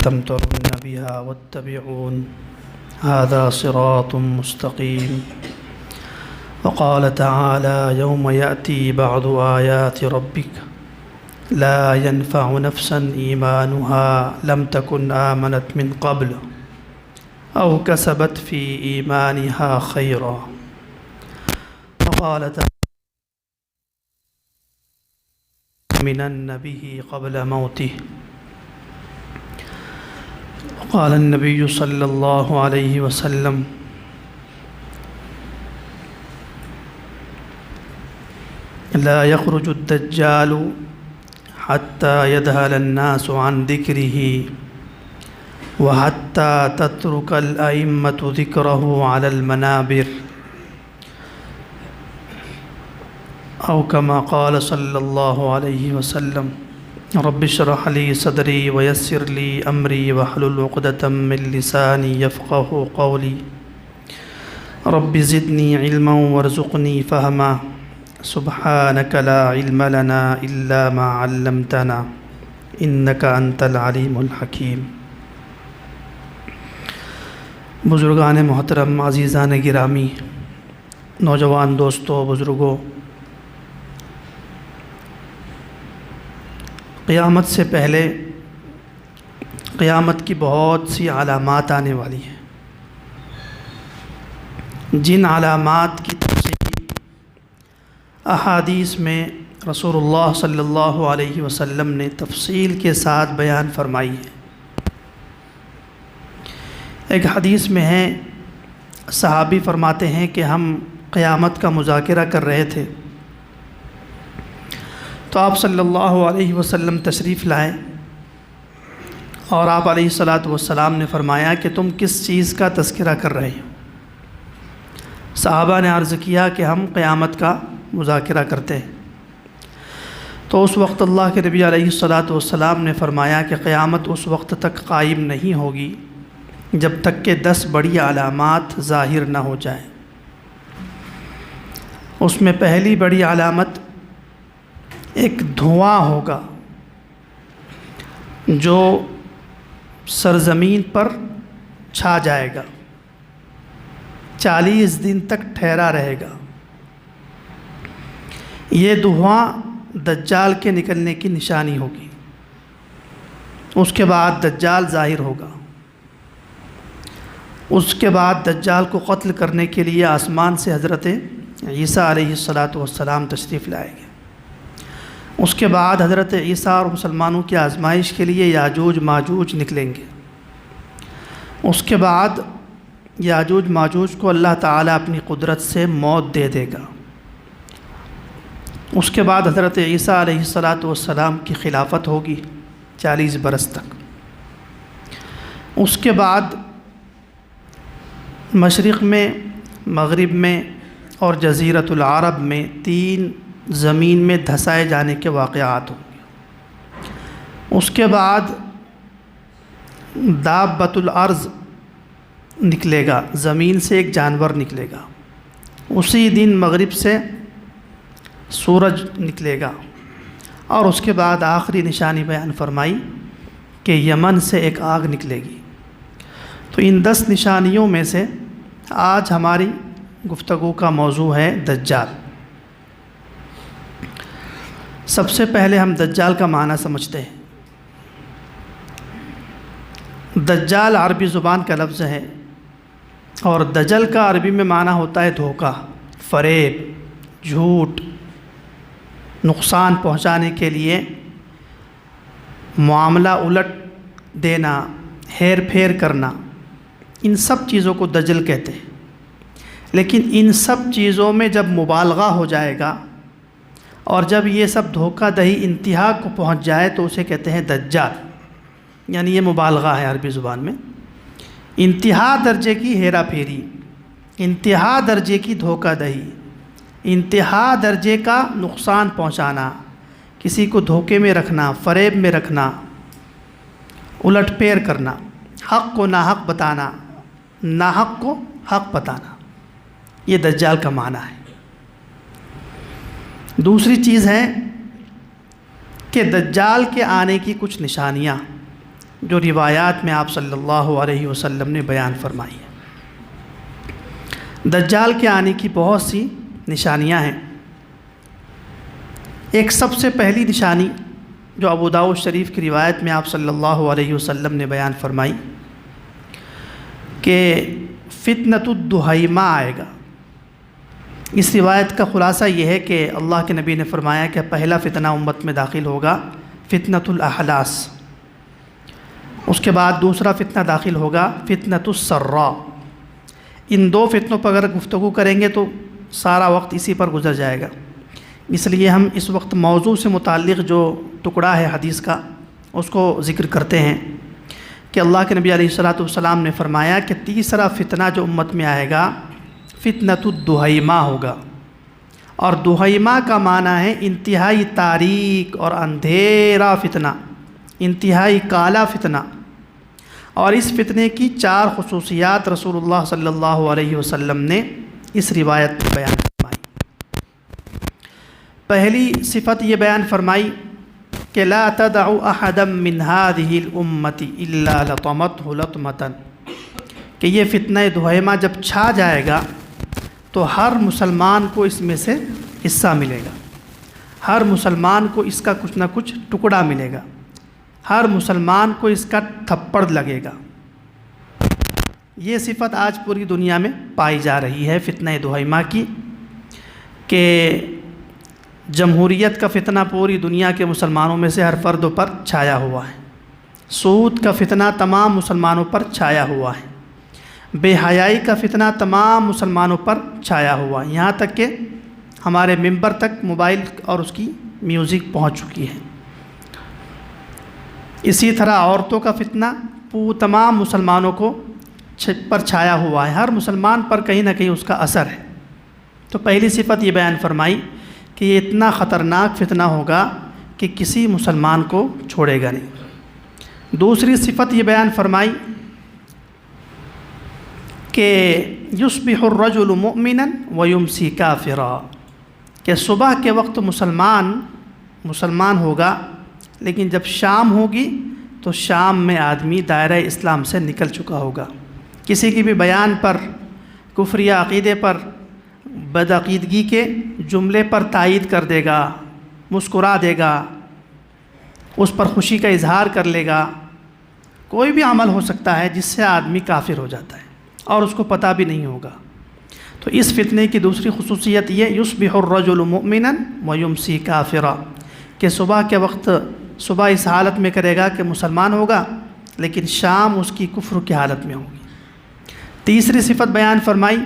تمترن بها واتبعون هذا صراط مستقيم. وقال تعالى يوم يأتي بعض آيات ربك لا ينفع نفسا إيمانها لم تكن آمنت من قبل أو كسبت في إيمانها خيرا. وقال تعالى يؤمنن به قبل موته. قال النبي صلى الله عليه وسلم لا يخرج الدجال حتى يذهل الناس عن ذكره وحتى تترك الأئمة ذكره على المنابر أو كما قال صلى الله عليه وسلم رب اشرح لي صدري ويسر لي أمري واحلل عقدة من لساني يفقهوا قولي رب زدني علما وارزقني فهما سبحانك لا علم لنا إلا ما علمتنا إنك أنت العليم الحكيم. بزرگان محترم، عزیزان گرامی، نوجوان دوستوں، بزرگوں، قیامت سے پہلے قیامت کی بہت سی علامات آنے والی ہیں. جن علامات کی تفصیل احادیث میں رسول اللہ صلی اللہ علیہ وسلم نے تفصیل کے ساتھ بیان فرمائی ہے. ایک حدیث میں ہے، صحابی فرماتے ہیں کہ ہم قیامت کا مذاکرہ کر رہے تھے تو آپ صلی اللہ علیہ وسلم تشریف لائے اور آپ علیہ الصلاۃ والسلام نے فرمایا کہ تم کس چیز کا تذکرہ کر رہے ہو؟ صحابہ نے عرض کیا کہ ہم قیامت کا مذاکرہ کرتے ہیں. تو اس وقت اللہ کے نبی علیہ الصلاۃ والسلام نے فرمایا کہ قیامت اس وقت تک قائم نہیں ہوگی جب تک کہ 10 بڑی علامات ظاہر نہ ہو جائیں. اس میں پہلی بڑی علامت ایک دھواں ہوگا جو سرزمین پر چھا جائے گا، 40 دن تک ٹھہرا رہے گا. یہ دھواں دجال کے نکلنے کی نشانی ہوگی. اس کے بعد دجال ظاہر ہوگا. اس کے بعد دجال کو قتل کرنے کے لیے آسمان سے حضرت عیسیٰ علیہ الصلاۃ والسلام تشریف لائیں گے. اس کے بعد حضرت عیسیٰ اور مسلمانوں کی آزمائش کے لیے یاجوج ماجوج نکلیں گے. اس کے بعد یاجوج ماجوج کو اللہ تعالیٰ اپنی قدرت سے موت دے دے گا. اس کے بعد حضرت عیسیٰ علیہ الصلاۃ والسلام کی خلافت ہوگی 40 برس تک. اس کے بعد مشرق میں، مغرب میں اور جزیرۃ العرب میں 3 زمین میں دھسائے جانے کے واقعات ہوں گے. اس کے بعد دابۃ الارض نکلے گا، زمین سے ایک جانور نکلے گا. اسی دن مغرب سے سورج نکلے گا. اور اس کے بعد آخری نشانی بیان فرمائی کہ یمن سے ایک آگ نکلے گی. تو ان 10 نشانیوں میں سے آج ہماری گفتگو کا موضوع ہے دجال. سب سے پہلے ہم دجال کا معنی سمجھتے ہیں. دجال عربی زبان کا لفظ ہے اور دجل کا عربی میں معنی ہوتا ہے دھوکہ، فریب، جھوٹ، نقصان پہنچانے کے لیے معاملہ الٹ دینا، ہیر پھیر کرنا. ان سب چیزوں کو دجل کہتے ہیں. لیکن ان سب چیزوں میں جب مبالغہ ہو جائے گا اور جب یہ سب دھوکہ دہی انتہا کو پہنچ جائے تو اسے کہتے ہیں دجال. یعنی یہ مبالغہ ہے عربی زبان میں. انتہا درجے کی ہیرا پھیری، انتہا درجے کی دھوکہ دہی، انتہا درجے کا نقصان پہنچانا، کسی کو دھوکے میں رکھنا، فریب میں رکھنا، الٹ پھیر کرنا، حق کو ناحق بتانا، ناحق کو حق بتانا. یہ دجال کا معنی ہے. دوسری چیز ہے کہ دجال کے آنے کی کچھ نشانیاں. جو روایات میں آپ صلی اللہ علیہ وسلم نے بیان فرمائی ہے۔ دجال کے آنے کی بہت سی نشانیاں ہیں۔ ایک سب سے پہلی نشانی جو ابو داؤد شریف کی روایت میں آپ صلی اللہ علیہ وسلم نے بیان فرمائی کہ فتنۃ الدہیمہ آئے گا۔ اس روایت کا خلاصہ یہ ہے کہ اللہ کے نبی نے فرمایا کہ پہلا فتنہ امت میں داخل ہوگا فتنۃ الاحلاس، اس کے بعد دوسرا فتنہ داخل ہوگا فتنۃ السراء۔ ان دو فتنوں پر اگر گفتگو کریں گے تو سارا وقت اسی پر گزر جائے گا، اس لیے ہم اس وقت موضوع سے متعلق جو ٹکڑا ہے حدیث کا اس کو ذکر کرتے ہیں کہ اللہ کے نبی علیہ الصلوۃ والسلام نے فرمایا کہ تیسرا فتنہ جو امت میں آئے گا فتنۃ الدہیمہ ہوگا، اور دہیمہ کا معنی ہے انتہائی تاریک اور اندھیرا فتنہ، انتہائی کالا فتنہ۔ اور اس فتنے کی 4 خصوصیات رسول اللہ صلی اللہ علیہ وسلم نے اس روایت میں بیان فرمائی۔ پہلی صفت یہ بیان فرمائی کہ لا تدع احدا من هذه الامة الا لطمته لطمة، کہ یہ فتنہ دہیمہ جب چھا جائے گا تو ہر مسلمان کو اس میں سے حصہ ملے گا، ہر مسلمان کو اس کا کچھ نہ کچھ ٹکڑا ملے گا، ہر مسلمان کو اس کا تھپڑ لگے گا۔ یہ صفت آج پوری دنیا میں پائی جا رہی ہے فتنہ دہیمہ کی، کہ جمہوریت کا فتنہ پوری دنیا کے مسلمانوں میں سے ہر فرد پر چھایا ہوا ہے، سود کا فتنہ تمام مسلمانوں پر چھایا ہوا ہے، بے حیائی کا فتنہ تمام مسلمانوں پر چھایا ہوا ہے، یہاں تک کہ ہمارے ممبر تک موبائل اور اس کی میوزک پہنچ چکی ہے۔ اسی طرح عورتوں کا فتنہ تمام مسلمانوں کو پر چھایا ہوا ہے، ہر مسلمان پر کہیں نہ کہیں اس کا اثر ہے۔ تو پہلی صفت یہ بیان فرمائی کہ یہ اتنا خطرناک فتنہ ہوگا کہ کسی مسلمان کو چھوڑے گا نہیں۔ دوسری صفت یہ بیان فرمائی کہ یصبح الرجل مؤمنا ویمسی کافرا، کہ صبح کے وقت مسلمان ہوگا، لیکن جب شام ہوگی تو شام میں آدمی دائرہ اسلام سے نکل چکا ہوگا، کسی کی بھی بیان پر، کفر یا عقیدے پر، بدعقیدگی کے جملے پر تائید کر دے گا، مسکرا دے گا، اس پر خوشی کا اظہار کر لے گا۔ کوئی بھی عمل ہو سکتا ہے جس سے آدمی کافر ہو جاتا ہے اور اس کو پتہ بھی نہیں ہوگا۔ تو اس فتنے کی دوسری خصوصیت یہ یصبح الرجل مؤمنا ویمسی کافرا، کہ صبح کے وقت صبح اس حالت میں کرے گا کہ مسلمان ہوگا، لیکن شام اس کی کفر کی حالت میں ہوگی۔ تیسری صفت بیان فرمائی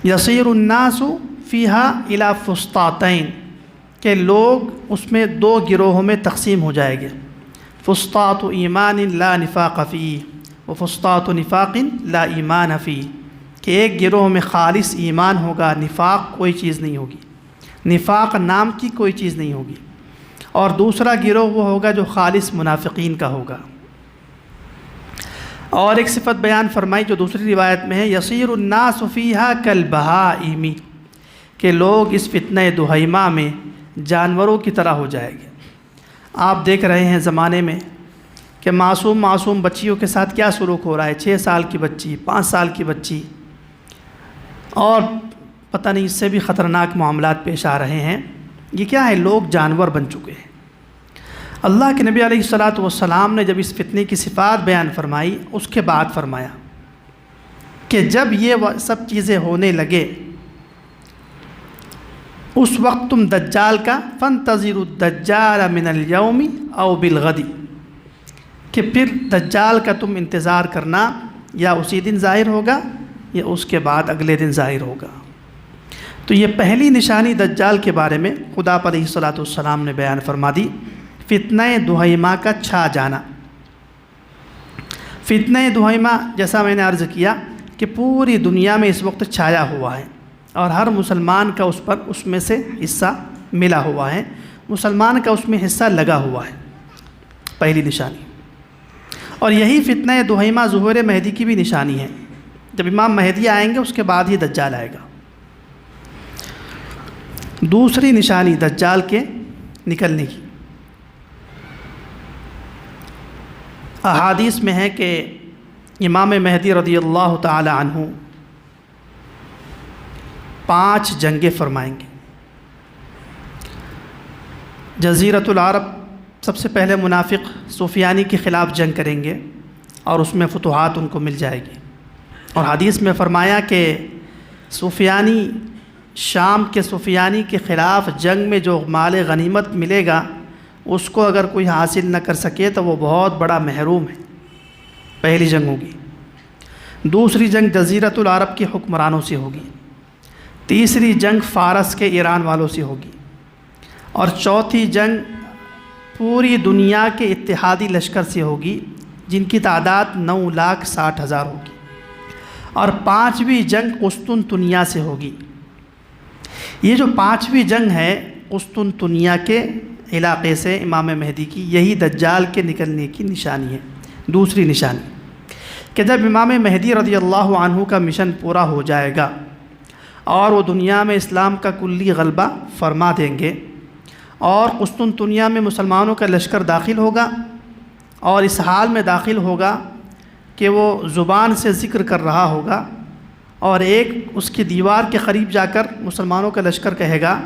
یصیر الناس فیہا الی فسطاطین، کہ لوگ اس میں 2 گروہوں میں تقسیم ہو جائیں گے، فسطاط ایمان لا نفاق فیہ و فسطاط نفاق لا ایمان فیہ، کہ ایک گروہ میں خالص ایمان ہوگا، نفاق کوئی چیز نہیں ہوگی، نفاق نام کی کوئی چیز نہیں ہوگی، اور دوسرا گروہ وہ ہوگا جو خالص منافقین کا ہوگا۔ اور ایک صفت بیان فرمائی جو دوسری روایت میں ہے یصیر الناس فیہا کالبہائم، کہ لوگ اس فتنہ دہیمہ میں جانوروں کی طرح ہو جائیں گے۔ آپ دیکھ رہے ہیں زمانے میں کہ معصوم بچیوں کے ساتھ کیا سلوک ہو رہا ہے، 6 سال کی بچی، 5 سال کی بچی، اور پتہ نہیں اس سے بھی خطرناک معاملات پیش آ رہے ہیں۔ یہ کیا ہے؟ لوگ جانور بن چکے ہیں۔ اللہ کے نبی علیہ الصلوۃ والسلام نے جب اس فتنے کی صفات بیان فرمائی، اس کے بعد فرمایا کہ جب یہ سب چیزیں ہونے لگے اس وقت تم دجال کا فانتظروا الدجال من اليوم او بالغد، کہ پھر دجال کا تم انتظار کرنا، یا اسی دن ظاہر ہوگا یا اس کے بعد اگلے دن ظاہر ہوگا۔ تو یہ پہلی نشانی دجال کے بارے میں خدا پر علیہ الصلوۃ والسلام نے بیان فرما دی، فتنہ دہیمہ کا چھا جانا۔ فتنہ دہیمہ جیسا میں نے عرض کیا کہ پوری دنیا میں اس وقت چھایا ہوا ہے، اور ہر مسلمان کا اس میں سے حصہ ملا ہوا ہے، مسلمان کا اس میں حصہ لگا ہوا ہے، پہلی نشانی۔ اور یہی فتنہ دہیمہ ظہور مہدی کی بھی نشانی ہے، جب امام مہدی آئیں گے اس کے بعد ہی دجال آئے گا۔ دوسری نشانی دجال کے نکلنے کی، احادیث میں ہے کہ امام مہدی رضی اللہ تعالی عنہ 5 جنگیں فرمائیں گے۔ جزیرۃ العرب سب سے پہلے منافق سفیانی کے خلاف جنگ کریں گے اور اس میں فتوحات ان کو مل جائے گی، اور حدیث میں فرمایا کہ سفیانی شام کے سفیانی کے خلاف جنگ میں جو مال غنیمت ملے گا اس کو اگر کوئی حاصل نہ کر سکے تو وہ بہت بڑا محروم ہے۔ پہلی جنگ ہوگی۔ دوسری جنگ جزیرۃ العرب کے حکمرانوں سے ہوگی۔ تیسری جنگ فارس کے ایران والوں سے ہوگی، اور چوتھی جنگ پوری دنیا کے اتحادی لشکر سے ہوگی جن کی تعداد 9,60,000 ہوگی، اور 5ویں جنگ قسطنطنیہ سے ہوگی۔ یہ جو 5ویں جنگ ہے قسطنطنیہ کے علاقے سے امام مہدی کی، یہی دجال کے نکلنے کی نشانی ہے۔ دوسری نشانی کہ جب امام مہدی رضی اللہ عنہ کا مشن پورا ہو جائے گا اور وہ دنیا میں اسلام کا کلی غلبہ فرما دیں گے، اور قسطنطنیہ میں مسلمانوں کا لشکر داخل ہوگا، اور اس حال میں داخل ہوگا کہ وہ زبان سے ذکر کر رہا ہوگا، اور ایک اس کی دیوار کے قریب جا کر مسلمانوں کا لشکر کہے گا،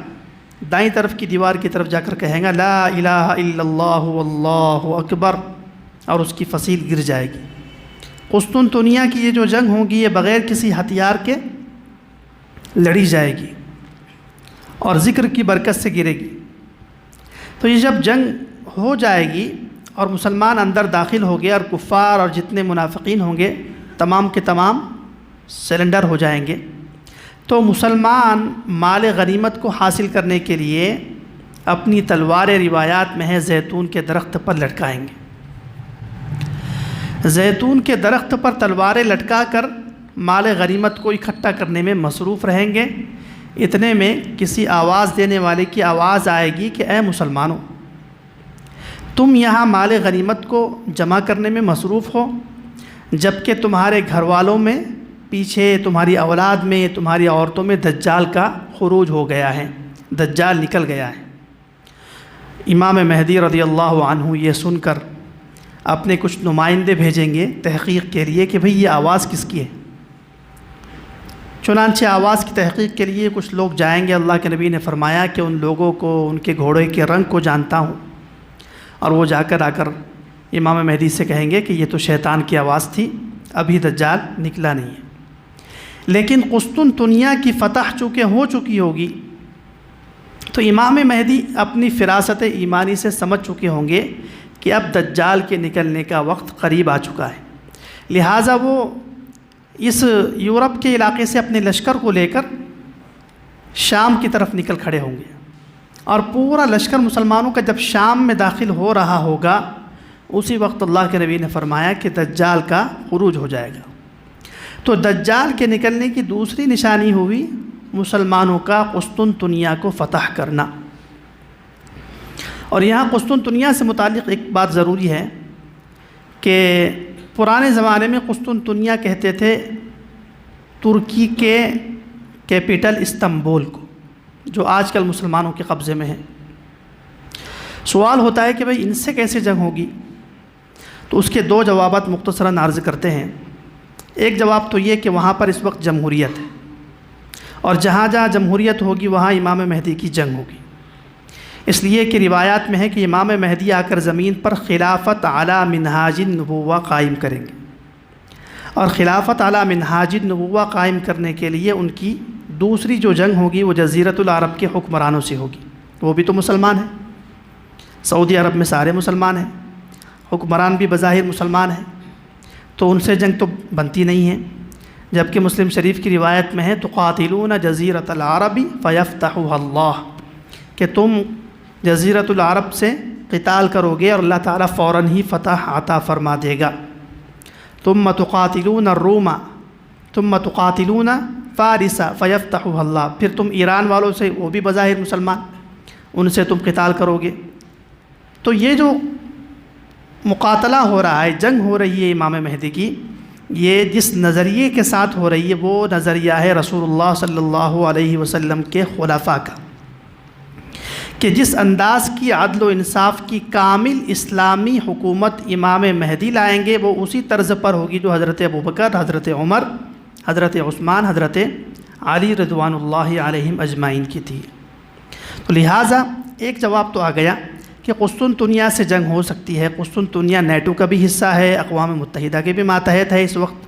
دائیں طرف کی دیوار کی طرف جا کر کہیں گا لا الہ الا اللہ واللہ اکبر، اور اس کی فصیل گر جائے گی۔ قسطنطنیہ کی یہ جو جنگ ہوگی یہ بغیر کسی ہتھیار کے لڑی جائے گی اور ذکر کی برکت سے گرے گی۔ تو یہ جب جنگ ہو جائے گی اور مسلمان اندر داخل ہو گئے اور کفار اور جتنے منافقین ہوں گے تمام کے تمام سرنڈر ہو جائیں گے، تو مسلمان مال غنیمت کو حاصل کرنے کے لیے اپنی تلواریں روایات میں ہے زیتون کے درخت پر لٹکائیں گے۔ زیتون کے درخت پر تلواریں لٹکا کر مال غنیمت کو اکٹھا کرنے میں مصروف رہیں گے۔ اتنے میں کسی آواز دینے والے کی آواز آئے گی کہ اے مسلمانوں، تم یہاں مال غنیمت کو جمع کرنے میں مصروف ہو، جبکہ تمہارے گھر والوں میں پیچھے، تمہاری اولاد میں، تمہاری عورتوں میں دجال کا خروج ہو گیا ہے، دجال نکل گیا ہے۔ امام مہدی رضی اللہ عنہ یہ سن کر اپنے کچھ نمائندے بھیجیں گے تحقیق کے لیے کہ بھئی یہ آواز کس کی ہے۔ چنانچہ آواز کی تحقیق کے لیے کچھ لوگ جائیں گے۔ اللہ کے نبی نے فرمایا کہ ان لوگوں کو، ان کے گھوڑے کے رنگ کو جانتا ہوں، اور وہ آ کر امام مہدی سے کہیں گے کہ یہ تو شیطان کی آواز تھی، ابھی دجال نکلا نہیں ہے۔ لیکن قسطنطنیہ کی فتح چونکہ ہو چکی ہوگی تو امام مہدی اپنی فراست ایمانی سے سمجھ چکے ہوں گے کہ اب دجال کے نکلنے کا وقت قریب آ چکا ہے، لہٰذا وہ اس یورپ کے علاقے سے اپنے لشکر کو لے کر شام کی طرف نکل کھڑے ہوں گے، اور پورا لشکر مسلمانوں کا جب شام میں داخل ہو رہا ہوگا اسی وقت اللہ کے نبی نے فرمایا کہ دجال کا خروج ہو جائے گا۔ تو دجال کے نکلنے کی دوسری نشانی ہوئی مسلمانوں کا قسطنطنیہ کو فتح کرنا۔ اور یہاں قسطنطنیہ سے متعلق ایک بات ضروری ہے کہ پرانے زمانے میں قسطنطنیہ کہتے تھے ترکی کے کیپٹل استنبول کو، جو آج کل مسلمانوں کے قبضے میں ہے۔ سوال ہوتا ہے کہ بھئی ان سے کیسے جنگ ہوگی؟ تو اس کے 2 جوابات مختصراً عرض کرتے ہیں۔ ایک جواب تو یہ کہ وہاں پر اس وقت جمہوریت ہے، اور جہاں جہاں جمہوریت ہوگی وہاں امام مہدی کی جنگ ہوگی، اس لیے کہ روایات میں ہے کہ امام مہدی آ کر زمین پر خلافت علی منہاج النبوہ قائم کریں گے، اور خلافت علی منہاج النبوہ قائم کرنے کے لیے ان کی دوسری جو جنگ ہوگی وہ جزیرۃ العرب کے حکمرانوں سے ہوگی۔ وہ بھی تو مسلمان ہیں، سعودی عرب میں سارے مسلمان ہیں، حکمران بھی بظاہر مسلمان ہیں، تو ان سے جنگ تو بنتی نہیں ہے۔ جبکہ مسلم شریف کی روایت میں ہے تقاتلون جزیرۃ العرب فیفتحها اللہ، کہ تم جزیرۃ العرب سے قتال کرو گے اور اللہ تعالیٰ فوراً ہی فتح عطا فرما دے گا۔ ثم تقاتلون الروم ثم تقاتلون فارس فیفتحها اللہ، پھر تم ایران والوں سے، وہ بھی بظاہر مسلمان، ان سے تم قتال کرو گے۔ تو یہ جو مقاتلہ ہو رہا ہے، جنگ ہو رہی ہے امام مہدی کی، یہ جس نظریے کے ساتھ ہو رہی ہے وہ نظریہ ہے رسول اللہ صلی اللہ علیہ وسلم کے خلفاء کا، کہ جس انداز کی عدل و انصاف کی کامل اسلامی حکومت امام مہدی لائیں گے وہ اسی طرز پر ہوگی جو حضرت ابوبکر، حضرت عمر، حضرت عثمان، حضرت علی رضوان اللہ علیہم اجمعین کی تھی۔ تو لہٰذا ایک جواب تو آ گیا کہ قسطنطنیہ سے جنگ ہو سکتی ہے۔ قسطنطنیہ نیٹو کا بھی حصہ ہے، اقوام متحدہ کے بھی ماتحت ہے اس وقت،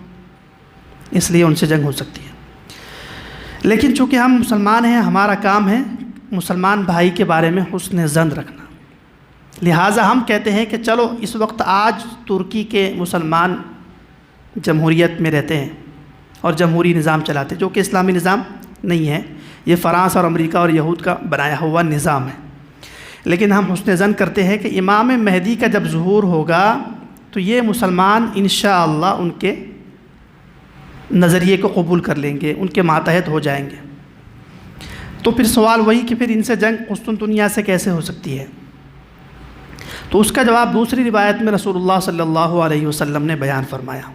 اس لیے ان سے جنگ ہو سکتی ہے۔ لیکن چونکہ ہم مسلمان ہیں، ہمارا کام ہے مسلمان بھائی کے بارے میں حسن ظن رکھنا، لہٰذا ہم کہتے ہیں کہ چلو اس وقت آج ترکی کے مسلمان جمہوریت میں رہتے ہیں اور جمہوری نظام چلاتے ہیں، جو کہ اسلامی نظام نہیں ہے، یہ فرانس اور امریکہ اور یہود کا بنایا ہوا نظام ہے۔ لیکن ہم حسن ظن کرتے ہیں کہ امام مہدی کا جب ظہور ہوگا تو یہ مسلمان انشاءاللہ ان کے نظریے کو قبول کر لیں گے، ان کے ماتحت ہو جائیں گے۔ تو پھر سوال وہی کہ پھر ان سے جنگ قسطنطنیہ سے کیسے ہو سکتی ہے؟ تو اس کا جواب دوسری روایت میں رسول اللہ صلی اللہ علیہ وسلم نے بیان فرمایا۔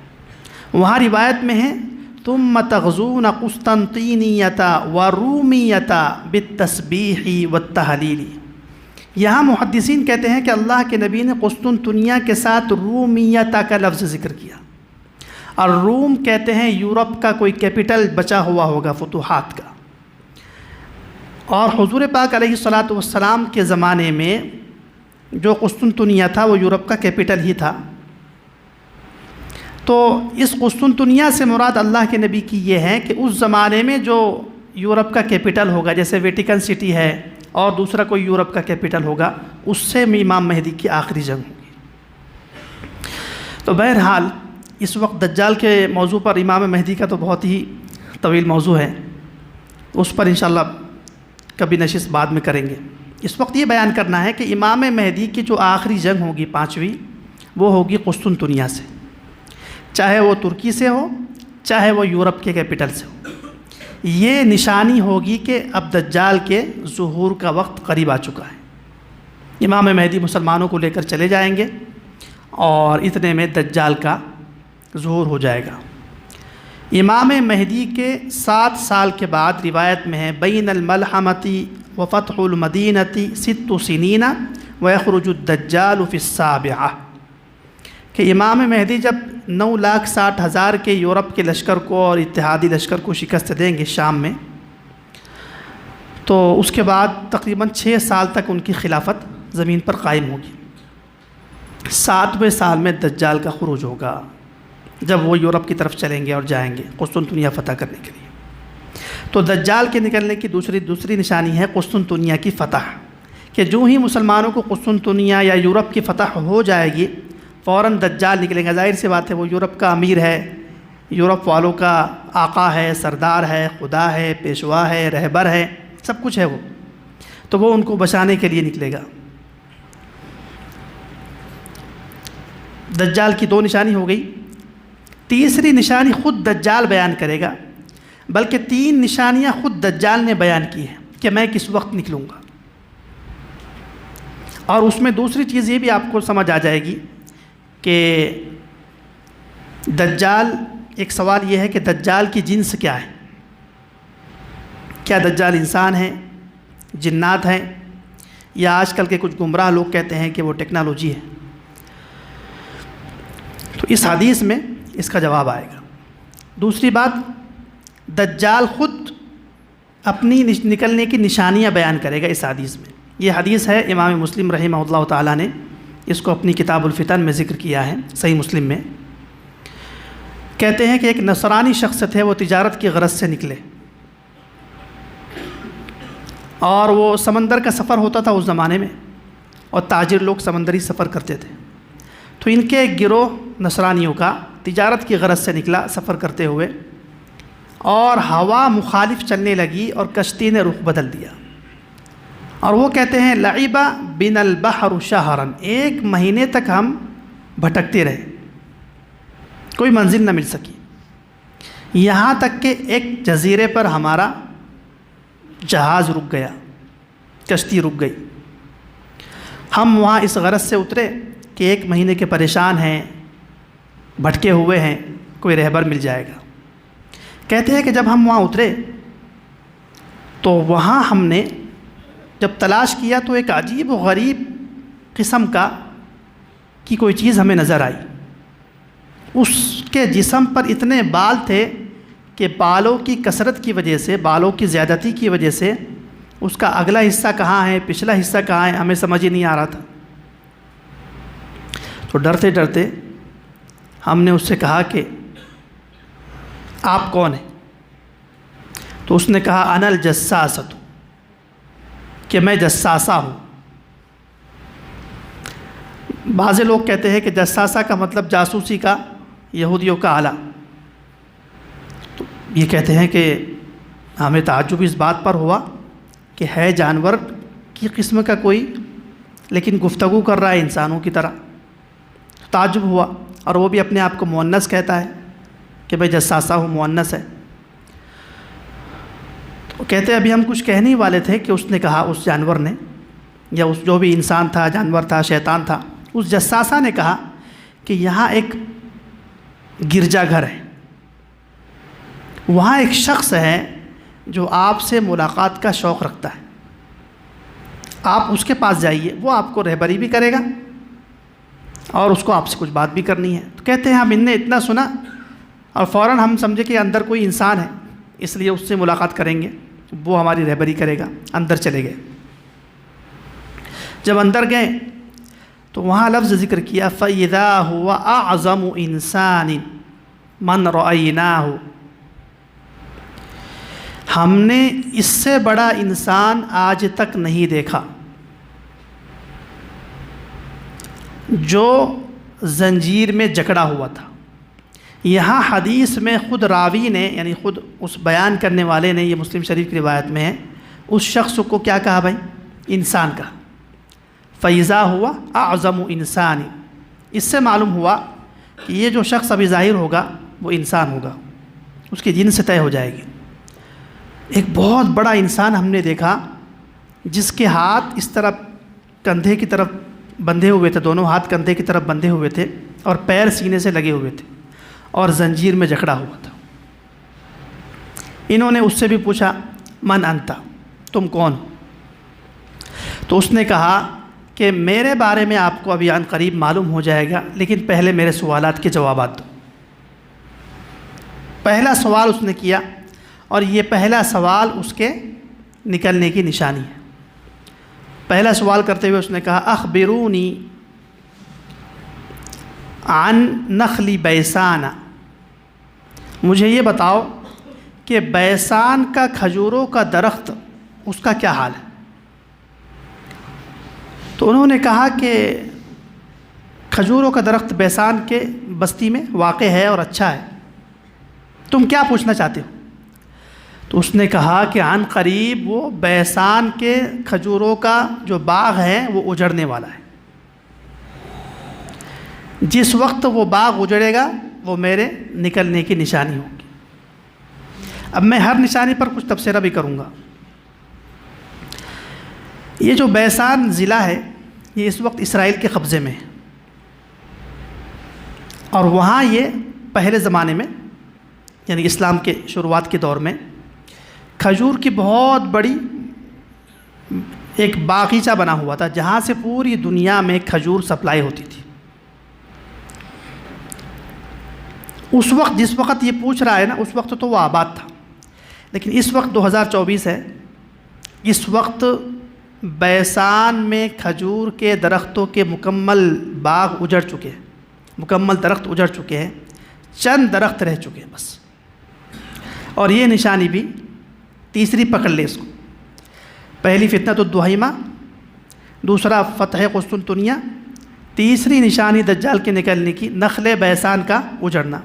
وہاں روایت میں ہے ثم تغزون قسطنطینیۃ ورومیۃ بالتسبیح والتہلیل۔ یہاں محدثین کہتے ہیں کہ اللہ کے نبی نے قسطنطنیہ کے ساتھ رومیۃ کا لفظ ذکر کیا، اور روم کہتے ہیں یورپ کا کوئی کیپٹل بچا ہوا ہوگا فتوحات کا، اور حضور پاک علیہ الصلاۃ والسلام کے زمانے میں جو قسطنطنیہ تھا وہ یورپ کا کیپٹل ہی تھا۔ تو اس قسطنطنیہ سے مراد اللہ کے نبی کی یہ ہے کہ اس زمانے میں جو یورپ کا کیپٹل ہوگا، جیسے ویٹیکن سٹی ہے اور دوسرا کوئی یورپ کا کیپٹل ہوگا، اس سے امام مہدی کی آخری جنگ ہوگی۔ تو بہرحال اس وقت دجال کے موضوع پر امام مہدی کا تو بہت ہی طویل موضوع ہے، اس پر انشاءاللہ کبھی نشست بعد میں کریں گے۔ اس وقت یہ بیان کرنا ہے کہ امام مہدی کی جو آخری جنگ ہوگی پانچویں، وہ ہوگی قسطنطنیہ سے، چاہے وہ ترکی سے ہو چاہے وہ یورپ کے کیپٹل سے ہو۔ یہ نشانی ہوگی کہ اب دجال کے ظہور کا وقت قریب آ چکا ہے، امام مہدی مسلمانوں کو لے کر چلے جائیں گے اور اتنے میں دجال کا ظہور ہو جائے گا۔ امام مہدی کے 7 سال کے بعد روایت میں ہے بین الملحمتی وفتح المدینتی 6 سنین ویخرج الدجال فی السابعہ، کہ امام مہدی جب 9,60,000 کے یورپ کے لشکر کو اور اتحادی لشکر کو شکست دیں گے شام میں، تو اس کے بعد تقریباً 6 سال تک ان کی خلافت زمین پر قائم ہوگی۔ 7ویں سال میں دجال کا خروج ہوگا، جب وہ یورپ کی طرف چلیں گے اور جائیں گے قسطنطنیہ فتح کرنے کے لیے۔ تو دجال کے نکلنے کی دوسری نشانی ہے قسطنطنیہ کی فتح، کہ جو ہی مسلمانوں کو قسطنطنیہ یا یورپ کی فتح ہو جائے گی فوراً دجال نکلیں گا۔ ظاہر سی بات ہے، وہ یورپ کا امیر ہے، یورپ والوں کا آقا ہے، سردار ہے، خدا ہے، پیشوا ہے، رہبر ہے، سب کچھ ہے وہ، تو وہ ان کو بچانے کے لیے نکلے گا۔ دجال کی 2 نشانی ہو گئی، تیسری نشانی خود دجال بیان کرے گا، بلکہ 3 نشانیاں خود دجال نے بیان کی ہیں کہ میں کس وقت نکلوں گا۔ اور اس میں دوسری چیز یہ بھی آپ کو سمجھ آ جائے گی کہ دجال، ایک سوال یہ ہے کہ دجال کی جنس کیا ہے؟ کیا دجال انسان ہے، جنات ہیں، یا آج کل کے کچھ گمراہ لوگ کہتے ہیں کہ وہ ٹیکنالوجی ہے؟ تو اس حدیث میں اس کا جواب آئے گا۔ دوسری بات، دجال خود اپنی نکلنے کی نشانیاں بیان کرے گا اس حدیث میں۔ یہ حدیث ہے امام مسلم رحمہ اللہ تعالیٰ نے اس کو اپنی کتاب الفتن میں ذکر کیا ہے، صحیح مسلم میں۔ کہتے ہیں کہ ایک نصرانی شخص تھے، وہ تجارت کی غرض سے نکلے، اور وہ سمندر کا سفر ہوتا تھا اس زمانے میں، اور تاجر لوگ سمندری سفر کرتے تھے۔ تو ان کے ایک گروہ نصرانیوں کا تجارت کی غرض سے نکلا سفر کرتے ہوئے، اور ہوا مخالف چلنے لگی اور کشتی نے رخ بدل دیا، اور وہ کہتے ہیں لعب بنا البحر شہرا، 1 مہینے تک ہم بھٹکتے رہے، کوئی منزل نہ مل سکی، یہاں تک کہ ایک جزیرے پر ہمارا جہاز رک گیا، کشتی رک گئی۔ ہم وہاں اس غرض سے اترے کہ 1 مہینے کے پریشان ہیں، بھٹکے ہوئے ہیں، کوئی رہبر مل جائے گا۔ کہتے ہیں کہ جب ہم وہاں اترے تو وہاں ہم نے جب تلاش کیا تو ایک عجیب و غریب قسم کی کوئی چیز ہمیں نظر آئی۔ اس کے جسم پر اتنے بال تھے کہ بالوں کی کثرت کی وجہ سے، بالوں کی زیادتی کی وجہ سے اس کا اگلا حصہ کہاں ہے، پچھلا حصہ کہاں ہے، ہمیں سمجھ ہی نہیں آ رہا تھا۔ تو ڈرتے ڈرتے ہم نے اس سے کہا کہ آپ کون ہیں؟ تو اس نے کہا انا الجساسۃ، کہ میں جساسہ ہوں۔ بعض لوگ کہتے ہیں کہ جساسہ کا مطلب جاسوسی کا، یہودیوں کا آلہ۔ تو یہ کہتے ہیں کہ ہمیں تعجب اس بات پر ہوا کہ ہے جانور کی قسم کا کوئی، لیکن گفتگو کر رہا ہے انسانوں کی طرح۔ تعجب ہوا، اور وہ بھی اپنے آپ کو مؤنث کہتا ہے کہ بھائی جساسہ ہوں، مؤنث ہے۔ تو کہتے ابھی ہم کچھ کہنے ہی والے تھے کہ اس نے کہا، اس جانور نے، یا اس جو بھی انسان تھا، جانور تھا، شیطان تھا، اس جساسہ نے کہا کہ یہاں ایک گرجا گھر ہے، وہاں ایک شخص ہے جو آپ سے ملاقات کا شوق رکھتا ہے، آپ اس کے پاس جائیے، وہ آپ کو رہبری بھی کرے گا اور اس کو آپ سے کچھ بات بھی کرنی ہے۔ تو کہتے ہیں ہم نے اتنا سنا اور فوراً ہم سمجھے کہ اندر کوئی انسان ہے، اس لیے اس سے ملاقات کریں گے، وہ ہماری رہبری کرے گا۔ اندر چلے گئے۔ جب اندر گئے تو وہاں لفظ ذکر کیا فَإِذَا هُوَ أَعْظَمُ إِنسَانٍ مَنْ رَأَيْنَاهُ، ہم نے اس سے بڑا انسان آج تک نہیں دیکھا، جو زنجیر میں جکڑا ہوا تھا۔ یہاں حدیث میں خود راوی نے، یعنی خود اس بیان کرنے والے نے، یہ مسلم شریف کی روایت میں ہے، اس شخص کو کیا کہا بھائی؟ انسان کہا۔ فَإِذَا هُوَ أَعْظَمُ إِنسَانٍ، اس سے معلوم ہوا کہ یہ جو شخص ابھی ظاہر ہوگا وہ انسان ہوگا، اس کی جنس طے ہو جائے گی۔ ایک بہت بڑا انسان ہم نے دیکھا جس کے ہاتھ اس طرف کندھے کی طرف بندھے ہوئے تھے، دونوں ہاتھ کندھے کی طرف بندھے ہوئے تھے اور پیر سینے سے لگے ہوئے تھے اور زنجیر میں جکڑا ہوا تھا۔ انہوں نے اس سے بھی پوچھا من انت، تم کون؟ تو اس نے کہا کہ میرے بارے میں آپ کو ابھی عن قریب معلوم ہو جائے گا، لیکن پہلے میرے سوالات کے جوابات دو۔ پہلا سوال اس نے کیا، اور یہ پہلا سوال اس کے نکلنے کی نشانی ہے۔ پہلا سوال کرتے ہوئے اس نے کہا اخبرونی عن نخل بیسان، مجھے یہ بتاؤ کہ بیسان کا کھجوروں کا درخت، اس کا کیا حال ہے؟ تو انہوں نے کہا کہ کھجوروں کا درخت بیسان کے بستی میں واقع ہے اور اچھا ہے، تم کیا پوچھنا چاہتے ہو؟ تو اس نے کہا کہ عن قریب وہ بیسان کے کھجوروں کا جو باغ ہے وہ اجڑنے والا ہے، جس وقت وہ باغ اجڑے گا وہ میرے نکلنے کی نشانی ہوگی۔ اب میں ہر نشانی پر کچھ تبصرہ بھی کروں گا۔ یہ جو بیسان ضلع ہے یہ اس وقت اسرائیل کے قبضے میں ہے، اور وہاں یہ پہلے زمانے میں، یعنی اسلام کے شروعات کے دور میں، کھجور کی بہت بڑی ایک باغیچہ بنا ہوا تھا جہاں سے پوری دنیا میں کھجور سپلائی ہوتی تھی۔ اس وقت جس وقت یہ پوچھ رہا ہے نا، اس وقت تو وہ آباد تھا، لیکن اس وقت 2024 ہے، اس وقت بیسان میں کھجور کے درختوں کے مکمل باغ اجڑ چکے ہیں، مکمل درخت اجڑ چکے ہیں، چند درخت رہ چکے ہیں بس۔ اور یہ نشانی بھی تیسری پکڑ لے اس کو، پہلی فتنۃ الدہیمہ، دوسرا فتح قسطنطنیہ، تیسری نشانی دجال کے نکلنے کی، نخل بیسان کا اجڑنا۔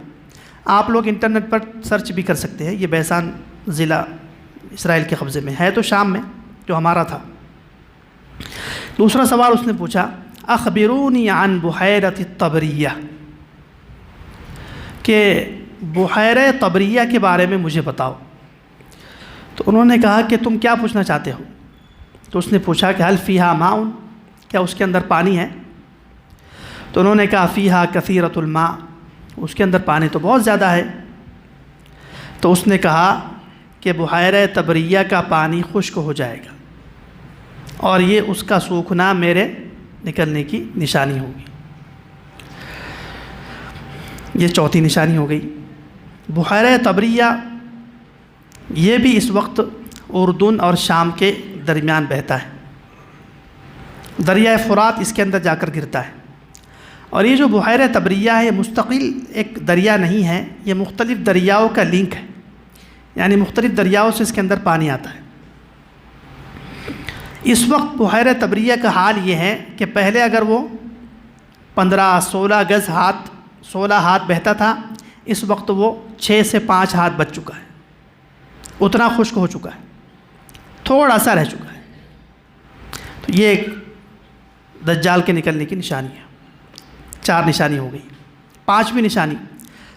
آپ لوگ انٹرنیٹ پر سرچ بھی کر سکتے ہیں، یہ بیسان ضلع اسرائیل کے قبضے میں ہے، تو شام میں جو ہمارا تھا۔ دوسرا سوال اس نے پوچھا اخبرونی عن بحیرۃ الطبریہ، کہ بحیرہ طبریہ کے بارے میں مجھے بتاؤ۔ تو انہوں نے کہا کہ تم کیا پوچھنا چاہتے ہو؟ تو اس نے پوچھا کہ حل فیہا ماء، کیا اس کے اندر پانی ہے؟ تو انہوں نے کہا فیہا کثیرۃ الماء، اس کے اندر پانی تو بہت زیادہ ہے۔ تو اس نے کہا کہ بحیرہ طبریہ کا پانی خشک ہو جائے گا، اور یہ اس کا سوکھنا میرے نکلنے کی نشانی ہوگی۔ یہ چوتھی نشانی ہو گئی۔ بحیرہ طبریہ یہ بھی اس وقت اردن اور شام کے درمیان بہتا ہے، دریائے فرات اس کے اندر جا کر گرتا ہے۔ اور یہ جو بحیرہ طبریہ ہے یہ مستقل ایک دریا نہیں ہے، یہ مختلف دریاؤں کا لنک ہے، یعنی مختلف دریاؤں سے اس کے اندر پانی آتا ہے۔ اس وقت بحیرہ طبریہ کا حال یہ ہے کہ پہلے اگر وہ 16 ہاتھ بہتا تھا، اس وقت وہ 6 سے 5 ہاتھ بچ چکا ہے، اتنا خشک ہو چکا ہے، تھوڑا سا رہ چکا ہے۔ تو یہ ایک دجال کے نکلنے کی نشانی ہے۔ 4 نشانی ہو گئی۔ 5ویں نشانی،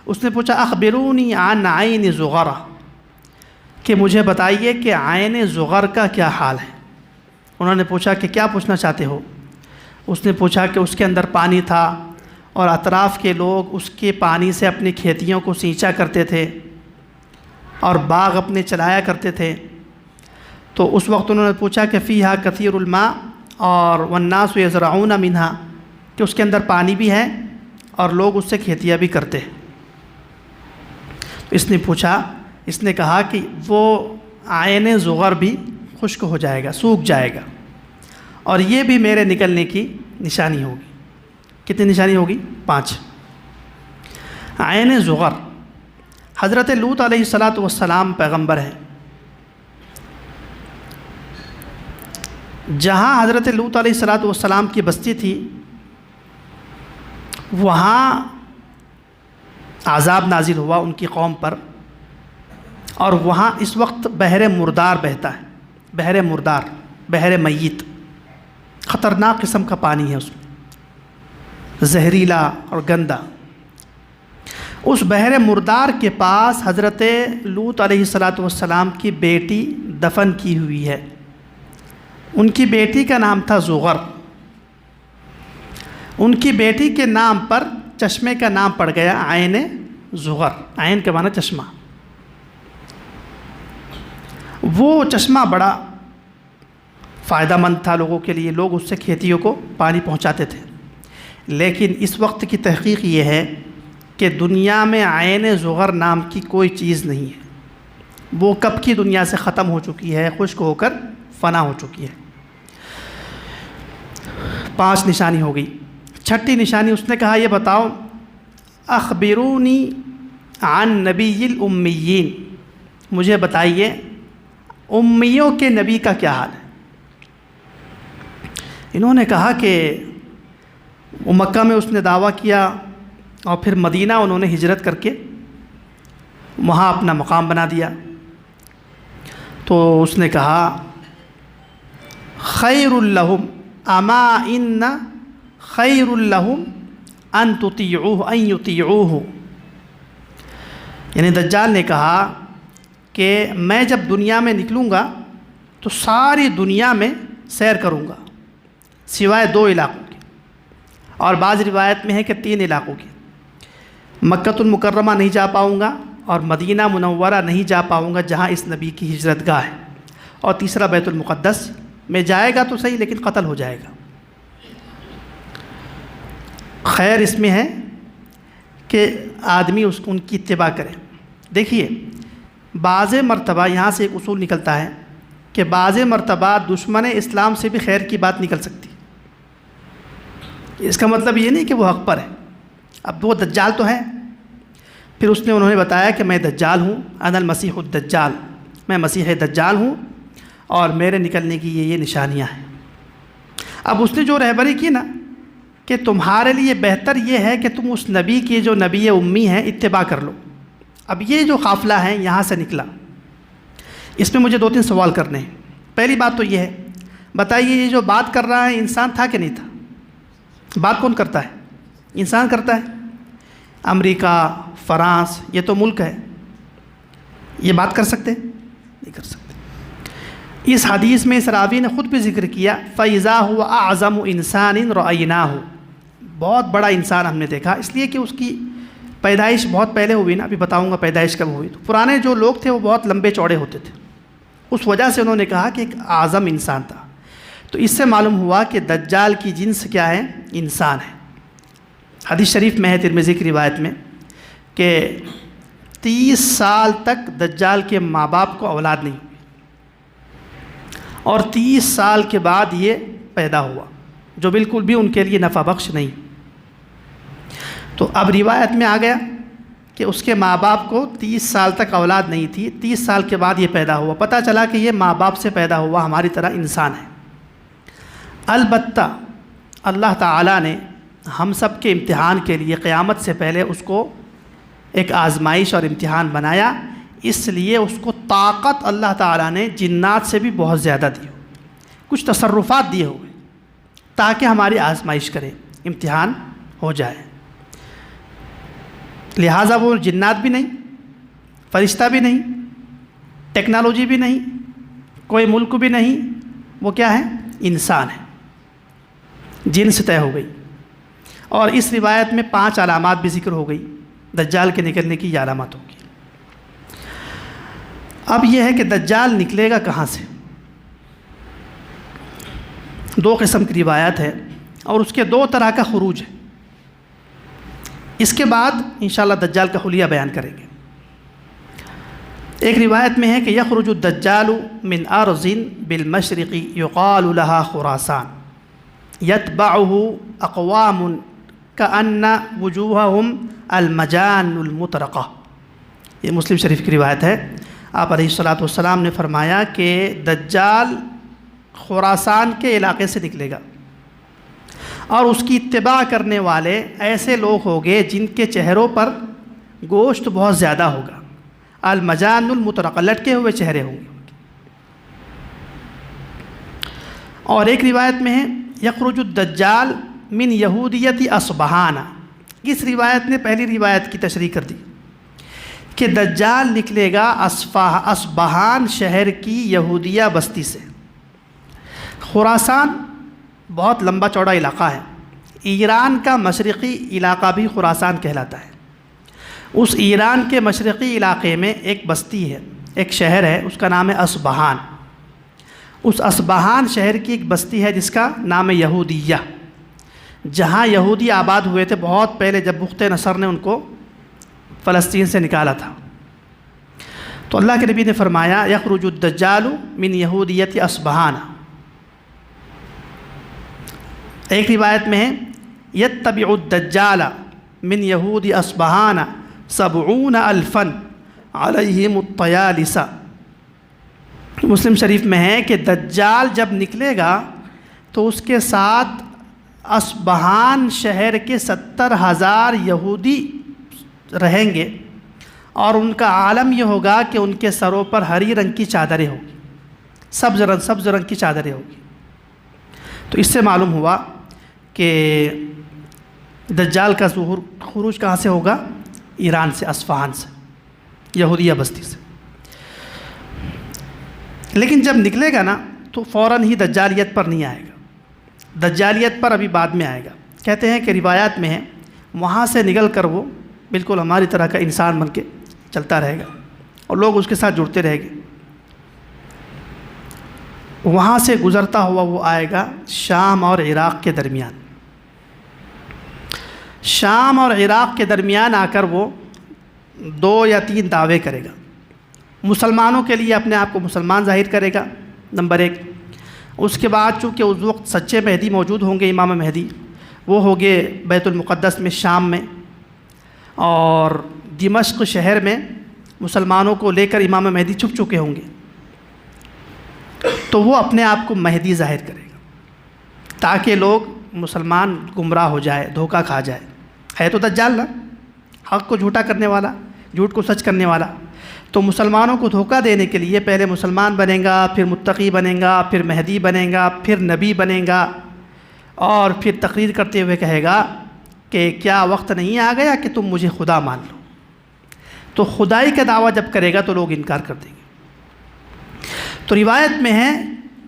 اس نے پوچھا اخبرونی عن عین زغرہ، کہ مجھے بتائیے کہ عین زغر کا کیا حال ہے۔ انہوں نے پوچھا کہ کیا پوچھنا چاہتے ہو؟ اس نے پوچھا کہ اس کے اندر پانی تھا اور اطراف کے لوگ اس کے پانی سے اپنی کھیتیوں کو سینچا کرتے تھے اور باغ اپنے چلایا کرتے تھے۔ تو اس وقت انہوں نے پوچھا کہ فیہا کثیر الماء اور والناس یزرعون منہا، کہ اس کے اندر پانی بھی ہے اور لوگ اس سے کھیتیاں بھی کرتے ہیں۔ اس نے پوچھا، اس نے کہا کہ وہ عین زغر بھی خشک ہو جائے گا، سوکھ جائے گا، اور یہ بھی میرے نکلنے کی نشانی ہوگی۔ کتنی نشانی ہوگی؟ 5۔ عین زغر، حضرت لوط علیہ السلام پیغمبر ہیں۔ جہاں حضرت لوط علیہ السلام کی بستی تھی وہاں عذاب نازل ہوا ان کی قوم پر، اور وہاں اس وقت بحر مردار بہتا ہے، بحر مردار، بحر میت، خطرناک قسم کا پانی ہے اس میں، زہریلا اور گندا۔ اس بحر مردار کے پاس حضرت لوط علیہ السلام کی بیٹی دفن کی ہوئی ہے۔ ان کی بیٹی کا نام تھا زغر۔ ان کی بیٹی کے نام پر چشمے کا نام پڑ گیا عین زغر، عین کے معنی چشمہ۔ وہ چشمہ بڑا فائدہ مند تھا لوگوں کے لیے، لوگ اس سے کھیتیوں کو پانی پہنچاتے تھے۔ لیکن اس وقت کی تحقیق یہ ہے کہ دنیا میں عین زغر نام کی کوئی چیز نہیں ہے، وہ کب کی دنیا سے ختم ہو چکی ہے، خشک ہو کر فنا ہو چکی ہے۔ 5 نشانی ہو گئی۔ 6ٹھی نشانی، اس نے کہا یہ بتاؤ اخبرونی عن نبی الامیین، مجھے بتائیے امیوں کے نبی کا کیا حال ہے۔ انہوں نے کہا کہ وہ مکہ میں اس نے دعویٰ کیا اور پھر مدینہ انہوں نے ہجرت کر کے وہاں اپنا مقام بنا دیا۔ تو اس نے کہا خیر لہم اما ان خیر لہم ان تطیعوہ ان یطیعوہ، یعنی دجال نے کہا کہ میں جب دنیا میں نکلوں گا تو ساری دنیا میں سیر کروں گا سوائے 2 علاقوں کے، اور بعض روایت میں ہے کہ 3 علاقوں کے۔ مکۃ المکرمہ نہیں جا پاؤں گا، اور مدینہ منورہ نہیں جا پاؤں گا جہاں اس نبی کی ہجرت گاہ ہے، اور تیسرا بیت المقدس میں جائے گا تو صحیح لیکن قتل ہو جائے گا۔ خیر اس میں ہے کہ آدمی ان کی اتباع کرے۔ دیکھیے بعض مرتبہ یہاں سے ایک اصول نکلتا ہے کہ بعض مرتبہ دشمن اسلام سے بھی خیر کی بات نکل سکتی ہے۔ اس کا مطلب یہ نہیں کہ وہ حق پر ہے۔ اب وہ دجال تو ہے، پھر انہوں نے بتایا کہ میں دجال ہوں، انا المسیح الدجال، میں مسیح دجال ہوں، اور میرے نکلنے کی یہ نشانیاں ہیں۔ اب اس نے جو رہبری کی نا کہ تمہارے لیے بہتر یہ ہے کہ تم اس نبی کی جو نبی امی ہیں اتباع کر لو۔ اب یہ جو قافلہ ہے یہاں سے نکلا، اس میں مجھے 2-3 سوال کرنے ہیں۔ پہلی بات تو یہ ہے، بتائیے یہ جو بات کر رہا ہے انسان تھا کہ نہیں تھا؟ بات کون کرتا ہے؟ انسان کرتا ہے۔ امریکہ، فرانس، یہ تو ملک ہے، یہ بات کر سکتے؟ نہیں کر سکتے۔ اس حدیث میں اس راوی نے خود بھی ذکر کیا فَإِذَا هُوَ أَعْظَمُ إِنسَانٍ رَأَيْنَاهُ، بہت بڑا انسان ہم نے دیکھا، اس لیے کہ اس کی پیدائش بہت پہلے ہوئی نا، ابھی بتاؤں گا پیدائش کب ہوئی۔ تو پرانے جو لوگ تھے وہ بہت لمبے چوڑے ہوتے تھے، اس وجہ سے انہوں نے کہا کہ ایک اعظم انسان تھا۔ تو اس سے معلوم ہوا کہ دجال کی جنس کیا ہے؟ انسان ہے۔ حدیث شریف میں ہے ترمذی کی روایت میں کہ 30 سال تک دجال کے ماں باپ کو اولاد نہیں ہوئی اور 30 سال کے بعد یہ پیدا ہوا، جو بالکل بھی ان کے لیے نفع بخش نہیں۔ تو اب روایت میں آ گیا کہ اس کے ماں باپ کو 30 سال تک اولاد نہیں تھی، 30 سال کے بعد یہ پیدا ہوا، پتہ چلا کہ یہ ماں باپ سے پیدا ہوا، ہماری طرح انسان ہے۔ البتہ اللہ تعالیٰ نے ہم سب کے امتحان کے لیے قیامت سے پہلے اس کو ایک آزمائش اور امتحان بنایا، اس لیے اس کو طاقت اللہ تعالیٰ نے جنات سے بھی بہت زیادہ دی، کچھ تصرفات دیے ہوئے تاکہ ہماری آزمائش کرے، امتحان ہو جائے۔ لہٰذا وہ جنات بھی نہیں، فرشتہ بھی نہیں، ٹیکنالوجی بھی نہیں، کوئی ملک بھی نہیں، وہ کیا ہے؟ انسان ہے۔ جنس طے ہو گئی، اور اس روایت میں 5 علامات بھی ذکر ہو گئی، دجال کے نکلنے کی یہ علامت ہوگی۔ اب یہ ہے کہ دجال نکلے گا کہاں سے؟ 2 قسم کی روایت ہے اور اس کے 2 طرح کا خروج ہے۔ اس کے بعد انشاءاللہ دجال کا حلیہ بیان کریں گے۔ ایک روایت میں ہے کہ یخرج الدجال من ارض بالمشرق یقال لها خراسان یتبعه اقوام کأن وجوہہم المجان المطرقہ۔ یہ مسلم شریف کی روایت ہے۔ آپ علیہ الصلوۃ والسلام نے فرمایا کہ دجال خراسان کے علاقے سے نکلے گا اور اس کی اتباع کرنے والے ایسے لوگ ہوں گے جن کے چہروں پر گوشت بہت زیادہ ہوگا، المجان المطرقہ، لٹکے ہوئے چہرے ہوں گے۔ اور ایک روایت میں ہے یخرج الدجال من یہودیت اصبہان۔ اس روایت نے پہلی روایت کی تشریح کر دی کہ دجال نکلے گا اصبہان شہر کی یہودیہ بستی سے۔ خراسان بہت لمبا چوڑا علاقہ ہے، ایران کا مشرقی علاقہ بھی خراسان کہلاتا ہے۔ اس ایران کے مشرقی علاقے میں ایک بستی ہے، ایک شہر ہے، اس کا نام ہے اصبہان۔ اس اصبہان شہر کی ایک بستی ہے جس کا نام ہے یہودیہ، جہاں یہودی آباد ہوئے تھے بہت پہلے، جب بخت نصر نے ان کو فلسطین سے نکالا تھا۔ تو اللہ کے نبی نے فرمایا یخرج الدجال من یہودیت اصبہان۔ ایک روایت میں ہے یتبع الدجال من یہود اصبہان 70,000 علیہم الطیالسہ۔ مسلم شریف میں ہے کہ دجال جب نکلے گا تو اس کے ساتھ اصبہان شہر کے 70,000 یہودی رہیں گے، اور ان کا عالم یہ ہوگا کہ ان کے سروں پر ہری رنگ کی چادریں ہوں گی، سبز رنگ کی چادریں ہوں گی۔ تو اس سے معلوم ہوا کہ دجال کا ظہور خروج کہاں سے ہوگا؟ ایران سے، اصفہان سے، یہودیہ بستی سے۔ لیکن جب نکلے گا نا تو فوراً ہی دجالیت پر نہیں آئے گا، دجالیت پر ابھی بعد میں آئے گا۔ کہتے ہیں کہ روایات میں ہے وہاں سے نکل کر وہ بالکل ہماری طرح کا انسان بن کے چلتا رہے گا اور لوگ اس کے ساتھ جڑتے رہیں گے۔ وہاں سے گزرتا ہوا وہ آئے گا شام اور عراق کے درمیان۔ شام اور عراق کے درمیان آ کر وہ 2 یا 3 دعوے کرے گا۔ مسلمانوں کے لیے اپنے آپ کو مسلمان ظاہر کرے گا، نمبر 1۔ اس کے بعد چونکہ اس وقت سچے مہدی موجود ہوں گے، امام مہدی، وہ ہوں گے بیت المقدس میں، شام میں، اور دمشق شہر میں مسلمانوں کو لے کر امام مہدی چھپ چکے ہوں گے، تو وہ اپنے آپ کو مہدی ظاہر کرے گا تاکہ لوگ مسلمان گمراہ ہو جائے، دھوکہ کھا جائے۔ ہے تو دجال نا، حق کو جھوٹا کرنے والا، جھوٹ کو سچ کرنے والا۔ تو مسلمانوں کو دھوکہ دینے کے لیے پہلے مسلمان بنے گا، پھر متقی بنے گا، پھر مہدی بنے گا، پھر نبی بنے گا، اور پھر تقریر کرتے ہوئے کہے گا کہ کیا وقت نہیں آ گیا کہ تم مجھے خدا مان لو۔ تو خدائی کا دعویٰ جب کرے گا تو لوگ انکار کر دیں گے۔ تو روایت میں ہے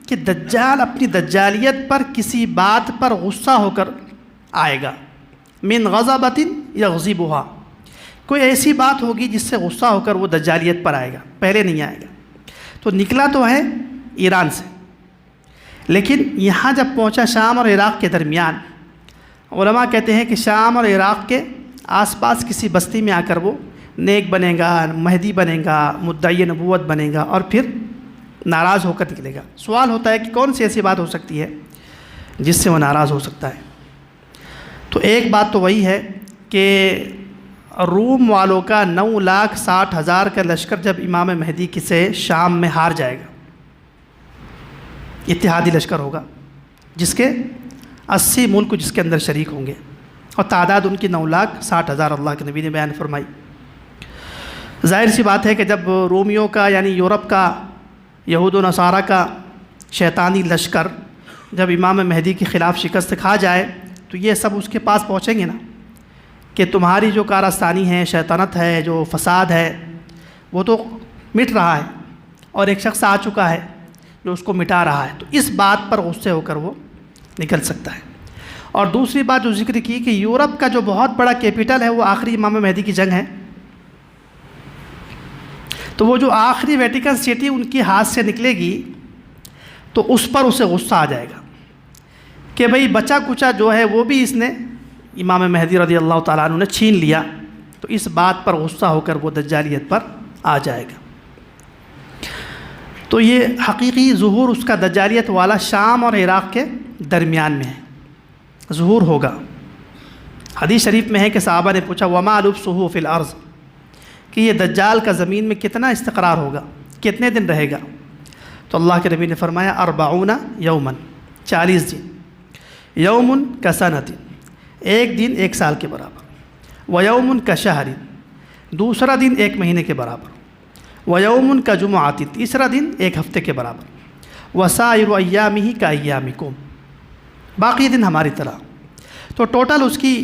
کہ دجال اپنی دجالیت پر کسی بات پر غصہ ہو کر آئے گا، من غضبۃ یغضبھا، کوئی ایسی بات ہوگی جس سے غصہ ہو کر وہ دجالیت پر آئے گا، پہلے نہیں آئے گا۔ تو نکلا تو ہے ایران سے، لیکن یہاں جب پہنچا شام اور عراق کے درمیان، علماء کہتے ہیں کہ شام اور عراق کے آس پاس کسی بستی میں آ کر وہ نیک بنے گا، مہدی بنے گا، مدعی نبوت بنے گا، اور پھر ناراض ہو کر نکلے گا۔ سوال ہوتا ہے کہ کون سی ایسی بات ہو سکتی ہے جس سے وہ ناراض ہو سکتا ہے؟ تو ایک بات تو وہی ہے کہ روم والوں کا 9,60,000 کا لشکر جب امام مہدی سے شام میں ہار جائے گا، اتحادی لشکر ہوگا جس کے 80 ملک جس کے اندر شریک ہوں گے، اور تعداد ان کی 9,60,000 اللہ کے نبی نے بیان فرمائی۔ ظاہر سی بات ہے کہ جب رومیوں کا یعنی یورپ کا، یہود و نصارہ کا شیطانی لشکر جب امام مہدی کے خلاف شکست کھا جائے تو یہ سب اس کے پاس پہنچیں گے نا کہ تمہاری جو کارستانی ہے، شیطنت ہے، جو فساد ہے، وہ تو مٹ رہا ہے، اور ایک شخص آ چکا ہے جو اس کو مٹا رہا ہے۔ تو اس بات پر غصے ہو کر وہ نکل سکتا ہے۔ اور دوسری بات جو ذکر کی کہ یورپ کا جو بہت بڑا کیپٹل ہے وہ آخری امام مہدی کی جنگ ہے، تو وہ جو آخری ویٹیکن سٹی ان کی ہاتھ سے نکلے گی تو اس پر اسے غصہ آ جائے گا کہ بھئی بچا کچا جو ہے وہ بھی اس نے امام مہدی رضی اللہ تعالیٰ عنہ نے چھین لیا، تو اس بات پر غصہ ہو کر وہ دجالیت پر آ جائے گا۔ تو یہ حقیقی ظہور اس کا دجالیت والا شام اور عراق کے درمیان میں ہے، ظہور ہوگا۔ حدیث شریف میں ہے کہ صحابہ نے پوچھا وما لبثہ فی الارض، کہ یہ دجال کا زمین میں کتنا استقرار ہوگا، کتنے دن رہے گا؟ تو اللہ کے نبی نے فرمایا 40 یوماً، 40 دن، یوم کسنۃ، ایک دن ایک سال کے برابر، ویوم کشہر، دوسرا دن ایک مہینے کے برابر، ویوم کجمعۃ، تیسرا دن ایک ہفتے کے برابر، وسائر ایامہ کایامکم، باقی دن ہماری طرح۔ تو ٹوٹل اس کی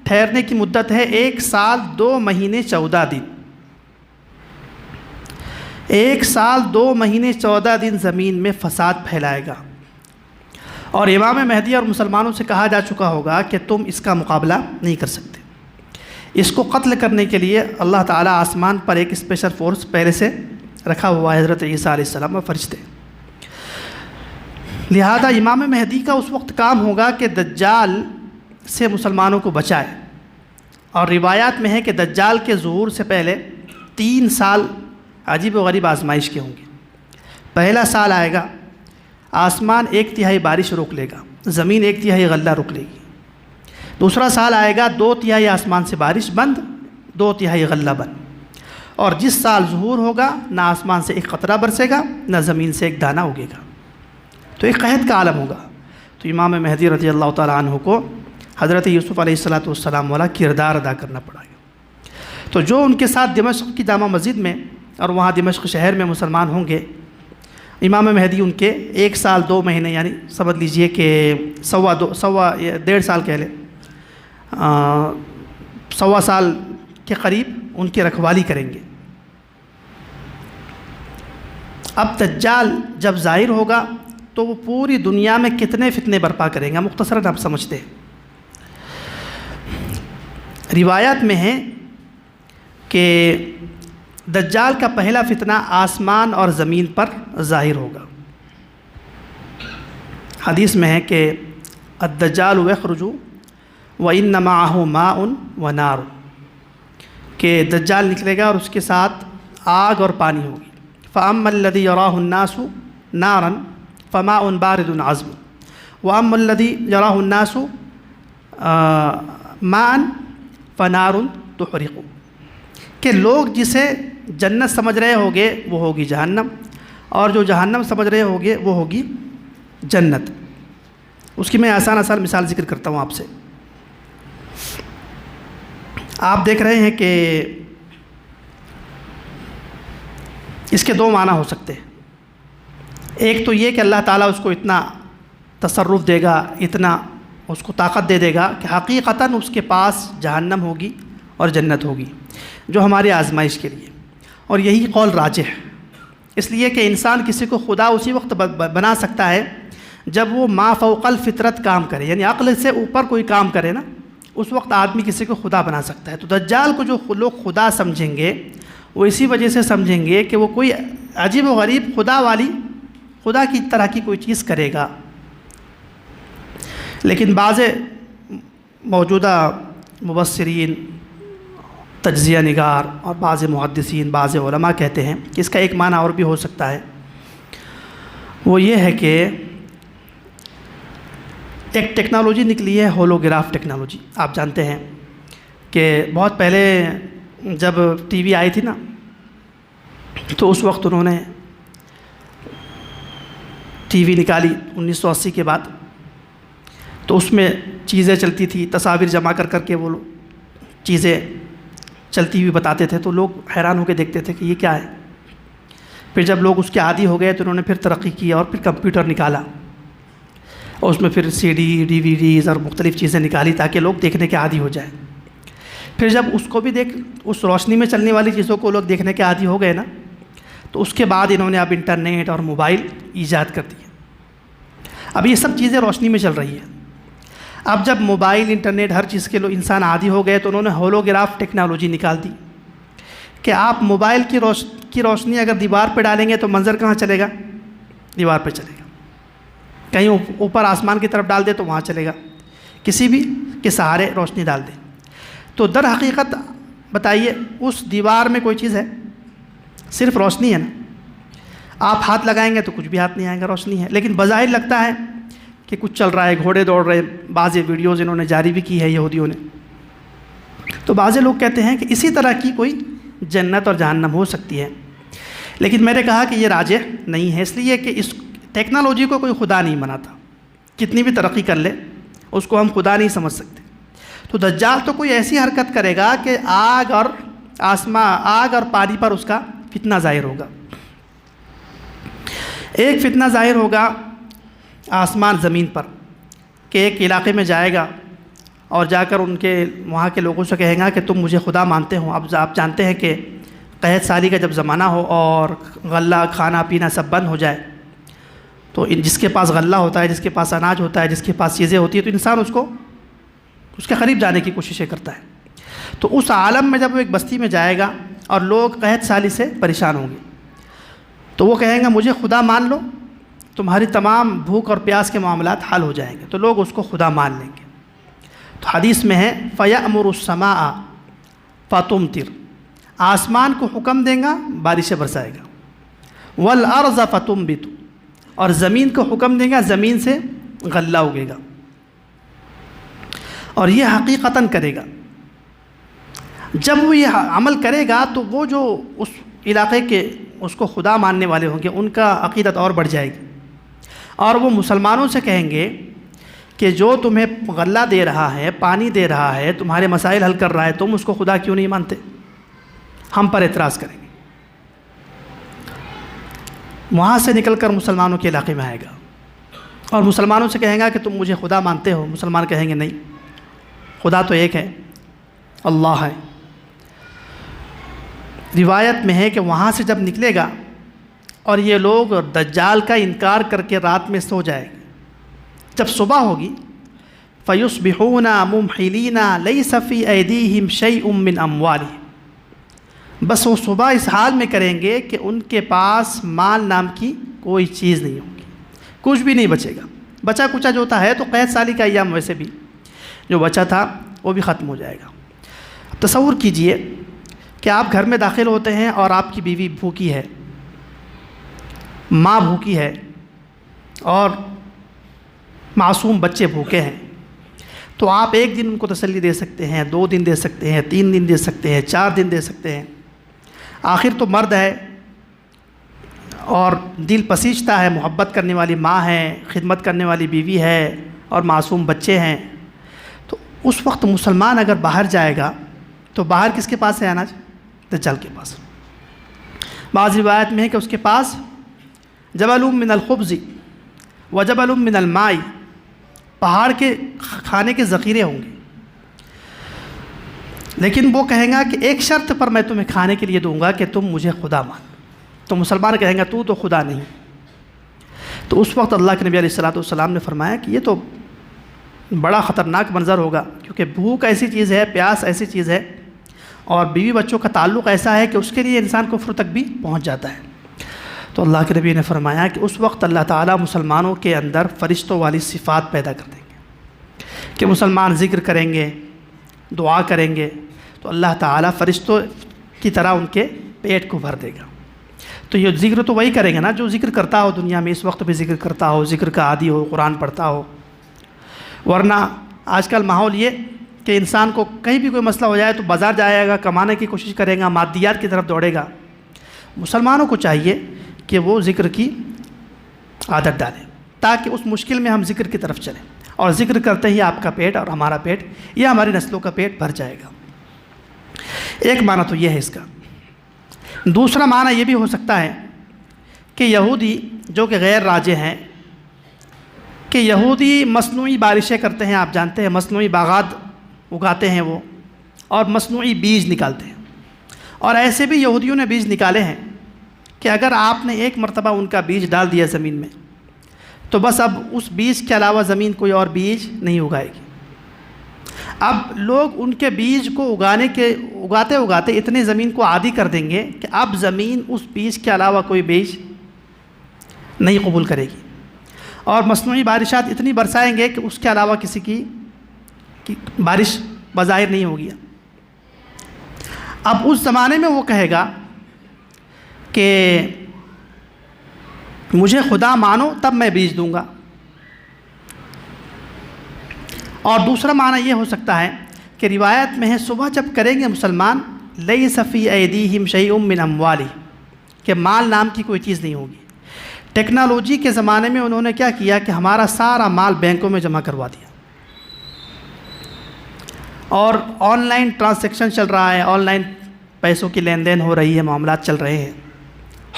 ٹھہرنے کی مدت ہے 1 سال 2 مہینے 14 دن، 1 سال 2 مہینے 14 دن زمین میں فساد پھیلائے گا، اور امام مہدی اور مسلمانوں سے کہا جا چکا ہوگا کہ تم اس کا مقابلہ نہیں کر سکتے۔ اس کو قتل کرنے کے لیے اللہ تعالیٰ آسمان پر ایک اسپیشل فورس پہلے سے رکھا ہوا ہے، حضرت عیسیٰ علیہ السلام اور فرشتے۔ لہذا امام مہدی کا اس وقت کام ہوگا کہ دجال سے مسلمانوں کو بچائے، اور روایات میں ہے کہ دجال کے ظہور سے پہلے 3 سال عجیب و غریب آزمائش کے ہوں گے۔ پہلا سال آئے گا، آسمان 1/3 بارش روک لے گا، زمین 1/3 غلہ روک لے گی۔ دوسرا سال آئے گا، 2/3 آسمان سے بارش بند، 2/3 غلہ بند، اور جس سال ظہور ہوگا نہ آسمان سے ایک قطرہ برسے گا، نہ زمین سے ایک دانہ اگے گا، تو ایک قحط کا عالم ہوگا۔ تو امام مہدی رضی اللہ تعالیٰ عنہ کو حضرت یوسف علیہ السلام والا کردار ادا کرنا پڑا گا۔ تو جو ان کے ساتھ دمشق کی جامع مسجد میں اور وہاں دمشق شہر میں مسلمان ہوں گے، امام مہدی ان کے 1 سال 2 مہینے یعنی سمجھ لیجئے کہ 1.5 سال کہہ لیں، 1.25 سال کے قریب ان کی رکھوالی کریں گے۔ اب دجال جب ظاہر ہوگا تو وہ پوری دنیا میں کتنے فتنے برپا کریں گا، مختصراً آپ سمجھتے ہیں۔ روایات میں ہے کہ دجال کا پہلا فتنہ آسمان اور زمین پر ظاہر ہوگا۔ حدیث میں ہے کہ الدجال یخرج وإن معه ماء ونار، کہ دجال نکلے گا اور اس کے ساتھ آگ اور پانی ہوگی۔ فأما الذي يراه الناس نارا فماء بارد عذب وأما الذي يراه الناس ماء فنار تحرق، کہ لوگ جسے جنت سمجھ رہے ہوگے وہ ہوگی جہنم، اور جو جہنم سمجھ رہے ہوگے وہ ہوگی جنت۔ اس کی میں آسان مثال ذکر کرتا ہوں آپ سے۔ آپ دیکھ رہے ہیں کہ اس کے 2 معنی ہو سکتے ہیں۔ ایک تو یہ کہ اللہ تعالیٰ اس کو اتنا تصرف دے گا، اتنا اس کو طاقت دے گا کہ حقیقتاً اس کے پاس جہنم ہوگی اور جنت ہوگی، جو ہماری آزمائش کے لیے، اور یہی قول راجح ہے، اس لیے کہ انسان کسی کو خدا اسی وقت بنا سکتا ہے جب وہ ما فوق الفطرت کام کرے، یعنی عقل سے اوپر کوئی کام کرے نا، اس وقت آدمی کسی کو خدا بنا سکتا ہے۔ تو دجال کو جو لوگ خدا سمجھیں گے وہ اسی وجہ سے سمجھیں گے کہ وہ کوئی عجیب و غریب خدا والی خدا کی طرح کی کوئی چیز کرے گا۔ لیکن بعض موجودہ مبصرین، تجزیہ نگار اور بعض محدثین، بعض علماء کہتے ہیں کہ اس کا ایک معنی اور بھی ہو سکتا ہے، وہ یہ ہے کہ ایک ٹیکنالوجی نکلی ہے ہولوگراف ٹیکنالوجی۔ آپ جانتے ہیں کہ بہت پہلے جب ٹی وی آئی تھی نا، تو اس وقت انہوں نے ٹی وی نکالی 1980 کے بعد، تو اس میں چیزیں چلتی تھی، تصاویر جمع کر کر کے وہ چیزیں چلتی ہوئی بتاتے تھے، تو لوگ حیران ہو کے دیکھتے تھے کہ یہ کیا ہے۔ پھر جب لوگ اس کے عادی ہو گئے تو انہوں نے پھر ترقی کی اور پھر کمپیوٹر نکالا، اور اس میں پھر سی ڈی، ڈی وی ڈیز اور مختلف چیزیں نکالی تاکہ لوگ دیکھنے کے عادی ہو جائیں۔ پھر جب اس کو بھی اس روشنی میں چلنے والی چیزوں کو لوگ دیکھنے کے عادی ہو گئے نا، تو اس کے بعد انہوں نے اب انٹرنیٹ اور موبائل ایجاد کر دیے۔ اب یہ سب چیزیں روشنی میں چل رہی ہیں۔ اب جب موبائل، انٹرنیٹ، ہر چیز کے لوگ انسان عادی ہو گئے، تو انہوں نے ہولوگراف ٹیکنالوجی نکال دی کہ آپ موبائل کی روشنی اگر دیوار پہ ڈالیں گے تو منظر کہاں چلے گا؟ دیوار پہ چلے گا۔ کہیں اوپر آسمان کی طرف ڈال دے تو وہاں چلے گا، کسی بھی کے سہارے روشنی ڈال دیں۔ تو در حقیقت بتائیے، اس دیوار میں کوئی چیز ہے؟ صرف روشنی ہے نا۔ آپ ہاتھ لگائیں گے تو کچھ بھی ہاتھ نہیں آئے گا، روشنی ہے۔ لیکن بظاہر لگتا ہے کہ کچھ چل رہا ہے، گھوڑے دوڑ رہے، بعض ویڈیوز انہوں نے جاری بھی کی ہے یہودیوں نے۔ تو بعض لوگ کہتے ہیں کہ اسی طرح کی کوئی جنت اور جہنم ہو سکتی ہے، لیکن میں نے کہا کہ یہ راجح نہیں ہے، اس لیے کہ اس ٹیکنالوجی کو کوئی خدا نہیں بناتا۔ کتنی بھی ترقی کر لے، اس کو ہم خدا نہیں سمجھ سکتے۔ تو دجال تو کوئی ایسی حرکت کرے گا کہ آگ اور پانی پر اس کا فتنہ ظاہر ہوگا۔ ایک فتنہ ظاہر ہوگا آسمان زمین پر، کہ ایک علاقے میں جائے گا اور جا کر وہاں کے لوگوں سے کہیں گا کہ تم مجھے خدا مانتے ہو۔ اب آپ جانتے ہیں کہ قحط سالی کا جب زمانہ ہو اور غلہ، کھانا پینا سب بند ہو جائے، تو جس کے پاس غلہ ہوتا ہے، جس کے پاس اناج ہوتا ہے، جس کے پاس چیزیں ہوتی ہیں، تو انسان اس کے قریب جانے کی کوششیں کرتا ہے۔ تو اس عالم میں جب وہ ایک بستی میں جائے گا اور لوگ قحط سالی سے پریشان ہوں گے، تو وہ کہیں گا مجھے خدا مان لو، تمہاری تمام بھوک اور پیاس کے معاملات حل ہو جائیں گے۔ تو لوگ اس کو خدا مان لیں گے۔ تو حدیث میں ہے فَيَأْمُرُ السَّمَاءَ فَتُمْطِرُ، آسمان کو حکم دیں گا، بارشیں برسائے گا۔ وَالْأَرْضَ فَتُنْبِتُ، اور زمین کو حکم دیں گا، زمین سے غلہ اگے گا۔ اور یہ حقیقتاً کرے گا۔ جب وہ یہ عمل کرے گا تو وہ جو اس علاقے کے اس کو خدا ماننے والے ہوں گے، ان کا عقیدت اور بڑھ جائے گی، اور وہ مسلمانوں سے کہیں گے کہ جو تمہیں غلہ دے رہا ہے، پانی دے رہا ہے، تمہارے مسائل حل کر رہا ہے، تم اس کو خدا کیوں نہیں مانتے؟ ہم پر اعتراض کریں گے۔ وہاں سے نکل کر مسلمانوں کے علاقے میں آئے گا اور مسلمانوں سے کہیں گا کہ تم مجھے خدا مانتے ہو؟ مسلمان کہیں گے نہیں، خدا تو ایک ہے، اللہ ہے۔ روایت میں ہے کہ وہاں سے جب نکلے گا اور یہ لوگ دجال کا انکار کر کے رات میں سو جائے گے، جب صبح ہوگی فَيُصْبِحُونَ مُمْحِلِينَ لَيْسَ فِي أَيْدِيهِمْ شَيْءٌ مِّنْ أَمْوَالِهِمْ، بس وہ صبح اس حال میں کریں گے کہ ان کے پاس مال نام کی کوئی چیز نہیں ہوگی، کچھ بھی نہیں بچے گا۔ بچا کچا جو ہوتا ہے تو قحط سالی کا ایام ویسے بھی جو بچا تھا وہ بھی ختم ہو جائے گا۔ تصور کیجئے کہ آپ گھر میں داخل ہوتے ہیں اور آپ کی بیوی بھوکی ہے، ماں بھوکی ہے، اور معصوم بچے بھوکے ہیں، تو آپ ایک دن ان کو تسلی دے سکتے ہیں، 2 دن دے سکتے ہیں، 3 دن دے سکتے ہیں، 4 دن دے سکتے ہیں۔ آخر تو مرد ہے اور دل پسیجتا ہے، محبت کرنے والی ماں ہے، خدمت کرنے والی بیوی ہے، اور معصوم بچے ہیں۔ تو اس وقت مسلمان اگر باہر جائے گا تو باہر کس کے پاس ہے اناج؟ دجال کے پاس۔ بعض روایت میں ہے کہ اس کے پاس جبل من الخبز وجبل من الماء، پہاڑ کے کھانے کے ذخیرے ہوں گے، لیکن وہ کہیں گا کہ ایک شرط پر میں تمہیں کھانے کے لیے دوں گا کہ تم مجھے خدا مان۔ تو مسلمان کہیں گا تو خدا نہیں۔ تو اس وقت اللہ کے نبی علیہ السلام نے فرمایا کہ یہ تو بڑا خطرناک منظر ہوگا، کیونکہ بھوک ایسی چیز ہے، پیاس ایسی چیز ہے، اور بیوی بچوں کا تعلق ایسا ہے کہ اس کے لیے انسان کفر تک بھی پہنچ جاتا ہے۔ تو اللہ کے نبی نے فرمایا کہ اس وقت اللہ تعالیٰ مسلمانوں کے اندر فرشتوں والی صفات پیدا کر دیں گے کہ مسلمان ذکر کریں گے، دعا کریں گے تو اللہ تعالیٰ فرشتوں کی طرح ان کے پیٹ کو بھر دے گا۔ تو یہ ذکر تو وہی کریں گے نا جو ذکر کرتا ہو، دنیا میں اس وقت بھی ذکر کرتا ہو، ذکر کا عادی ہو، قرآن پڑھتا ہو۔ ورنہ آج کل ماحول یہ کہ انسان کو کہیں بھی کوئی مسئلہ ہو جائے تو بازار جائے گا، کمانے کی کوشش کرے گا، مادیات کی طرف دوڑے گا۔ مسلمانوں کو چاہیے کہ وہ ذکر کی عادت ڈالیں تاکہ اس مشکل میں ہم ذکر کی طرف چلیں، اور ذکر کرتے ہی آپ کا پیٹ اور ہمارا پیٹ یا ہماری نسلوں کا پیٹ بھر جائے گا۔ ایک معنی تو یہ ہے اس کا۔ دوسرا معنی یہ بھی ہو سکتا ہے کہ یہودی جو کہ غیر راجع ہیں، کہ یہودی مصنوعی بارشیں کرتے ہیں، آپ جانتے ہیں مصنوعی باغات اگاتے ہیں وہ، اور مصنوعی بیج نکالتے ہیں، اور ایسے بھی یہودیوں نے بیج نکالے ہیں کہ اگر آپ نے ایک مرتبہ ان کا بیج ڈال دیا زمین میں تو بس اب اس بیج کے علاوہ زمین کوئی اور بیج نہیں اگائے گی۔ اب لوگ ان کے بیج کو اگاتے اگاتے اتنے زمین کو عادی کر دیں گے کہ اب زمین اس بیج کے علاوہ کوئی بیج نہیں قبول کرے گی، اور مصنوعی بارشات اتنی برسائیں گے کہ اس کے علاوہ کسی کی بارش بظاہر نہیں ہوگی۔ اب اس زمانے میں وہ کہے گا کہ مجھے خدا مانو تب میں بیج دوں گا۔ اور دوسرا معنی یہ ہو سکتا ہے کہ روایت میں ہے صبح جب کریں گے مسلمان لیس فی ایدیہم شیء من اموالہم، کہ مال نام کی کوئی چیز نہیں ہوگی۔ ٹیکنالوجی کے زمانے میں انہوں نے کیا کیا کہ ہمارا سارا مال بینکوں میں جمع کروا دیا، اور آن لائن ٹرانزیکشن چل رہا ہے، آن لائن پیسوں کی لین دین ہو رہی ہے، معاملات چل رہے ہیں۔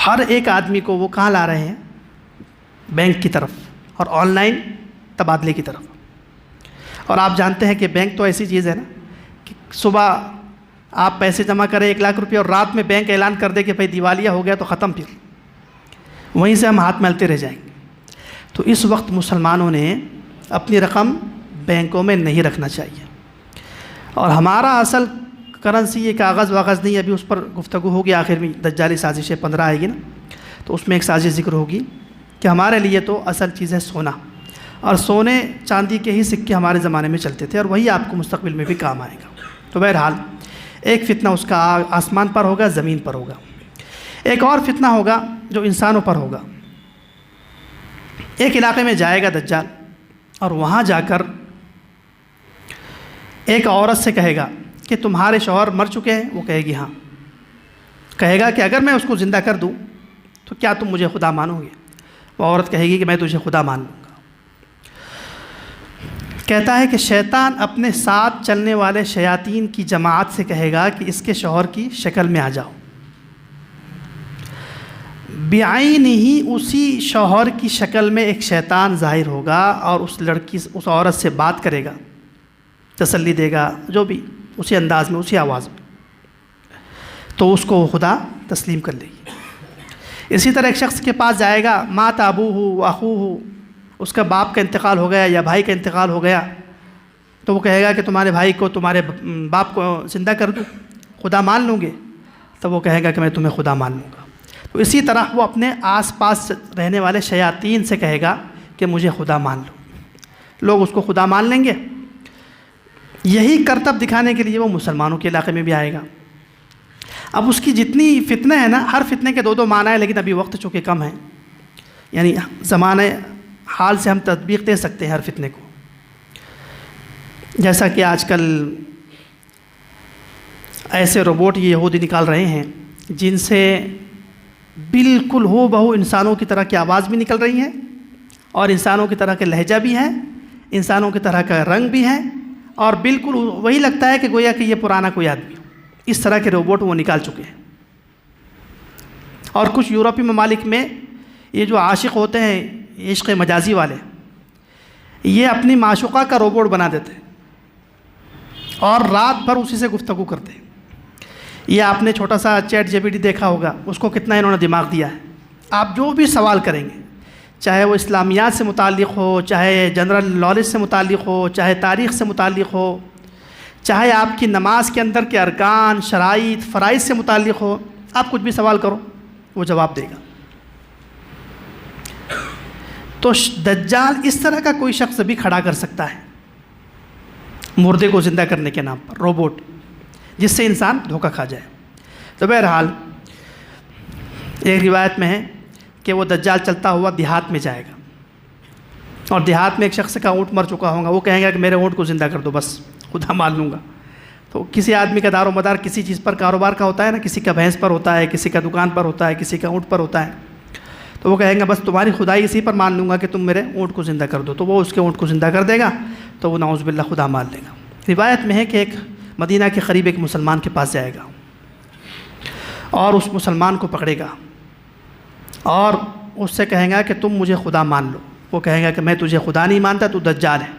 ہر ایک آدمی کو وہ کہاں لا رہے ہیں؟ بینک کی طرف، اور آن لائن تبادلے کی طرف۔ اور آپ جانتے ہیں کہ بینک تو ایسی چیز ہے نا کہ صبح آپ پیسے جمع کریں 1,00,000 روپے اور رات میں بینک اعلان کر دے کہ بھائی دیوالیہ ہو گیا تو ختم، پھر وہیں سے ہم ہاتھ ملتے رہ جائیں گے۔ تو اس وقت مسلمانوں نے اپنی رقم بینکوں میں نہیں رکھنا چاہیے، اور ہمارا اصل کرنسی یہ کاغذ واغذ نہیں، ابھی اس پر گفتگو ہوگی آخر میں، دجالی سازشیں 15 آئے گی نا، تو اس میں ایک سازش ذکر ہوگی کہ ہمارے لیے تو اصل چیز ہے سونا، اور سونے چاندی کے ہی سکے ہمارے زمانے میں چلتے تھے، اور وہی آپ کو مستقبل میں بھی کام آئے گا۔ تو بہرحال ایک فتنہ اس کا آسمان پر ہوگا، زمین پر ہوگا۔ ایک اور فتنہ ہوگا جو انسانوں پر ہوگا۔ ایک علاقے میں جائے گا دجال، اور وہاں جا کر ایک عورت سے کہے گا کہ تمہارے شوہر مر چکے ہیں؟ وہ کہے گی ہاں۔ کہے گا کہ اگر میں اس کو زندہ کر دوں تو کیا تم مجھے خدا مانو گے؟ وہ عورت کہے گی کہ میں تجھے خدا مان لوں گا۔ کہتا ہے کہ شیطان اپنے ساتھ چلنے والے شیاطین کی جماعت سے کہے گا کہ اس کے شوہر کی شکل میں آ جاؤ، بعین ہی اسی شوہر کی شکل میں ایک شیطان ظاہر ہوگا، اور اس عورت سے بات کرے گا، تسلی دے گا، جو بھی اسی انداز میں، اسی آواز میں، تو اس کو وہ خدا تسلیم کر لے گی۔ اسی طرح ایک شخص کے پاس جائے گا، مات ابوہ واخوہ، اس کا باپ کا انتقال ہو گیا یا بھائی کا انتقال ہو گیا، تو وہ کہے گا کہ تمہارے بھائی کو، تمہارے باپ کو زندہ کر دوں، خدا مان لوں گے؟ تو وہ کہے گا کہ میں تمہیں خدا مان لوں گا۔ تو اسی طرح وہ اپنے آس پاس رہنے والے شیاطین سے کہے گا کہ مجھے خدا مان لو، لوگ اس کو خدا مان لیں گے۔ یہی کرتب دکھانے کے لیے وہ مسلمانوں کے علاقے میں بھی آئے گا۔ اب اس کی جتنی فتنہ ہے نا، ہر فتنے کے 2 معنی ہیں، لیکن ابھی وقت چونکہ کم ہے، یعنی زمانے حال سے ہم تطبیق دے سکتے ہیں ہر فتنے کو۔ جیسا کہ آج کل ایسے روبوٹ یہ یہودی نکال رہے ہیں جن سے بالکل ہو بہو انسانوں کی طرح کی آواز بھی نکل رہی ہے، اور انسانوں کی طرح کے لہجہ بھی ہے، انسانوں کی طرح کا رنگ بھی ہے، اور بالکل وہی لگتا ہے کہ گویا کہ یہ پرانا کوئی آدمی۔ اس طرح کے روبوٹ وہ نکال چکے ہیں۔ اور کچھ یورپی ممالک میں یہ جو عاشق ہوتے ہیں، عشق مجازی والے، یہ اپنی معشوقہ کا روبوٹ بنا دیتے ہیں اور رات بھر اسی سے گفتگو کرتے ہیں۔ یہ آپ نے چھوٹا سا چیٹ GPT دیکھا ہوگا، اس کو کتنا انہوں نے دماغ دیا ہے۔ آپ جو بھی سوال کریں گے، چاہے وہ اسلامیات سے متعلق ہو، چاہے جنرل نالج سے متعلق ہو، چاہے تاریخ سے متعلق ہو، چاہے آپ کی نماز کے اندر کے ارکان، شرائط، فرائض سے متعلق ہو، آپ کچھ بھی سوال کرو وہ جواب دے گا۔ تو دجال اس طرح کا کوئی شخص بھی کھڑا کر سکتا ہے مردے کو زندہ کرنے کے نام پر، روبوٹ، جس سے انسان دھوکہ کھا جائے۔ تو بہرحال ایک روایت میں ہے کہ وہ دجال چلتا ہوا دیہات میں جائے گا، اور دیہات میں ایک شخص کا اونٹ مر چکا ہوگا، وہ کہیں گا کہ میرے اونٹ کو زندہ کر دو، بس خدا مان لوں گا۔ تو کسی آدمی کا دار و مدار کسی چیز پر، کاروبار کا ہوتا ہے نا، کسی کا بھینس پر ہوتا ہے، کسی کا دکان پر ہوتا ہے، کسی کا اونٹ پر ہوتا ہے، تو وہ کہیں گا بس تمہاری خدائی اسی پر مان لوں گا کہ تم میرے اونٹ کو زندہ کر دو، تو وہ اس کے اونٹ کو زندہ کر دے گا، تو وہ نعوذ باللہ خدا مان لے گا۔ روایت میں ہے کہ ایک مدینہ کے قریب ایک مسلمان کے پاس جائے گا اور اس مسلمان کو پکڑے گا اور اس سے کہیں گا کہ تم مجھے خدا مان لو۔ وہ کہیں گا کہ میں تجھے خدا نہیں مانتا، تو دجال ہے۔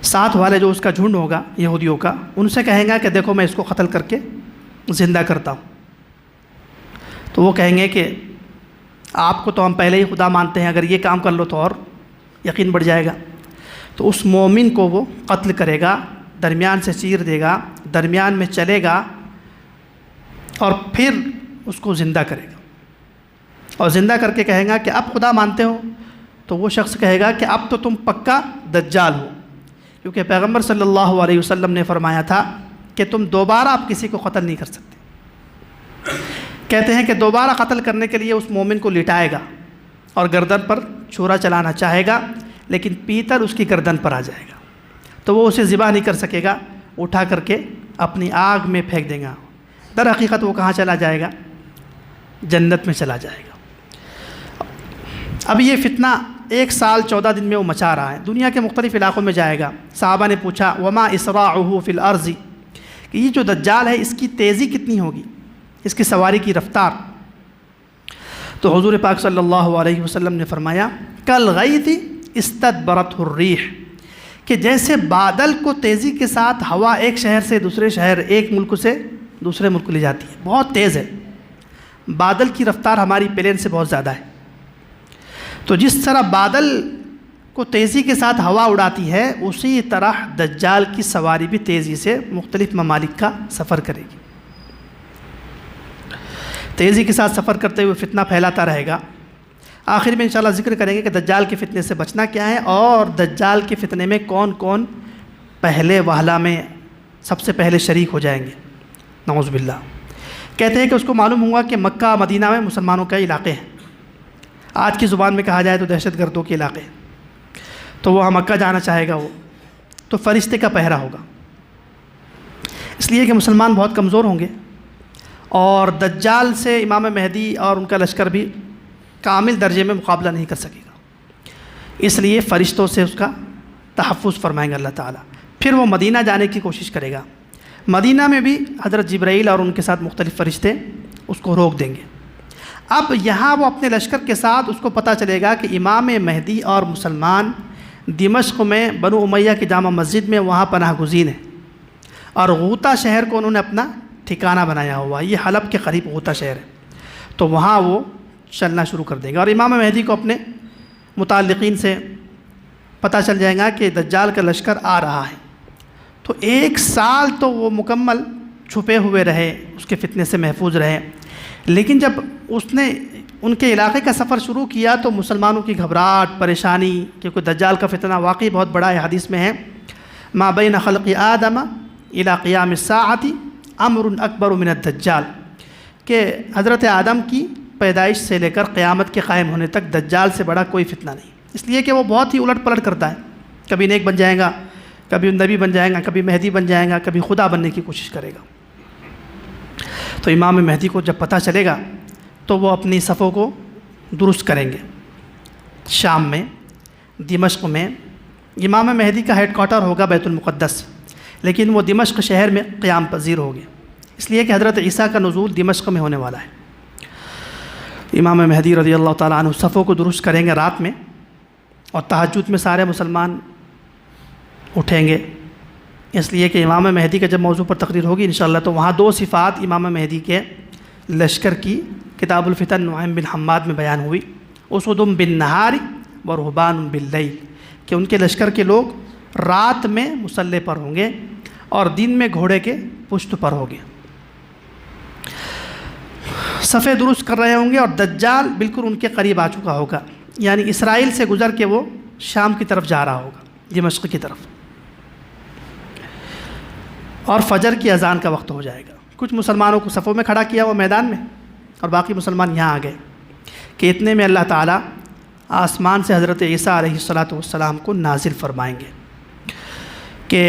ساتھ والے جو اس کا جھنڈ ہوگا یہودیوں کا، ان سے کہیں گا کہ دیکھو میں اس کو قتل کر کے زندہ کرتا ہوں۔ تو وہ کہیں گے کہ آپ کو تو ہم پہلے ہی خدا مانتے ہیں، اگر یہ کام کر لو تو اور یقین بڑھ جائے گا۔ تو اس مومن کو وہ قتل کرے گا، درمیان سے چیر دے گا، درمیان میں چلے گا اور پھر اس کو زندہ کرے گا، اور زندہ کر کے کہیں گا کہ اب خدا مانتے ہو؟ تو وہ شخص کہے گا کہ اب تو تم پکا دجال ہو، کیونکہ پیغمبر صلی اللہ علیہ وسلم نے فرمایا تھا کہ تم دوبارہ اب کسی کو قتل نہیں کر سکتے۔ کہتے ہیں کہ دوبارہ قتل کرنے کے لیے اس مومن کو لٹائے گا اور گردن پر چھرا چلانا چاہے گا، لیکن پیتل اس کی گردن پر آ جائے گا، تو وہ اسے ذبح نہیں کر سکے گا، اٹھا کر کے اپنی آگ میں پھینک دے گا۔ در حقیقت وہ کہاں چلا جائے گا؟ جنت میں چلا جائے گا۔ اب یہ فتنہ 1 سال 14 دن میں وہ مچا رہا ہے، دنیا کے مختلف علاقوں میں جائے گا۔ صحابہ نے پوچھا وما اسراعہ فی الارض، کہ یہ جو دجال ہے اس کی تیزی کتنی ہوگی، اس کی سواری کی رفتار؟ تو حضور پاک صلی اللہ علیہ وسلم نے فرمایا کالغیث استدبرتہ الریح، کہ جیسے بادل کو تیزی کے ساتھ ہوا ایک شہر سے دوسرے شہر، ایک ملک سے دوسرے ملک لے جاتی ہے، بہت تیز ہے۔ بادل کی رفتار ہماری پلین سے بہت زیادہ ہے، تو جس طرح بادل کو تیزی کے ساتھ ہوا اڑاتی ہے، اسی طرح دجال کی سواری بھی تیزی سے مختلف ممالک کا سفر کرے گی، تیزی کے ساتھ سفر کرتے ہوئے فتنہ پھیلاتا رہے گا۔ آخر میں انشاءاللہ ذکر کریں گے کہ دجال کے فتنے سے بچنا کیا ہے، اور دجال کے فتنے میں کون کون پہلے وہلہ میں سب سے پہلے شریک ہو جائیں گے، نعوذ باللہ۔ کہتے ہیں کہ اس کو معلوم ہوا کہ مکہ مدینہ میں مسلمانوں کے علاقے ہیں، آج کی زبان میں کہا جائے تو دہشت گردوں کے علاقے، تو وہ مکہ جانا چاہے گا، وہ تو فرشتے کا پہرا ہوگا، اس لیے کہ مسلمان بہت کمزور ہوں گے، اور دجال سے امام مہدی اور ان کا لشکر بھی کامل درجے میں مقابلہ نہیں کر سکے گا، اس لیے فرشتوں سے اس کا تحفظ فرمائیں گے اللہ تعالیٰ۔ پھر وہ مدینہ جانے کی کوشش کرے گا، مدینہ میں بھی حضرت جبرائیل اور ان کے ساتھ مختلف فرشتے اس کو روک دیں گے۔ اب یہاں وہ اپنے لشکر کے ساتھ، اس کو پتہ چلے گا کہ امام مہدی اور مسلمان دمشق میں بنو امیہ کی جامع مسجد میں وہاں پناہ گزین ہیں، اور غوطہ شہر کو انہوں نے اپنا ٹھکانہ بنایا ہوا، یہ حلب کے قریب غوطہ شہر ہے، تو وہاں وہ چلنا شروع کر دیں گے، اور امام مہدی کو اپنے متعلقین سے پتہ چل جائے گا کہ دجال کا لشکر آ رہا ہے۔ تو 1 سال تو وہ مکمل چھپے ہوئے رہے، اس کے فتنے سے محفوظ رہے، لیکن جب اس نے ان کے علاقے کا سفر شروع کیا تو مسلمانوں کی گھبراہٹ، پریشانی، کیونکہ دجال کا فتنہ واقعی بہت بڑا ہے، حدیث میں ہے ما بین خلق آدم الی قیام الساعۃ امر اکبر من الدجال، کہ حضرت آدم کی پیدائش سے لے کر قیامت کے قائم ہونے تک دجال سے بڑا کوئی فتنہ نہیں، اس لیے کہ وہ بہت ہی الٹ پلٹ کرتا ہے، کبھی نیک بن جائے گا، کبھی نبی بن جائے گا، کبھی مہدی بن جائے گا، کبھی خدا بننے کی کوشش کرے گا۔ تو امام مہدی کو جب پتہ چلے گا تو وہ اپنی صفوں کو درست کریں گے، شام میں، دمشق میں۔ امام مہدی کا ہیڈ کوارٹر ہوگا بیت المقدس، لیکن وہ دمشق شہر میں قیام پذیر ہوگے، اس لیے کہ حضرت عیسیٰ کا نزول دمشق میں ہونے والا ہے۔ امام مہدی رضی اللہ تعالیٰ عنہ صفوں کو درست کریں گے رات میں، اور تہجد میں سارے مسلمان اٹھیں گے، اس لیے کہ امام مہدی کا جب موضوع پر تقریر ہوگی انشاءاللہ تو وہاں 2 صفات امام مہدی کے لشکر کی کتاب الفتن نعیم بن حماد میں بیان ہوئی، اسود بالنہار و رہبان باللیل، کہ ان کے لشکر کے لوگ رات میں مسلح پر ہوں گے اور دن میں گھوڑے کے پشت پر ہوں گے، صفے درست کر رہے ہوں گے، اور دجال بالکل ان کے قریب آ چکا ہوگا۔ یعنی اسرائیل سے گزر کے وہ شام کی طرف جا رہا ہوگا، دمشق کی طرف، اور فجر کی اذان کا وقت ہو جائے گا۔ کچھ مسلمانوں کو صفوں میں کھڑا کیا وہ میدان میں، اور باقی مسلمان یہاں آ گئے کہ اتنے میں اللہ تعالیٰ آسمان سے حضرت عیسیٰ علیہ السلام کو نازل فرمائیں گے کہ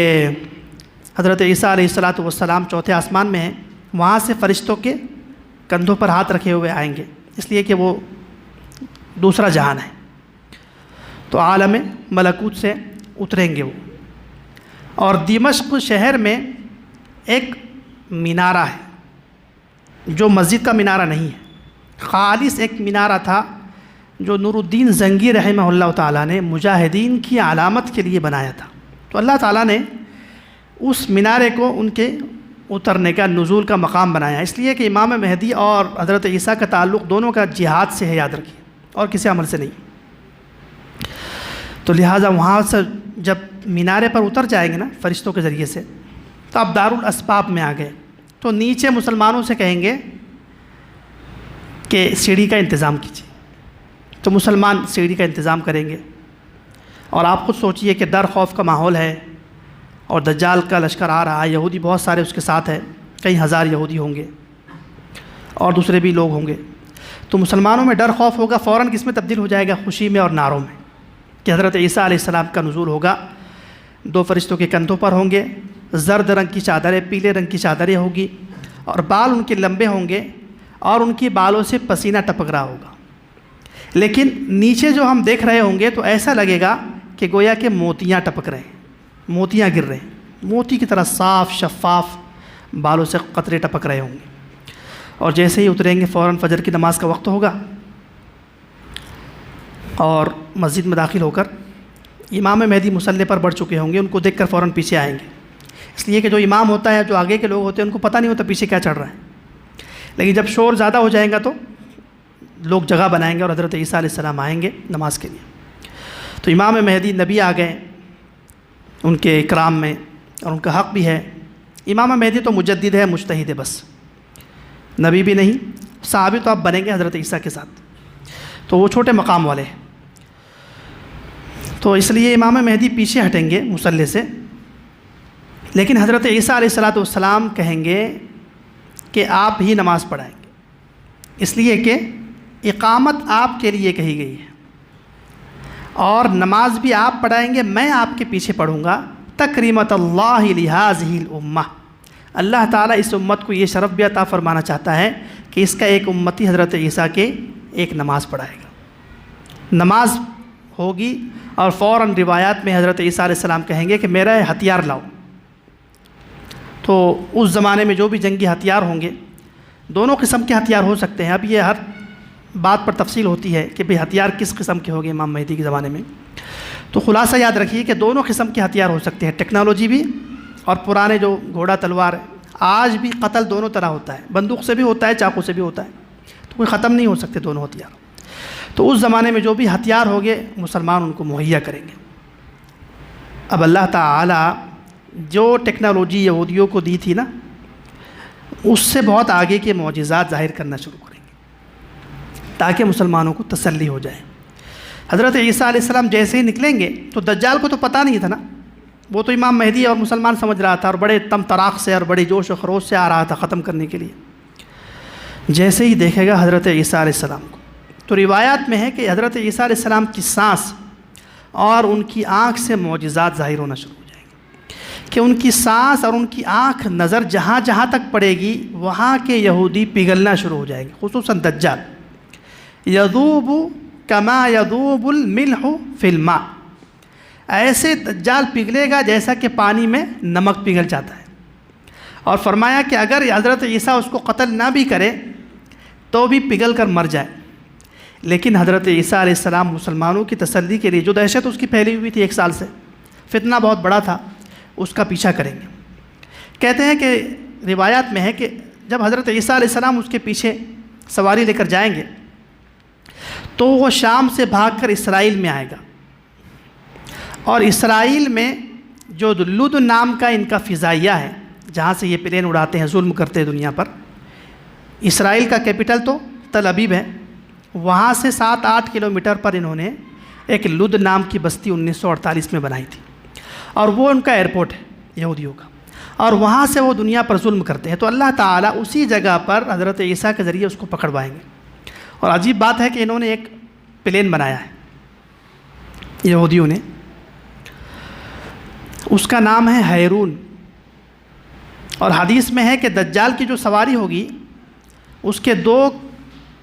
حضرت عیسیٰ علیہ السلام چوتھے آسمان میں ہیں، وہاں سے فرشتوں کے کندھوں پر ہاتھ رکھے ہوئے آئیں گے، اس لیے کہ وہ دوسرا جہان ہے، تو عالم ملکوت سے اتریں گے وہ۔ اور دمشق شہر میں ایک مینارہ ہے جو مسجد کا مینارہ نہیں ہے، خالص ایک مینارہ تھا جو نور الدین زنگی رحمہ اللہ تعالیٰ نے مجاہدین کی علامت کے لیے بنایا تھا۔ تو اللہ تعالیٰ نے اس مینارے کو ان کے اترنے کا، نزول کا مقام بنایا، اس لیے کہ امام مہدی اور حضرت عیسیٰ کا تعلق دونوں کا جہاد سے ہے، یاد رکھیے، اور کسی عمل سے نہیں۔ تو لہٰذا وہاں سے جب مینارے پر اتر جائیں گے نا فرشتوں کے ذریعے سے، تو اب دارالاسباب میں آ گئے، تو نیچے مسلمانوں سے کہیں گے کہ سیڑھی کا انتظام کیجیے، تو مسلمان سیڑھی کا انتظام کریں گے۔ اور آپ خود سوچئے کہ ڈر خوف کا ماحول ہے، اور دجال کا لشکر آ رہا ہے، یہودی بہت سارے اس کے ساتھ ہے، کئی ہزار یہودی ہوں گے اور دوسرے بھی لوگ ہوں گے، تو مسلمانوں میں ڈر خوف ہوگا، فوراً کس میں تبدیل ہو جائے گا؟ خوشی میں اور نعروں میں، کہ حضرت عیسیٰ علیہ السلام کا نزول ہوگا، دو فرشتوں کے کندھوں پر ہوں گے، زرد رنگ کی چادریں، پیلے رنگ کی چادریں ہوگی، اور بال ان کے لمبے ہوں گے، اور ان کی بالوں سے پسینہ ٹپک رہا ہوگا، لیکن نیچے جو ہم دیکھ رہے ہوں گے تو ایسا لگے گا کہ گویا کہ موتیاں ٹپک رہے ہیں، موتیاں گر رہے ہیں، موتی کی طرح صاف شفاف بالوں سے قطرے ٹپک رہے ہوں گے۔ اور جیسے ہی اتریں گے فوراً فجر کی نماز کا وقت ہوگا، اور مسجد میں داخل ہو کر امام مہدی مصلی پر بڑھ چکے ہوں گے، ان کو دیکھ کر فوراً پیچھے آئیں گے، اس لیے کہ جو امام ہوتا ہے، جو آگے کے لوگ ہوتے ہیں، ان کو پتہ نہیں ہوتا پیچھے کیا چڑھ رہا ہے، لیکن جب شور زیادہ ہو جائے گا تو لوگ جگہ بنائیں گے اور حضرت عیسیٰ علیہ السلام آئیں گے نماز کے لیے۔ تو امام مہدی نبی آ گئے ان کے اکرام میں، اور ان کا حق بھی ہے۔ امام مہدی تو مجدد ہے، مجتہد ہے، بس نبی بھی نہیں، صحابی تو اب بنیں گے حضرت عیسیٰ کے ساتھ، تو وہ چھوٹے مقام والے ہیں، تو اس لیے امام مہدی پیچھے ہٹیں گے مصلی سے، لیکن حضرت عیسیٰ علیہ السلام کہیں گے کہ آپ ہی نماز پڑھائیں گے، اس لیے کہ اقامت آپ کے لیے کہی گئی ہے، اور نماز بھی آپ پڑھائیں گے، میں آپ کے پیچھے پڑھوں گا، تکریمت اللہ لہذہ الامہ، اللہ تعالیٰ اس امت کو یہ شرف بھی عطا فرمانا چاہتا ہے کہ اس کا ایک امتی حضرت عیسیٰ کے ایک نماز پڑھائے گا۔ نماز ہوگی اور فوراً روایات میں حضرت عیسیٰ علیہ السلام کہیں گے کہ میرا ہتھیار لاؤ، تو اس زمانے میں جو بھی جنگی ہتھیار ہوں گے، دونوں قسم کے ہتھیار ہو سکتے ہیں، اب یہ ہر بات پر تفصیل ہوتی ہے کہ بھئی ہتھیار کس قسم کے ہوں گے امام مہدی کے زمانے میں، تو خلاصہ یاد رکھیے کہ دونوں قسم کے ہتھیار ہو سکتے ہیں، ٹیکنالوجی بھی اور پرانے جو گھوڑا تلوار، آج بھی قتل دونوں طرح ہوتا ہے، بندوق سے بھی ہوتا ہے، چاقو سے بھی ہوتا ہے، تو کوئی ختم نہیں ہو سکتے دونوں ہتھیار۔ تو اس زمانے میں جو بھی ہتھیار ہوں گے مسلمان ان کو مہیا کریں گے۔ اب اللہ تعالیٰ جو ٹیکنالوجی یہودیوں کو دی تھی نا، اس سے بہت آگے کے معجزات ظاہر کرنا شروع کریں گے تاکہ مسلمانوں کو تسلی ہو جائے۔ حضرت عیسیٰ علیہ السلام جیسے ہی نکلیں گے تو دجال کو تو پتہ نہیں تھا نا، وہ تو امام مہدی اور مسلمان سمجھ رہا تھا، اور بڑے تم تراق سے اور بڑے جوش و خروش سے آ رہا تھا ختم کرنے کے لیے۔ جیسے ہی دیکھے گا حضرت عیسیٰ علیہ السلام کو، تو روایات میں ہے کہ حضرت عیسیٰ علیہ السلام کی سانس اور ان کی آنکھ سے معجزات ظاہر ہونا شروع ہو جائیں گے، کہ ان کی سانس اور ان کی آنکھ نظر جہاں جہاں تک پڑے گی وہاں کے یہودی پگھلنا شروع ہو جائیں گے، خصوصاً دجال۔ یذوب کما یذوب الملح فی الماء، ایسے دجال پگھلے گا جیسا کہ پانی میں نمک پگھل جاتا ہے، اور فرمایا کہ اگر حضرت عیسیٰ اس کو قتل نہ بھی کرے تو بھی پگھل کر مر جائے، لیکن حضرت عیسیٰ علیہ السلام مسلمانوں کی تسلی کے لیے، جو دہشت اس کی پھیلی ہوئی تھی 1 سال سے، فتنہ بہت بڑا تھا، اس کا پیچھا کریں گے۔ کہتے ہیں کہ روایات میں ہے کہ جب حضرت عیسیٰ علیہ السلام اس کے پیچھے سواری لے کر جائیں گے تو وہ شام سے بھاگ کر اسرائیل میں آئے گا، اور اسرائیل میں جو لد نام کا ان کا فضائیہ ہے، جہاں سے یہ پلین اڑاتے ہیں، ظلم کرتے ہیں دنیا پر، اسرائیل کا کیپٹل تو تل ابیب ہے، وہاں سے 7-8 کلومیٹر پر انہوں نے ایک لد نام کی بستی 1948 میں بنائی تھی، اور وہ ان کا ایئرپورٹ ہے یہودیوں کا، اور وہاں سے وہ دنیا پر ظلم کرتے ہیں۔ تو اللہ تعالیٰ اسی جگہ پر حضرت عیسیٰ کے ذریعے اس کو پکڑوائیں گے۔ اور عجیب بات ہے کہ انہوں نے ایک پلین بنایا ہے یہودیوں نے، اس کا نام ہے ہیرون، اور حدیث میں ہے کہ دجال کی جو سواری ہوگی اس کے 2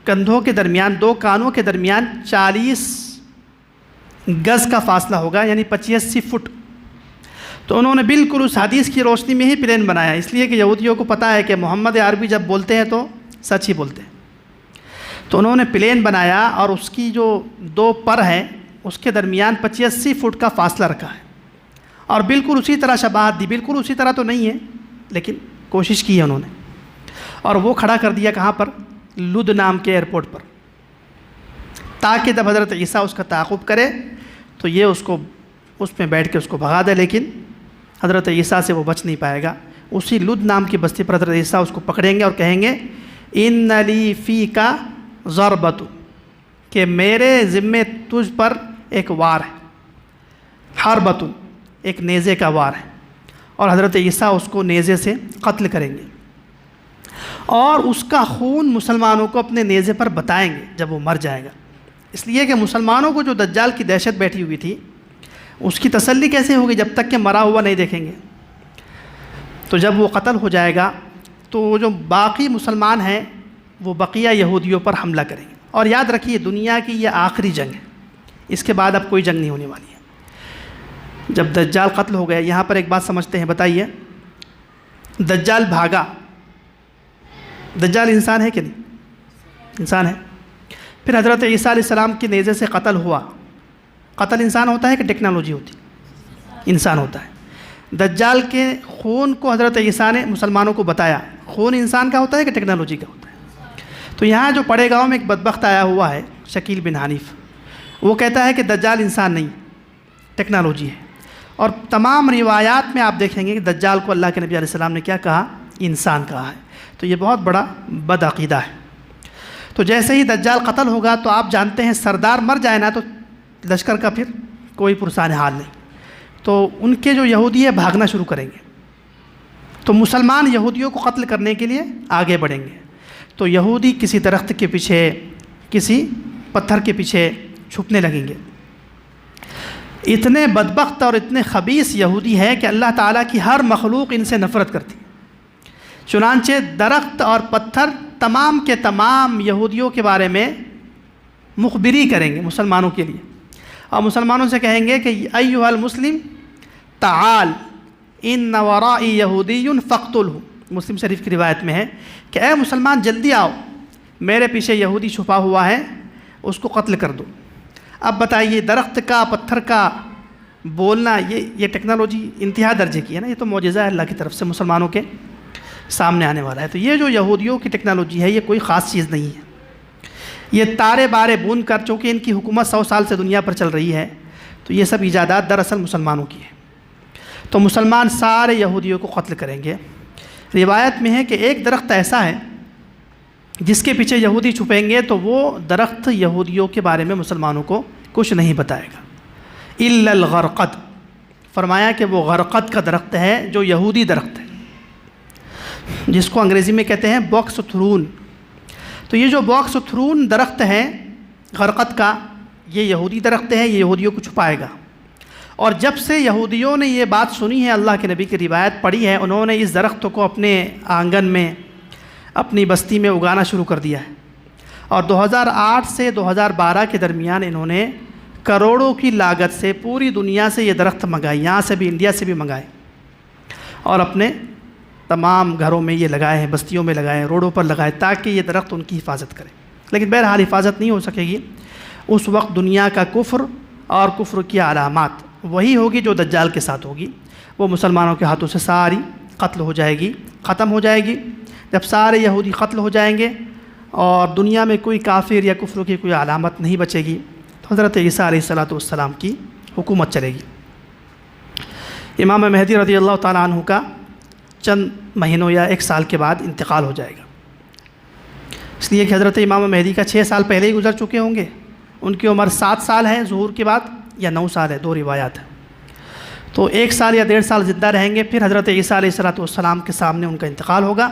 کندھوں کے درمیان، 2 کانوں کے درمیان 40 گز کا فاصلہ ہوگا، یعنی 85 فٹ۔ تو انہوں نے بالکل اس حدیث کی روشنی میں ہی پلین بنایا، اس لیے کہ یہودیوں کو پتہ ہے کہ محمد عربی جب بولتے ہیں تو سچ ہی بولتے ہیں۔ تو انہوں نے پلین بنایا اور اس کی جو 2 پر ہیں اس کے درمیان 85 فٹ کا فاصلہ رکھا ہے، اور بالکل اسی طرح شباہت دی، بالکل اسی طرح تو نہیں ہے لیکن کوشش کی ہے انہوں نے، اور وہ کھڑا کر دیا کہاں پر؟ لد نام کے ایئرپورٹ پر، تاکہ جب حضرت عیسیٰ اس کا تعاقب کرے تو یہ اس میں بیٹھ کے اس کو بھگا دے، لیکن حضرت عیسیٰ سے وہ بچ نہیں پائے گا۔ اسی لد نام کی بستی پر حضرت عیسیٰ اس کو پکڑیں گے اور کہیں گے ان لی فی کا ضربۃ، کہ میرے ذمے تجھ پر ایک وار ہے، حربۃ، ایک نیزے کا وار ہے، اور حضرت عیسیٰ اس کو نیزے سے قتل کریں گے، اور اس کا خون مسلمانوں کو اپنے نیزے پر بتائیں گے جب وہ مر جائے گا۔ اس لیے کہ مسلمانوں کو جو دجال کی دہشت بیٹھی ہوئی تھی اس کی تسلی کیسے ہوگی جب تک کہ مرا ہوا نہیں دیکھیں گے؟ تو جب وہ قتل ہو جائے گا تو وہ جو باقی مسلمان ہیں وہ بقیہ یہودیوں پر حملہ کریں گے۔ اور یاد رکھیے دنیا کی یہ آخری جنگ ہے، اس کے بعد اب کوئی جنگ نہیں ہونے والی ہے۔ جب دجال قتل ہو گیا، یہاں پر ایک بات سمجھتے ہیں، بتائیے دجال بھاگا، دجال انسان ہے کہ نہیں؟ انسان ہے۔ پھر حضرت عیسیٰ علیہ السلام کی نیزے سے قتل ہوا، قتل انسان ہوتا ہے کہ ٹیکنالوجی ہوتی؟ انسان ہوتا ہے۔ دجال کے خون کو حضرت عیسیٰ نے مسلمانوں کو بتایا، خون انسان کا ہوتا ہے کہ ٹیکنالوجی کا ہوتا ہے؟ تو یہاں جو پڑے گاؤں میں ایک بدبخت آیا ہوا ہے شکیل بن حنیف، وہ کہتا ہے کہ دجال انسان نہیں، ٹیکنالوجی ہے۔ اور تمام روایات میں آپ دیکھیں گے کہ دجال کو اللہ کے نبی علیہ السلام نے کیا کہا؟ انسان کہا ہے۔ تو یہ بہت بڑا بد عقیدہ ہے۔ تو جیسے ہی دجال قتل ہوگا تو آپ جانتے ہیں سردار مر جائے نا تو لشکر کا پھر کوئی پرسان حال نہیں، تو ان کے جو یہودی ہے بھاگنا شروع کریں گے، تو مسلمان یہودیوں کو قتل کرنے کے لیے آگے بڑھیں گے۔ تو یہودی کسی درخت کے پیچھے، کسی پتھر کے پیچھے چھپنے لگیں گے۔ اتنے بدبخت اور اتنے خبیث یہودی ہے کہ اللہ تعالیٰ کی ہر مخلوق ان سے نفرت کرتی، چنانچہ درخت اور پتھر تمام کے تمام یہودیوں کے بارے میں مخبری کریں گے مسلمانوں کے لیے، اور مسلمانوں سے کہیں گے کہ ایھا المسلم تعال ان ورائی یہودی فاقتلہ۔ مسلم شریف کی روایت میں ہے کہ اے مسلمان جلدی آؤ، میرے پیچھے یہودی چھپا ہوا ہے، اس کو قتل کر دو۔ اب بتائیے درخت کا، پتھر کا بولنا، یہ ٹیکنالوجی انتہا درجے کی ہے نا، یہ تو معجزہ ہے اللہ کی طرف سے مسلمانوں کے سامنے آنے والا ہے۔ تو یہ جو یہودیوں کی ٹیکنالوجی ہے یہ کوئی خاص چیز نہیں ہے، یہ تارے بارے بون کر، چونکہ ان کی حکومت 100 سال سے دنیا پر چل رہی ہے، تو یہ سب ایجادات دراصل مسلمانوں کی ہے۔ تو مسلمان سارے یہودیوں کو قتل کریں گے۔ روایت میں ہے کہ ایک درخت ایسا ہے جس کے پیچھے یہودی چھپیں گے تو وہ درخت یہودیوں کے بارے میں مسلمانوں کو کچھ نہیں بتائے گا، الا الغرقد۔ فرمایا کہ وہ غرقد کا درخت ہے جو یہودی درخت ہے، جس کو انگریزی میں کہتے ہیں باکس تھرون۔ تو یہ جو باکس تھرون درخت ہے غرقد کا، یہ یہودی درخت ہے، یہ یہودیوں کو چھپائے گا۔ اور جب سے یہودیوں نے یہ بات سنی ہے، اللہ کے نبی کی روایت پڑھی ہے، انہوں نے اس درخت کو اپنے آنگن میں، اپنی بستی میں اگانا شروع کر دیا ہے، اور 2008 سے 2012 کے درمیان انہوں نے کروڑوں کی لاگت سے پوری دنیا سے یہ درخت منگائی، یہاں سے بھی، انڈیا سے بھی منگائے، اور اپنے تمام گھروں میں یہ لگائے ہیں، بستیوں میں لگائے ہیں، روڈوں پر لگائے، تاکہ یہ درخت ان کی حفاظت کرے۔ لیکن بہرحال حفاظت نہیں ہو سکے گی، اس وقت دنیا کا کفر اور کفر کی علامات وہی ہوگی جو دجال کے ساتھ ہوگی، وہ مسلمانوں کے ہاتھوں سے ساری قتل ہو جائے گی، ختم ہو جائے گی۔ جب سارے یہودی قتل ہو جائیں گے اور دنیا میں کوئی کافر یا کفر کی کوئی علامت نہیں بچے گی، تو حضرت عیسیٰ علیہ السلام کی حکومت چلے گی۔ امام مہدی رضی اللہ تعالیٰ عنہ کا چند مہینوں یا 1 سال کے بعد انتقال ہو جائے گا۔ اس لیے کہ حضرت امام مہدی کا 6 سال پہلے ہی گزر چکے ہوں گے، ان کی عمر 7 سال ہے ظہور کے بعد یا 9 سال ہے، 2 روایات ہیں، تو 1 سال یا 1.5 سال زندہ رہیں گے، پھر حضرت عیسیٰ علیہ السلام کے سامنے ان کا انتقال ہوگا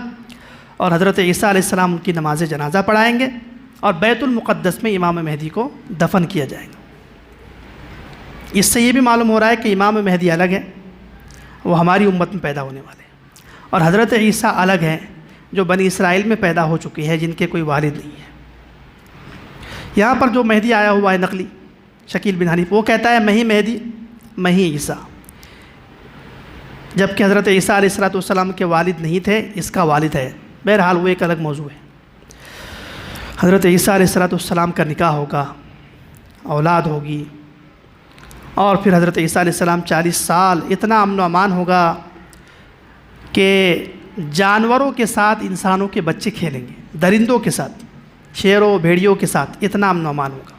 اور حضرت عیسیٰ علیہ السلام ان کی نماز جنازہ پڑھائیں گے اور بیت المقدس میں امام مہدی کو دفن کیا جائے گا۔ اس سے یہ بھی معلوم ہو رہا ہے کہ امام مہدی الگ ہے، وہ ہماری امت میں پیدا ہونے والے ہیں، اور حضرت عیسیٰ الگ ہیں جو بنی اسرائیل میں پیدا ہو چکی ہے، جن کے کوئی والد نہیں ہے۔ یہاں پر جو مہدی آیا ہوا ہے نقلی شکیل بن حنیف، وہ کہتا ہے میں ہی مہدی میں ہی عیسیٰ، جبکہ حضرت عیسیٰ علیہ السلام کے والد نہیں تھے، اس کا والد ہے۔ بہرحال وہ ایک الگ موضوع ہے۔ حضرت عیسیٰ علیہ السلام کا نکاح ہوگا، اولاد ہوگی، اور پھر حضرت عیسیٰ علیہ السلام 40 سال اتنا امن و امان ہوگا کہ جانوروں کے ساتھ انسانوں کے بچے کھیلیں گے، درندوں کے ساتھ، شیروں بھیڑیوں کے ساتھ، اتنا امن و امان ہوگا۔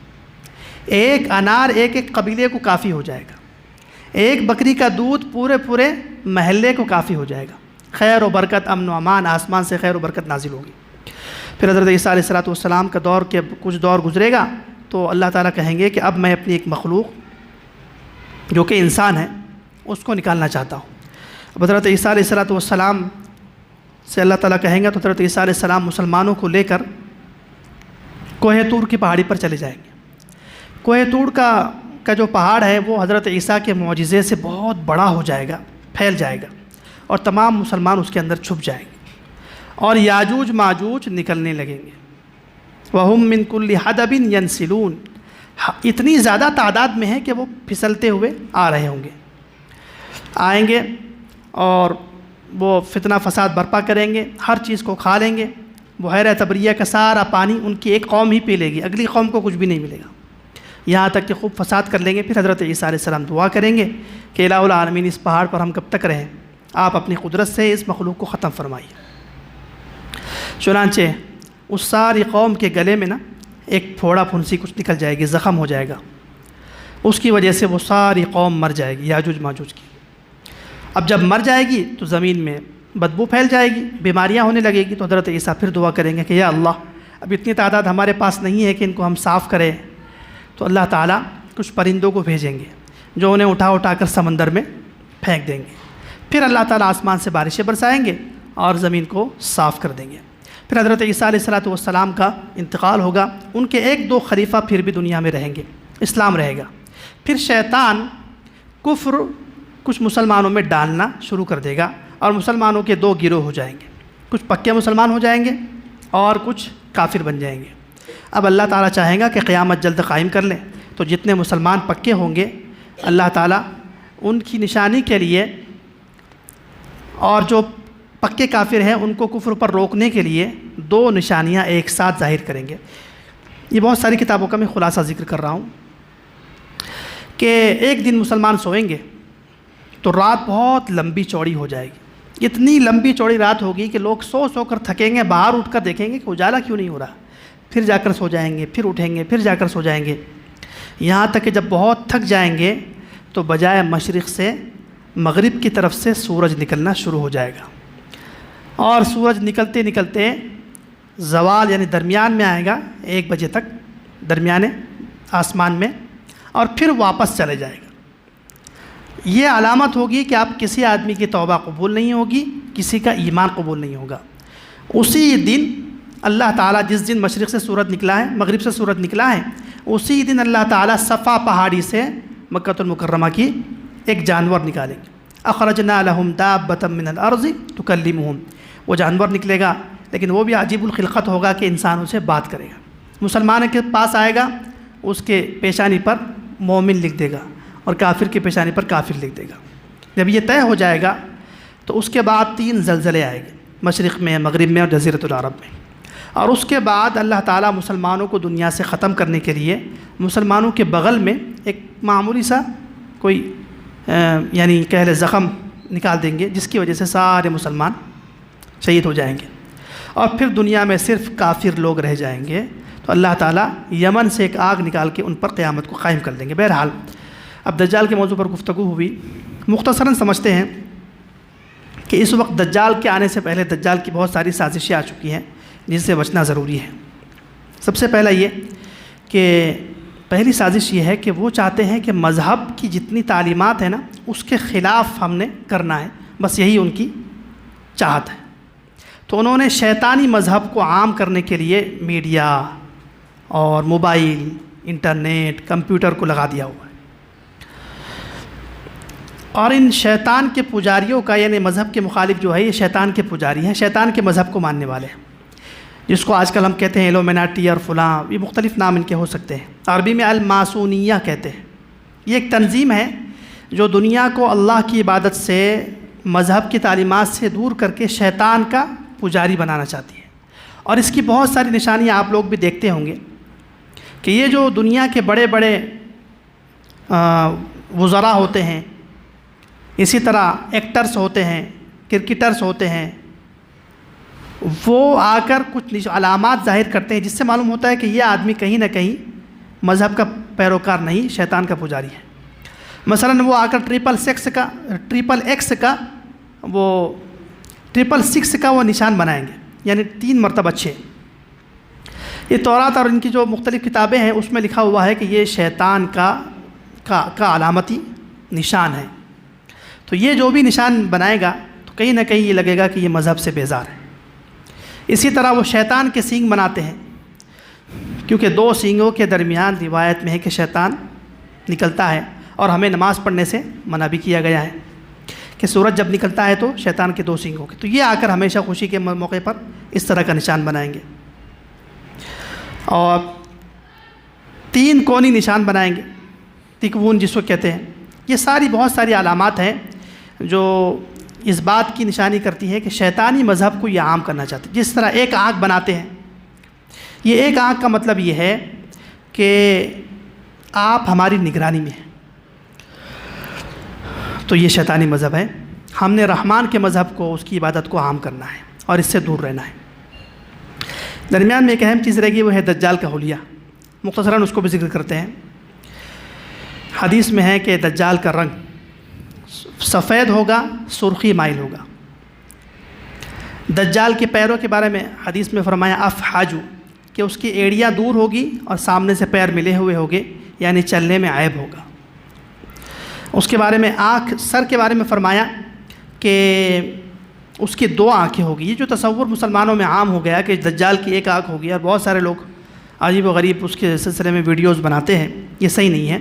ایک انار ایک قبیلے کو کافی ہو جائے گا، ایک بکری کا دودھ پورے محلے کو کافی ہو جائے گا۔ خیر و برکت، امن و امان، آسمان سے خیر و برکت نازل ہوگی۔ پھر حضرت عیسیٰ علیہ السلام کا دور کے کچھ دور گزرے گا تو اللہ تعالیٰ کہیں گے کہ اب میں اپنی ایک مخلوق جو کہ انسان ہے اس کو نکالنا چاہتا ہوں۔ اب حضرت عیسیٰ علیہ السلام سے اللہ تعالیٰ کہیں گا تو حضرت عیسیٰ علیہ السلام مسلمانوں کو لے کر کوہ طور کی پہاڑی پر چلے جائیں گے۔ کوہ طور کا جو پہاڑ ہے وہ حضرت عیسیٰ کے معجزے سے بہت بڑا ہو جائے گا، پھیل جائے گا، اور تمام مسلمان اس کے اندر چھپ جائیں گے اور یاجوج ماجوج نکلنے لگیں گے۔ وَهُم مِّن كُلِّ حَدَبٍ يَنْسِلُونَ، اتنی زیادہ تعداد میں ہے کہ وہ پھسلتے ہوئے آئیں گے اور وہ فتنہ فساد برپا کریں گے، ہر چیز کو کھا لیں گے۔ بحیرہ تبریہ کا سارا پانی ان کی ایک قوم ہی پی لے گی، اگلی قوم کو کچھ بھی نہیں ملے گا، یہاں تک کہ خوب فساد کر لیں گے۔ پھر حضرت عیسیٰ علیہ السلام دعا کریں گے کہ الہ العالمین اس پہاڑ پر ہم کب تک رہیں، آپ اپنی قدرت سے اس مخلوق کو ختم فرمائیے۔ چنانچہ اس ساری قوم کے گلے میں ایک پھوڑا پھنسی کچھ نکل جائے گی، زخم ہو جائے گا، اس کی وجہ سے وہ ساری قوم مر جائے گی، یاجوج ماجوج کی۔ اب جب مر جائے گی تو زمین میں بدبو پھیل جائے گی، بیماریاں ہونے لگے گی، تو حضرت عیسیٰ پھر دعا کریں گے کہ یا اللہ اب اتنی تعداد ہمارے پاس نہیں ہے کہ ان کو ہم صاف کریں، تو اللہ تعالیٰ کچھ پرندوں کو بھیجیں گے جو انہیں اٹھا کر سمندر میں پھینک دیں گے، پھر اللہ تعالیٰ آسمان سے بارشیں برسائیں گے اور زمین کو صاف کر دیں گے۔ پھر حضرت عیسیٰ علیہ السلام کا انتقال ہوگا، ان کے 1-2 خلیفہ پھر بھی دنیا میں رہیں گے، اسلام رہے گا۔ پھر شیطان کفر کچھ مسلمانوں میں ڈالنا شروع کر دے گا اور مسلمانوں کے 2 گروہ ہو جائیں گے، کچھ پکے مسلمان ہو جائیں گے اور کچھ کافر بن جائیں گے۔ اب اللہ تعالیٰ چاہیں گا کہ قیامت جلد قائم کر لیں، تو جتنے مسلمان پکے ہوں گے اللہ تعالیٰ ان کی نشانی کے لیے، اور جو پکے کافر ہیں ان کو کفر پر روکنے کے لیے 2 نشانیاں ایک ساتھ ظاہر کریں گے۔ یہ بہت ساری کتابوں کا میں خلاصہ ذکر کر رہا ہوں کہ ایک دن مسلمان سوئیں گے تو رات بہت لمبی چوڑی ہو جائے گی، اتنی لمبی چوڑی رات ہوگی کہ لوگ سو کر تھکیں گے، باہر اٹھ کر دیکھیں گے کہ اجالا کیوں نہیں ہو رہا، پھر جا کر سو جائیں گے، پھر اٹھیں گے، پھر جا کر سو جائیں گے، یہاں تک کہ جب بہت تھک جائیں گے تو بجائے مشرق سے مغرب کی طرف سے سورج نکلنا شروع ہو جائے گا، اور سورج نکلتے نکلتے زوال یعنی درمیان میں آئے گا 1 بجے تک درمیانے آسمان میں، اور پھر واپس چلے جائے گا۔ یہ علامت ہوگی کہ اب کسی آدمی کی توبہ قبول نہیں ہوگی، کسی کا ایمان قبول نہیں ہوگا۔ اسی دن اللہ تعالیٰ جس دن مشرق سے سورج نکلا ہے، مغرب سے سورج نکلا ہے، اسی دن اللہ تعالیٰ صفا پہاڑی سے مکہ المکرمہ کی ایک جانور نکالیں گے۔ اخرجنا لهم دابة من الارض تكلمهم، وہ جانور نکلے گا لیکن وہ بھی عجیب الخلقت ہوگا کہ انسانوں سے بات کرے گا۔ مسلمان کے پاس آئے گا، اس کے پیشانی پر مومن لکھ دے گا اور کافر کی پیشانی پر کافر لکھ دے گا۔ جب یہ طے ہو جائے گا تو اس کے بعد 3 زلزلے آئیں گے، مشرق میں، مغرب میں اور جزیرۃ العرب میں، اور اس کے بعد اللہ تعالیٰ مسلمانوں کو دنیا سے ختم کرنے کے لیے مسلمانوں کے بغل میں ایک معمولی سا کوئی یعنی کہہ لے زخم نکال دیں گے، جس کی وجہ سے سارے مسلمان شہید ہو جائیں گے، اور پھر دنیا میں صرف کافر لوگ رہ جائیں گے، تو اللہ تعالیٰ یمن سے ایک آگ نکال کے ان پر قیامت کو قائم کر دیں گے۔ بہرحال اب دجال کے موضوع پر گفتگو ہوئی، مختصراً سمجھتے ہیں کہ اس وقت دجال کے آنے سے پہلے دجال کی بہت ساری سازشیں آ چکی ہیں جن سے بچنا ضروری ہے۔ سب سے پہلا یہ کہ پہلی سازش یہ ہے کہ وہ چاہتے ہیں کہ مذہب کی جتنی تعلیمات ہیں نا اس کے خلاف ہم نے کرنا ہے، بس یہی ان کی چاہت ہے۔ تو انہوں نے شیطانی مذہب کو عام کرنے کے لیے میڈیا اور موبائل، انٹرنیٹ، کمپیوٹر کو لگا دیا ہوا ہے، اور ان شیطان کے پجاریوں کا، یعنی مذہب کے مخالف جو ہے یہ شیطان کے پجاری ہیں، شیطان کے مذہب کو ماننے والے ہیں، جس کو آج کل ہم کہتے ہیں ایلومیناٹی اور فلاں، یہ مختلف نام ان کے ہو سکتے ہیں۔ عربی میں الماسونیہ کہتے ہیں۔ یہ ایک تنظیم ہے جو دنیا کو اللہ کی عبادت سے، مذہب کی تعلیمات سے دور کر کے شیطان کا پجاری بنانا چاہتی ہے، اور اس کی بہت ساری نشانیاں آپ لوگ بھی دیکھتے ہوں گے کہ یہ جو دنیا کے بڑے بڑے وزراء ہوتے ہیں، اسی طرح ایکٹرز ہوتے ہیں، کرکٹرز ہوتے ہیں، وہ آ کر کچھ علامات ظاہر کرتے ہیں جس سے معلوم ہوتا ہے کہ یہ آدمی کہیں نہ کہیں مذہب کا پیروکار نہیں، شیطان کا پجاری ہے۔ مثلا وہ آ کر ٹرپل سکس کا وہ نشان بنائیں گے، یعنی 3 مرتبہ 6۔ یہ تورات اور ان کی جو مختلف کتابیں ہیں اس میں لکھا ہوا ہے کہ یہ شیطان کا علامتی نشان ہے۔ تو یہ جو بھی نشان بنائے گا تو کہیں نہ کہیں یہ لگے گا کہ یہ مذہب سے بیزار ہے۔ اسی طرح وہ شیطان کے سینگ بناتے ہیں، کیونکہ 2 سینگوں کے درمیان روایت میں ہے کہ شیطان نکلتا ہے، اور ہمیں نماز پڑھنے سے منع بھی کیا گیا ہے کہ سورج جب نکلتا ہے تو شیطان کے 2 سینگوں کے، تو یہ آ کر ہمیشہ خوشی کے موقع پر اس طرح کا نشان بنائیں گے، اور 3 کونی نشان بنائیں گے، تکوون جس کو کہتے ہیں۔ یہ بہت ساری علامات ہیں جو اس بات کی نشانی کرتی ہے کہ شیطانی مذہب کو یہ عام کرنا چاہتے ہیں۔ جس طرح ایک آنکھ بناتے ہیں، یہ ایک آنکھ کا مطلب یہ ہے کہ آپ ہماری نگرانی میں ہیں، تو یہ شیطانی مذہب ہے۔ ہم نے رحمان کے مذہب کو، اس کی عبادت کو عام کرنا ہے اور اس سے دور رہنا ہے۔ درمیان میں ایک اہم چیز رہے گی، وہ ہے دجال کا حلیہ، مختصراً اس کو بھی ذکر کرتے ہیں۔ حدیث میں ہے کہ دجال کا رنگ سفید ہوگا، سرخی مائل ہوگا۔ دجال کے پیروں کے بارے میں حدیث میں فرمایا افحاجو، کہ اس کی ایڑیاں دور ہوگی اور سامنے سے پیر ملے ہوئے ہوگے، یعنی چلنے میں عیب ہوگا۔ اس کے بارے میں سر کے بارے میں فرمایا کہ اس کی 2 آنکھیں ہوگی۔ یہ جو تصور مسلمانوں میں عام ہو گیا کہ دجال کی 1 آنکھ ہوگی، اور بہت سارے لوگ عجیب و غریب اس کے سلسلے میں ویڈیوز بناتے ہیں، یہ صحیح نہیں ہے۔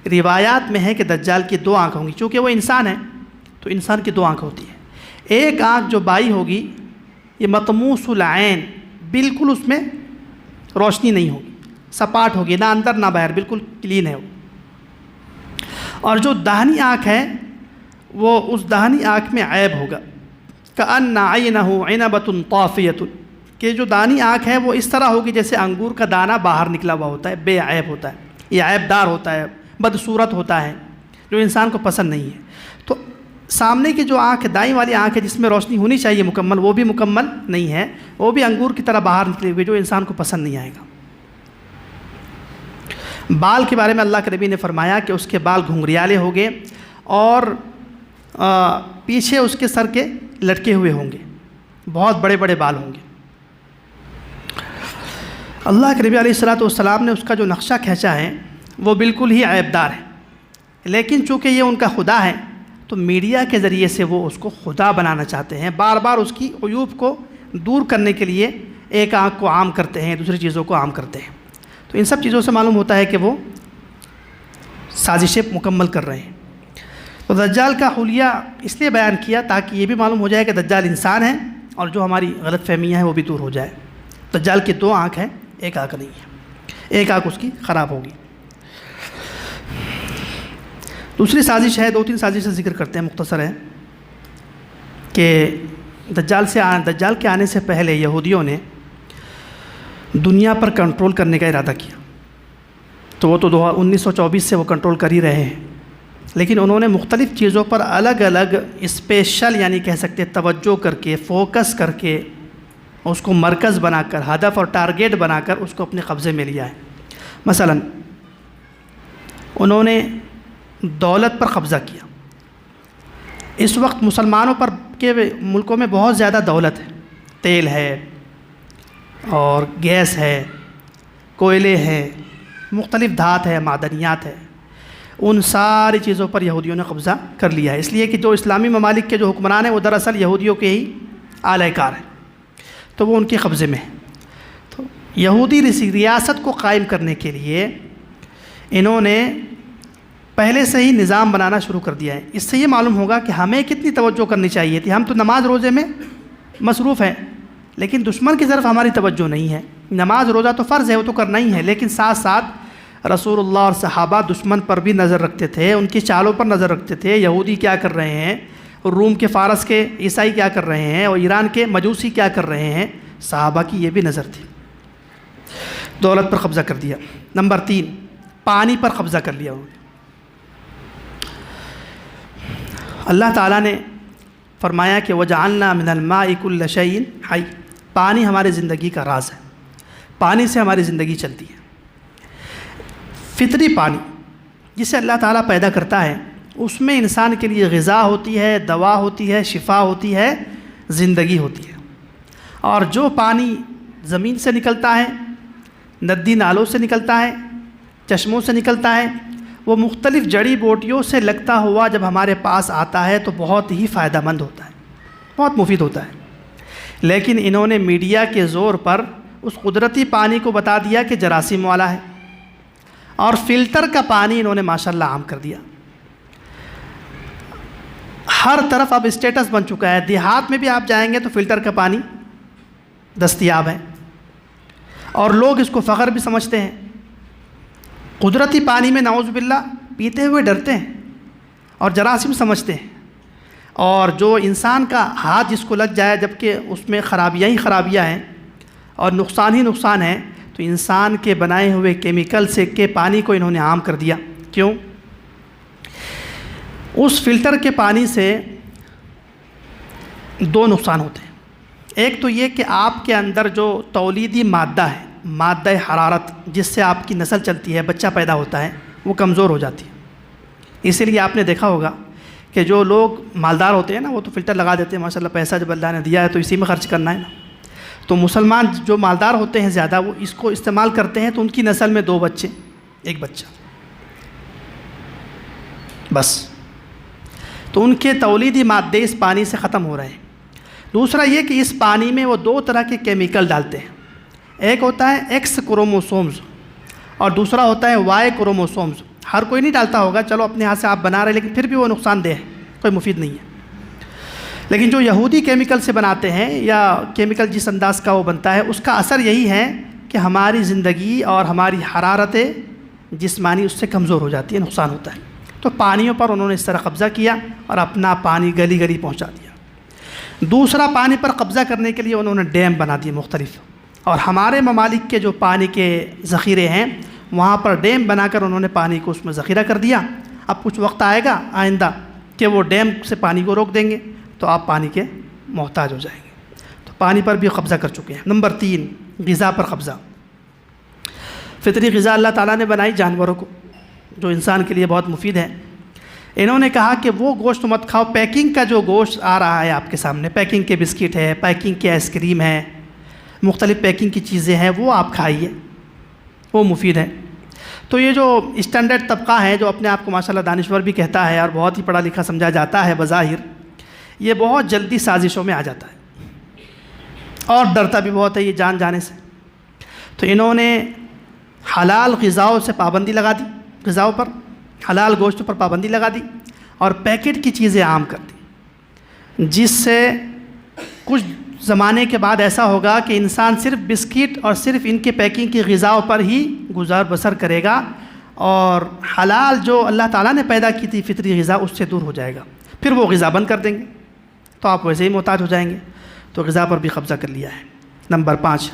روایات میں ہے کہ دجال کی 2 آنکھ ہوں گی، چونکہ وہ انسان ہے تو انسان کی 2 آنکھ ہوتی ہے۔ ایک آنکھ جو بائیں ہوگی یہ مطموس العین، بالکل اس میں روشنی نہیں ہوگی، سپاٹ ہوگی، نہ اندر نہ باہر، بالکل کلین ہے وہ۔ اور جو داہنی آنکھ ہے وہ اس داہنی آنکھ میں عیب ہوگا، کأن عینہ عنبۃ طافیۃ، کہ جو داہنی آنکھ ہے وہ اس طرح ہوگی جیسے انگور کا دانہ باہر نکلا ہوا ہوتا ہے، بے عیب ہوتا ہے، یہ عیب دار ہوتا ہے، بدصورت ہوتا ہے، جو انسان کو پسند نہیں ہے۔ تو سامنے کی جو آنکھ، دائیں والی آنکھ ہے جس میں روشنی ہونی چاہیے مکمل، وہ بھی مکمل نہیں ہے، وہ بھی انگور کی طرح باہر نکلے ہوئے، جو انسان کو پسند نہیں آئے گا۔ بال کے بارے میں اللہ کے نبی نے فرمایا کہ اس کے بال گھنگریالے ہوں گے، اور پیچھے اس کے سر کے لٹکے ہوئے ہوں گے، بہت بڑے بڑے بال ہوں گے۔ اللہ کے نبی علیہ الصلوۃ والسلام نے اس کا جو نقشہ کھینچا ہے وہ بالکل ہی عیب دار ہے، لیکن چونکہ یہ ان کا خدا ہے تو میڈیا کے ذریعے سے وہ اس کو خدا بنانا چاہتے ہیں، بار بار اس کی عیوب کو دور کرنے کے لیے ایک آنکھ کو عام کرتے ہیں، دوسری چیزوں کو عام کرتے ہیں۔ تو ان سب چیزوں سے معلوم ہوتا ہے کہ وہ سازشیں مکمل کر رہے ہیں۔ تو دجال کا حلیہ اس لیے بیان کیا تاکہ یہ بھی معلوم ہو جائے کہ دجال انسان ہے، اور جو ہماری غلط فہمیاں ہیں وہ بھی دور ہو جائے۔ دجال کی 2 آنکھ ہیں، 1 آنکھ نہیں ہے، 1 آنکھ اس کی خراب ہوگی۔ دوسری سازش ہے، 2-3 سازشیں ذکر کرتے ہیں، مختصر ہے، کہ دجال کے آنے سے پہلے یہودیوں نے دنیا پر کنٹرول کرنے کا ارادہ کیا، تو وہ تو 1924 سے وہ کنٹرول کر ہی رہے ہیں، لیکن انہوں نے مختلف چیزوں پر الگ الگ اسپیشل، یعنی کہہ سکتے توجہ کر کے، فوکس کر کے، اس کو مرکز بنا کر، ہدف اور ٹارگیٹ بنا کر اس کو اپنے قبضے میں لیا ہے۔ مثلا انہوں نے دولت پر قبضہ کیا۔ اس وقت مسلمانوں پر کے ملکوں میں بہت زیادہ دولت ہے، تیل ہے اور گیس ہے کوئلے ہیں، مختلف دھات ہے، معدنیات ہے، ان ساری چیزوں پر یہودیوں نے قبضہ کر لیا ہے، اس لیے کہ جو اسلامی ممالک کے جو حکمران ہیں وہ دراصل یہودیوں کے ہی اعلی کار ہیں، تو وہ ان کے قبضے میں ہے۔ تو یہودی ریاست کو قائم کرنے کے لیے انہوں نے پہلے سے ہی نظام بنانا شروع کر دیا ہے۔ اس سے یہ معلوم ہوگا کہ ہمیں کتنی توجہ کرنی چاہیے تھی۔ ہم تو نماز روزے میں مصروف ہیں، لیکن دشمن کی طرف ہماری توجہ نہیں ہے۔ نماز روزہ تو فرض ہے، وہ تو کرنا ہی ہے، لیکن ساتھ ساتھ رسول اللہ اور صحابہ دشمن پر بھی نظر رکھتے تھے، ان کی چالوں پر نظر رکھتے تھے، یہودی کیا کر رہے ہیں، روم کے فارس کے عیسائی کیا کر رہے ہیں، اور ایران کے مجوسی کیا کر رہے ہیں، صحابہ کی یہ بھی نظر تھی۔ دولت پر قبضہ کر دیا۔ نمبر 3، پانی پر قبضہ کر لیا انہوں نے۔ اللہ تعالیٰ نے فرمایا کہ وَجَعَلْنَا مِنَ الْمَاءِ كُلَّ شَيْءٍ حَيٍّ، پانی ہمارے زندگی کا راز ہے، پانی سے ہماری زندگی چلتی ہے۔ فطری پانی جسے اللہ تعالیٰ پیدا کرتا ہے، اس میں انسان کے لیے غذا ہوتی ہے، دوا ہوتی ہے، شفا ہوتی ہے، زندگی ہوتی ہے۔ اور جو پانی زمین سے نکلتا ہے، ندی نالوں سے نکلتا ہے، چشموں سے نکلتا ہے، وہ مختلف جڑی بوٹیوں سے لگتا ہوا جب ہمارے پاس آتا ہے تو بہت ہی فائدہ مند ہوتا ہے، بہت مفید ہوتا ہے۔ لیکن انہوں نے میڈیا کے زور پر اس قدرتی پانی کو بتا دیا کہ جراثیم والا ہے، اور فلٹر کا پانی انہوں نے ماشاءاللہ عام کر دیا۔ ہر طرف اب اسٹیٹس بن چکا ہے، دیہات میں بھی آپ جائیں گے تو فلٹر کا پانی دستیاب ہے، اور لوگ اس کو فخر بھی سمجھتے ہیں۔ قدرتی پانی میں نعوذ باللہ پیتے ہوئے ڈرتے ہیں اور جراثیم سمجھتے ہیں، اور جو انسان کا ہاتھ جس کو لگ جائے جبکہ اس میں خرابیاں ہی خرابیاں ہیں اور نقصان ہی نقصان ہے، تو انسان کے بنائے ہوئے کیمیکل سے کے پانی کو انہوں نے عام کر دیا۔ کیوں؟ اس فلٹر کے پانی سے 2 نقصان ہوتے ہیں۔ ایک تو یہ کہ آپ کے اندر جو تولیدی مادہ ہے، مادہ حرارت جس سے آپ کی نسل چلتی ہے، بچہ پیدا ہوتا ہے، وہ کمزور ہو جاتی ہے۔ اسی لیے آپ نے دیکھا ہوگا کہ جو لوگ مالدار ہوتے ہیں نا، وہ تو فلٹر لگا دیتے ہیں، ماشاءاللہ پیسہ جب اللہ نے دیا ہے تو اسی میں خرچ کرنا ہے نا۔ تو مسلمان جو مالدار ہوتے ہیں زیادہ، وہ اس کو استعمال کرتے ہیں، تو ان کی نسل میں 2 بچے، 1 بچہ بس، تو ان کے تولیدی مادے اس پانی سے ختم ہو رہے ہیں۔ دوسرا یہ کہ اس پانی میں وہ 2 طرح کے کیمیکل ڈالتے ہیں، ایک ہوتا ہے ایکس کروموسومز اور دوسرا ہوتا ہے وائی کروموسومز۔ ہر کوئی نہیں ڈالتا ہوگا، چلو اپنے ہاتھ سے آپ بنا رہے، لیکن پھر بھی وہ نقصان دہ ہے، کوئی مفید نہیں ہے۔ لیکن جو یہودی کیمیکل سے بناتے ہیں، یا کیمیکل جس انداز کا وہ بنتا ہے، اس کا اثر یہی ہے کہ ہماری زندگی اور ہماری حرارت جسمانی اس سے کمزور ہو جاتی ہے، نقصان ہوتا ہے۔ تو پانیوں پر انہوں نے اس طرح قبضہ کیا اور اپنا پانی گلی گلی پہنچا دیا۔ دوسرا، پانی پر قبضہ کرنے کے لیے انہوں نے ڈیم بنا دیے مختلف، اور ہمارے ممالک کے جو پانی کے ذخیرے ہیں وہاں پر ڈیم بنا کر انہوں نے پانی کو اس میں ذخیرہ کر دیا۔ اب کچھ وقت آئے گا آئندہ کہ وہ ڈیم سے پانی کو روک دیں گے تو آپ پانی کے محتاج ہو جائیں گے۔ تو پانی پر بھی قبضہ کر چکے ہیں۔ نمبر 3، غذا پر قبضہ۔ فطری غذا اللہ تعالیٰ نے بنائی جانوروں کو، جو انسان کے لیے بہت مفید ہے۔ انہوں نے کہا کہ وہ گوشت مت کھاؤ، پیکنگ کا جو گوشت آ رہا ہے آپ کے سامنے، پیکنگ کے بسکٹ ہے، پیکنگ کے آئس کریم ہے، مختلف پیکنگ کی چیزیں ہیں، وہ آپ کھائیے، وہ مفید ہے۔ تو یہ جو اسٹینڈرڈ طبقہ ہے، جو اپنے آپ کو ماشاءاللہ دانشور بھی کہتا ہے اور بہت ہی پڑھا لکھا سمجھا جاتا ہے بظاہر، یہ بہت جلدی سازشوں میں آ جاتا ہے اور ڈرتا بھی بہت ہے یہ جان جانے سے۔ تو انہوں نے حلال غذاؤں سے پابندی لگا دی، غذاؤں پر، حلال گوشت پر پابندی لگا دی، اور پیکٹ کی چیزیں عام کر دی، جس سے کچھ زمانے کے بعد ایسا ہوگا کہ انسان صرف بسکٹ اور صرف ان کے پیکنگ کی غذاؤں پر ہی گزار بسر کرے گا، اور حلال جو اللہ تعالیٰ نے پیدا کی تھی فطری غذا اس سے دور ہو جائے گا، پھر وہ غذا بند کر دیں گے تو آپ ویسے ہی محتاج ہو جائیں گے۔ تو غذا پر بھی قبضہ کر لیا ہے۔ نمبر 5،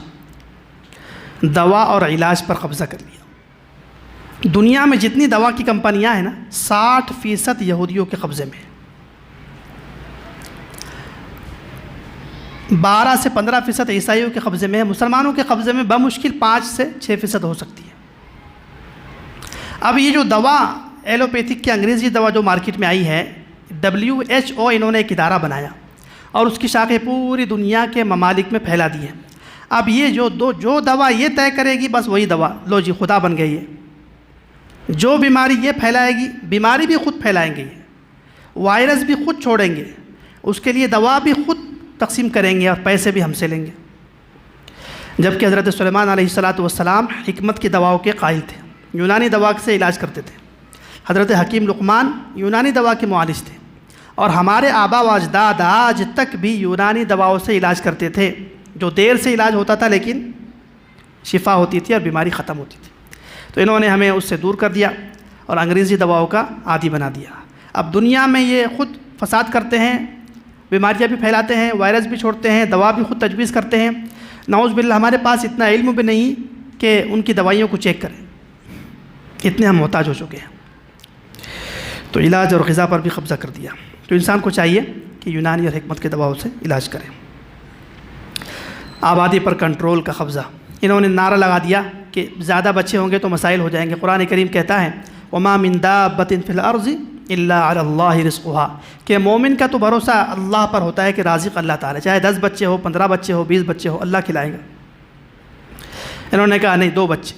دوا اور علاج پر قبضہ کر لیا۔ دنیا میں جتنی دوا کی کمپنیاں ہیں نا، 60% یہودیوں کے قبضے میں، 12 سے 15% عیسائیوں کے قبضے میں ہے، مسلمانوں کے قبضے میں بمشکل 5 سے 6% ہو سکتی ہے۔ اب یہ جو دوا ایلوپیتھک کی انگریزی دوا جو مارکیٹ میں آئی ہے، WHO انہوں نے ایک ادارہ بنایا اور اس کی شاخیں پوری دنیا کے ممالک میں پھیلا دی ہیں۔ اب یہ جو دوا یہ طے کرے گی بس وہی دوا، لو جی خدا بن گئی ہے۔ جو بیماری یہ پھیلائے گی، بیماری بھی خود پھیلائیں گے، وائرس بھی خود چھوڑیں گے، اس کے لیے دوا بھی خود تقسیم کریں گے اور پیسے بھی ہم سے لیں گے۔ جبکہ حضرت سلیمان علیہ السلام حکمت کی دواؤں کے قائل تھے، یونانی دوا سے علاج کرتے تھے۔ حضرت حکیم لقمان یونانی دوا کے معالج تھے، اور ہمارے آبا و اجداد آج تک بھی یونانی دواؤں سے علاج کرتے تھے، جو دیر سے علاج ہوتا تھا لیکن شفا ہوتی تھی اور بیماری ختم ہوتی تھی۔ تو انہوں نے ہمیں اس سے دور کر دیا اور انگریزی دواؤں کا عادی بنا دیا۔ اب دنیا میں یہ خود فساد کرتے ہیں، بیماریاں بھی پھیلاتے ہیں، وائرس بھی چھوڑتے ہیں، دوا بھی خود تجویز کرتے ہیں۔ نعوذ باللہ ہمارے پاس اتنا علم بھی نہیں کہ ان کی دوائیوں کو چیک کریں، اتنے ہم محتاج ہو چکے ہیں۔ تو علاج اور غذا پر بھی قبضہ کر دیا۔ تو انسان کو چاہیے کہ یونانی اور حکمت کے دواؤں سے علاج کریں۔ آبادی پر کنٹرول کا قبضہ، انہوں نے نعرہ لگا دیا کہ زیادہ بچے ہوں گے تو مسائل ہو جائیں گے۔ قرآن کریم کہتا ہے وَمَا مِن دَابَّةٍ فِي الْأَرْضِ إِلَّا عَلَى اللَّهِ رِزْقُهَا، کہ مومن کا تو بھروسہ اللہ پر ہوتا ہے کہ رازق اللہ تعالیٰ، چاہے 10 بچے ہو، 15 بچے ہو، 20 بچے ہو، اللہ کھلائے گا۔ انہوں نے کہا نہیں، 2 بچے۔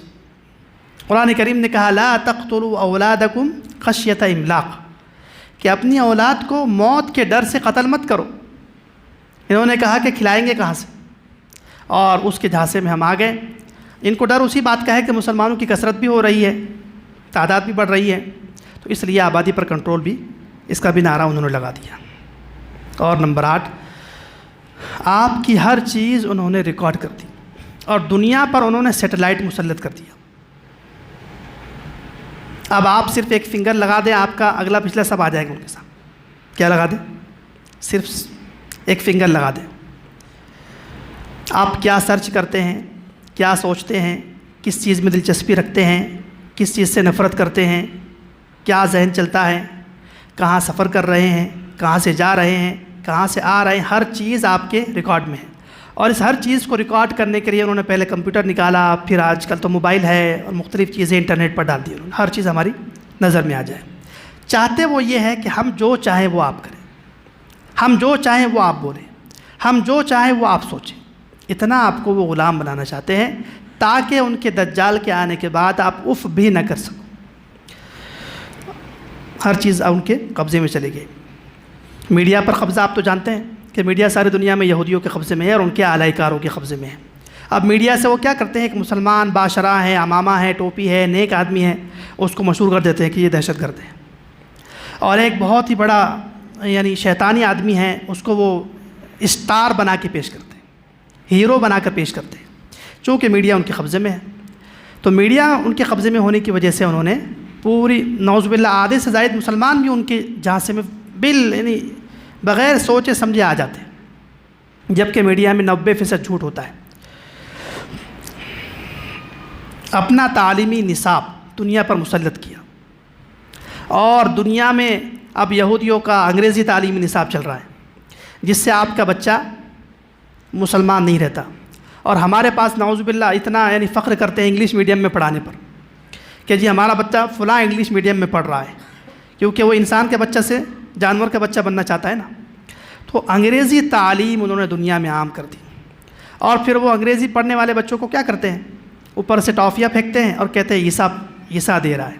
قرآن کریم نے کہا لا تقتلوا اولادکم خشیۃ املاق، کہ اپنی اولاد کو موت کے ڈر سے قتل مت کرو۔ انہوں نے کہا کہ کھلائیں گے کہاں سے، اور اس کے جھانسے میں ہم آ گئے۔ ان کو ڈر اسی بات کا ہے کہ مسلمانوں کی کثرت بھی ہو رہی ہے، تعداد بھی بڑھ رہی ہے، تو اس لیے آبادی پر کنٹرول بھی، اس کا بھی نعرہ انہوں نے لگا دیا۔ اور نمبر 8، آپ کی ہر چیز انہوں نے ریکارڈ کر دی، اور دنیا پر انہوں نے سیٹلائٹ مسلط کر دیا۔ اب آپ صرف ایک فنگر لگا دیں، آپ کا اگلا پچھلا سب آ جائے گا ان کے ساتھ۔ کیا لگا دیں؟ صرف ایک فنگر لگا دیں۔ آپ کیا سرچ کرتے ہیں، کیا سوچتے ہیں، کس چیز میں دلچسپی رکھتے ہیں، کس چیز سے نفرت کرتے ہیں، کیا ذہن چلتا ہے، کہاں سفر کر رہے ہیں، کہاں سے جا رہے ہیں، کہاں سے آ رہے ہیں، ہر چیز آپ کے ریکارڈ میں ہے۔ اور اس ہر چیز کو ریکارڈ کرنے کے لیے انہوں نے پہلے کمپیوٹر نکالا، پھر آج کل تو موبائل ہے اور مختلف چیزیں انٹرنیٹ پر ڈال دی انہوں نے، ہر چیز ہماری نظر میں آ جائے۔ چاہتے وہ یہ ہے کہ ہم جو چاہیں وہ آپ کریں، ہم جو چاہیں وہ آپ بولیں، ہم جو چاہیں وہ آپ سوچیں۔ اتنا آپ کو وہ غلام بنانا چاہتے ہیں تاکہ ان کے دجال کے آنے کے بعد آپ اف بھی نہ کر سکو۔ ہر چیز ان کے قبضے میں چلے گئی۔ میڈیا پر قبضہ آپ تو جانتے ہیں کہ میڈیا ساری دنیا میں یہودیوں کے قبضے میں ہے اور ان کے اعلی کاروں کے قبضے میں ہے۔ اب میڈیا سے وہ کیا کرتے ہیں کہ مسلمان باشرہ ہے، امامہ ہے، ٹوپی ہے، نیک آدمی ہے، اس کو مشہور کر دیتے ہیں کہ یہ دہشت گرد ہے، اور ایک بہت ہی بڑا یعنی شیطانی آدمی ہے، اس کو وہ اسٹار بنا کے پیش کرتے ہیں، ہیرو بنا کر پیش کرتے ہیں، چونکہ میڈیا ان کے قبضے میں ہے۔ تو میڈیا ان کے قبضے میں ہونے کی وجہ سے انہوں نے پوری نعوذ باللہ آدھے سے زائد مسلمان بھی ان کے جھانسے میں یعنی بغیر سوچے سمجھے آ جاتے ہیں، جبکہ میڈیا میں 90% جھوٹ ہوتا ہے۔ اپنا تعلیمی نصاب دنیا پر مسلط کیا، اور دنیا میں اب یہودیوں کا انگریزی تعلیمی نصاب چل رہا ہے، جس سے آپ کا بچہ مسلمان نہیں رہتا۔ اور ہمارے پاس نعوذ باللہ اتنا یعنی فخر کرتے ہیں انگلش میڈیم میں پڑھانے پر کہ جی ہمارا بچہ فلاں انگلش میڈیم میں پڑھ رہا ہے، کیونکہ وہ انسان کے بچہ سے جانور کا بچہ بننا چاہتا ہے نا۔ تو انگریزی تعلیم انہوں نے دنیا میں عام کر دی، اور پھر وہ انگریزی پڑھنے والے بچوں کو کیا کرتے ہیں، اوپر سے ٹافیاں پھینکتے ہیں اور کہتے ہیں عیسیٰ دے رہا ہے،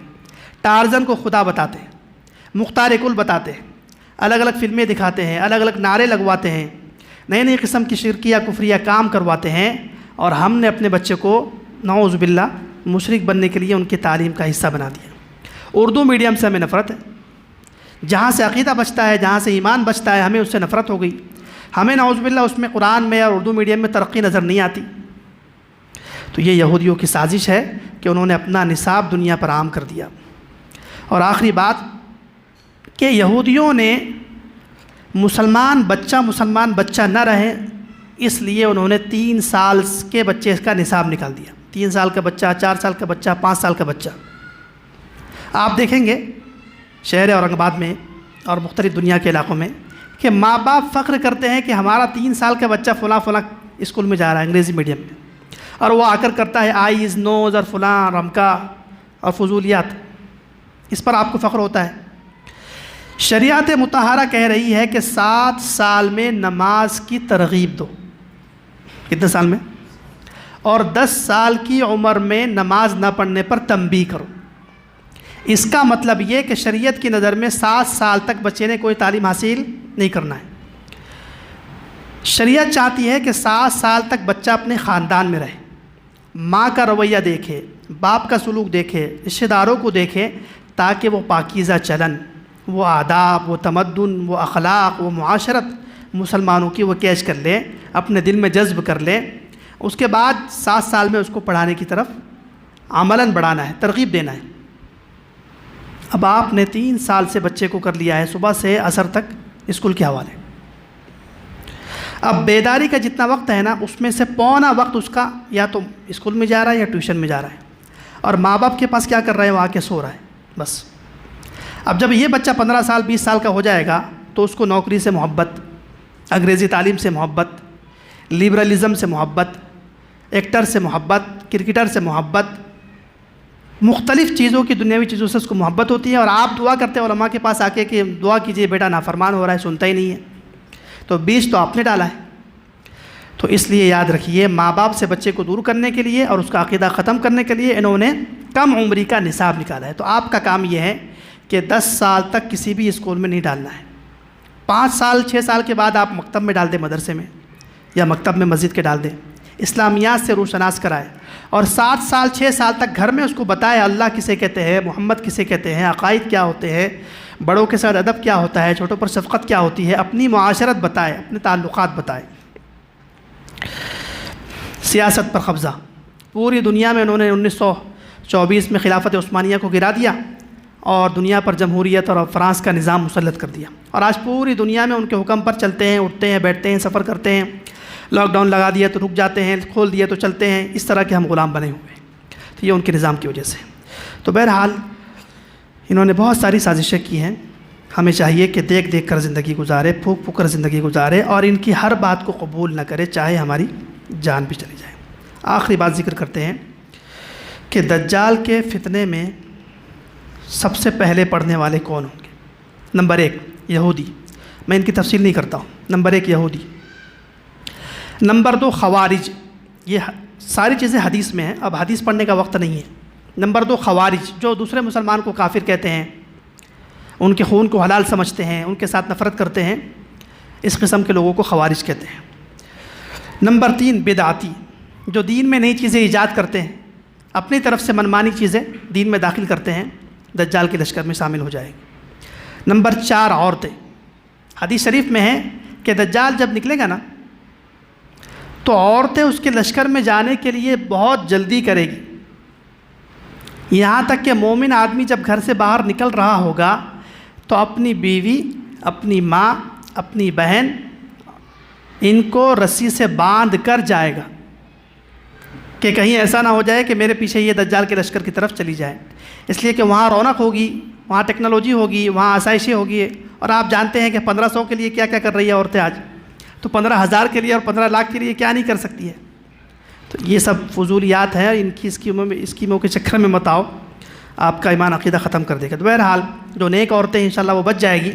ٹارزن کو خدا بتاتے ہیں، مختار کل بتاتے ہیں، الگ الگ فلمیں دکھاتے ہیں، الگ الگ نعرے لگواتے ہیں، نئے نئے قسم کی شرکیہ کفریہ کام کرواتے ہیں، اور ہم نے اپنے بچے کو نعوذ باللہ مشرک بننے کے لیے ان کی تعلیم کا حصہ بنا دیا۔ اردو میڈیم سے ہمیں نفرت ہے، جہاں سے عقیدہ بچتا ہے، جہاں سے ایمان بچتا ہے، ہمیں اس سے نفرت ہو گئی۔ ہمیں نعوذ باللہ اس میں قرآن میں اور اردو میڈیم میں ترقی نظر نہیں آتی۔ تو یہ یہودیوں کی سازش ہے کہ انہوں نے اپنا نصاب دنیا پر عام کر دیا۔ اور آخری بات کہ یہودیوں نے مسلمان بچہ نہ رہے، اس لیے انہوں نے 3 سال کے بچے کا نصاب نکال دیا۔ 3 سال کا بچہ، 4 سال کا بچہ، 5 سال کا بچہ۔ آپ دیکھیں گے شہر اورنگ آباد میں اور مختلف دنیا کے علاقوں میں کہ ماں باپ فخر کرتے ہیں کہ ہمارا 3 سال کا بچہ فلاں اسکول میں جا رہا ہے، انگریزی میڈیم میں، اور وہ آ کر کرتا ہے آئیز، نوز اور فلاں رمکا اور فضولیات، اس پر آپ کو فخر ہوتا ہے۔ شریعت مطہرہ کہہ رہی ہے کہ 7 سال میں نماز کی ترغیب دو۔ کتنے سال میں؟ اور 10 سال کی عمر میں نماز نہ پڑھنے پر تنبیہ کرو۔ اس کا مطلب یہ کہ شریعت کی نظر میں 7 سال تک بچے نے کوئی تعلیم حاصل نہیں کرنا ہے۔ شریعت چاہتی ہے کہ 7 سال تک بچہ اپنے خاندان میں رہے، ماں کا رویہ دیکھے، باپ کا سلوک دیکھے، رشتہ داروں کو دیکھے، تاکہ وہ پاکیزہ چلن، وہ آداب، وہ تمدن، وہ اخلاق، وہ معاشرت مسلمانوں کی وہ کیچ کر لے، اپنے دل میں جذب کر لے۔ اس کے بعد 7 سال میں اس کو پڑھانے کی طرف عملاً بڑھانا ہے، ترغیب دینا ہے۔ اب آپ نے 3 سال سے بچے کو کر لیا ہے صبح سے عصر تک اسکول کے حوالے۔ اب بیداری کا جتنا وقت ہے نا، اس میں سے پونا وقت اس کا یا تو اسکول میں جا رہا ہے یا ٹیوشن میں جا رہا ہے، اور ماں باپ کے پاس کیا کر رہا ہے، وہ آ کے سو رہا ہے بس۔ اب جب یہ بچہ 15 سال 20 سال کا ہو جائے گا تو اس کو نوکری سے محبت، انگریزی تعلیم سے محبت، لبرلزم سے محبت، ایکٹر سے محبت، کرکٹر سے محبت، مختلف چیزوں کی دنیاوی چیزوں سے اس کو محبت ہوتی ہے، اور آپ دعا کرتے ہیں علماء کے پاس آ کے کہ دعا کیجئے بیٹا نافرمان ہو رہا ہے، سنتا ہی نہیں ہے، تو بیج تو آپ نے ڈالا ہے۔ تو اس لیے یاد رکھیے، ماں باپ سے بچے کو دور کرنے کے لیے اور اس کا عقیدہ ختم کرنے کے لیے انہوں نے کم عمری کا نصاب نکالا ہے۔ تو آپ کا کام یہ ہے کہ 10 سال تک کسی بھی اسکول میں نہیں ڈالنا ہے۔ 5 سال 6 سال کے بعد آپ مکتب میں ڈال دیں، مدرسے میں یا مکتب میں مسجد کے ڈال دیں، اسلامیات سے روشناس کرائے، اور 7 سال 6 سال تک گھر میں اس کو بتائے اللہ کسے کہتے ہیں، محمد کسے کہتے ہیں، عقائد کیا ہوتے ہیں، بڑوں کے ساتھ ادب کیا ہوتا ہے، چھوٹوں پر شفقت کیا ہوتی ہے، اپنی معاشرت بتائے، اپنے تعلقات بتائے۔ سیاست پر قبضہ، پوری دنیا میں انہوں نے 1924 میں خلافت عثمانیہ کو گرا دیا اور دنیا پر جمہوریت اور فرانس کا نظام مسلط کر دیا، اور آج پوری دنیا میں ان کے حکم پر چلتے ہیں، اٹھتے ہیں، بیٹھتے ہیں، سفر کرتے ہیں۔ لاک ڈاؤن لگا دیا تو رک جاتے ہیں، کھول دیا تو چلتے ہیں، اس طرح کے ہم غلام بنے ہوئے ہیں۔ تو یہ ان کے نظام کی وجہ سے۔ تو بہرحال انہوں نے بہت ساری سازشیں کی ہیں، ہمیں چاہیے کہ دیکھ دیکھ کر زندگی گزارے، پھونک پھونک کر زندگی گزارے، اور ان کی ہر بات کو قبول نہ کرے، چاہے ہماری جان بھی چلی جائے۔ آخری بات ذکر کرتے ہیں کہ دجال کے فتنے میں سب سے پہلے پڑھنے والے کون ہوں گے؟ نمبر 1 یہودی، میں ان کی تفصیل نہیں کرتا ہوں۔ نمبر 1 یہودی، نمبر 2 خوارج، یہ ساری چیزیں حدیث میں ہیں، اب حدیث پڑھنے کا وقت نہیں ہے۔ نمبر 2 خوارج، جو دوسرے مسلمان کو کافر کہتے ہیں، ان کے خون کو حلال سمجھتے ہیں، ان کے ساتھ نفرت کرتے ہیں، اس قسم کے لوگوں کو خوارج کہتے ہیں۔ نمبر 3 بدعتی، جو دین میں نئی چیزیں ایجاد کرتے ہیں، اپنی طرف سے منمانی چیزیں دین میں داخل کرتے ہیں، دجال کے لشکر میں شامل ہو جائے گی۔ نمبر 4 عورتیں، حدیث شریف میں ہے کہ دجال جب نکلے گا نا تو عورتیں اس کے لشکر میں جانے کے لیے بہت جلدی کرے گی، یہاں تک کہ مومن آدمی جب گھر سے باہر نکل رہا ہوگا تو اپنی بیوی، اپنی ماں، اپنی بہن، ان کو رسی سے باندھ کر جائے گا کہ کہیں ایسا نہ ہو جائے کہ میرے پیچھے یہ دجال کے لشکر کی طرف چلی جائے، اس لیے کہ وہاں رونق ہوگی، وہاں ٹیکنالوجی ہوگی، وہاں آسائشیں ہوگی، اور آپ جانتے ہیں کہ 1500 کے لیے کیا کیا کر رہی ہے عورتیں آج، تو 15,000 کے لیے اور 15 لاکھ کے لیے کیا نہیں کر سکتی ہے۔ تو یہ سب فضولیات ہیں، ان کی اسکیموں کے چکر میں مت آؤ، آپ کا ایمان عقیدہ ختم کر دے گا۔ تو بہرحال جو نیک عورتیں انشاءاللہ وہ بچ جائے گی،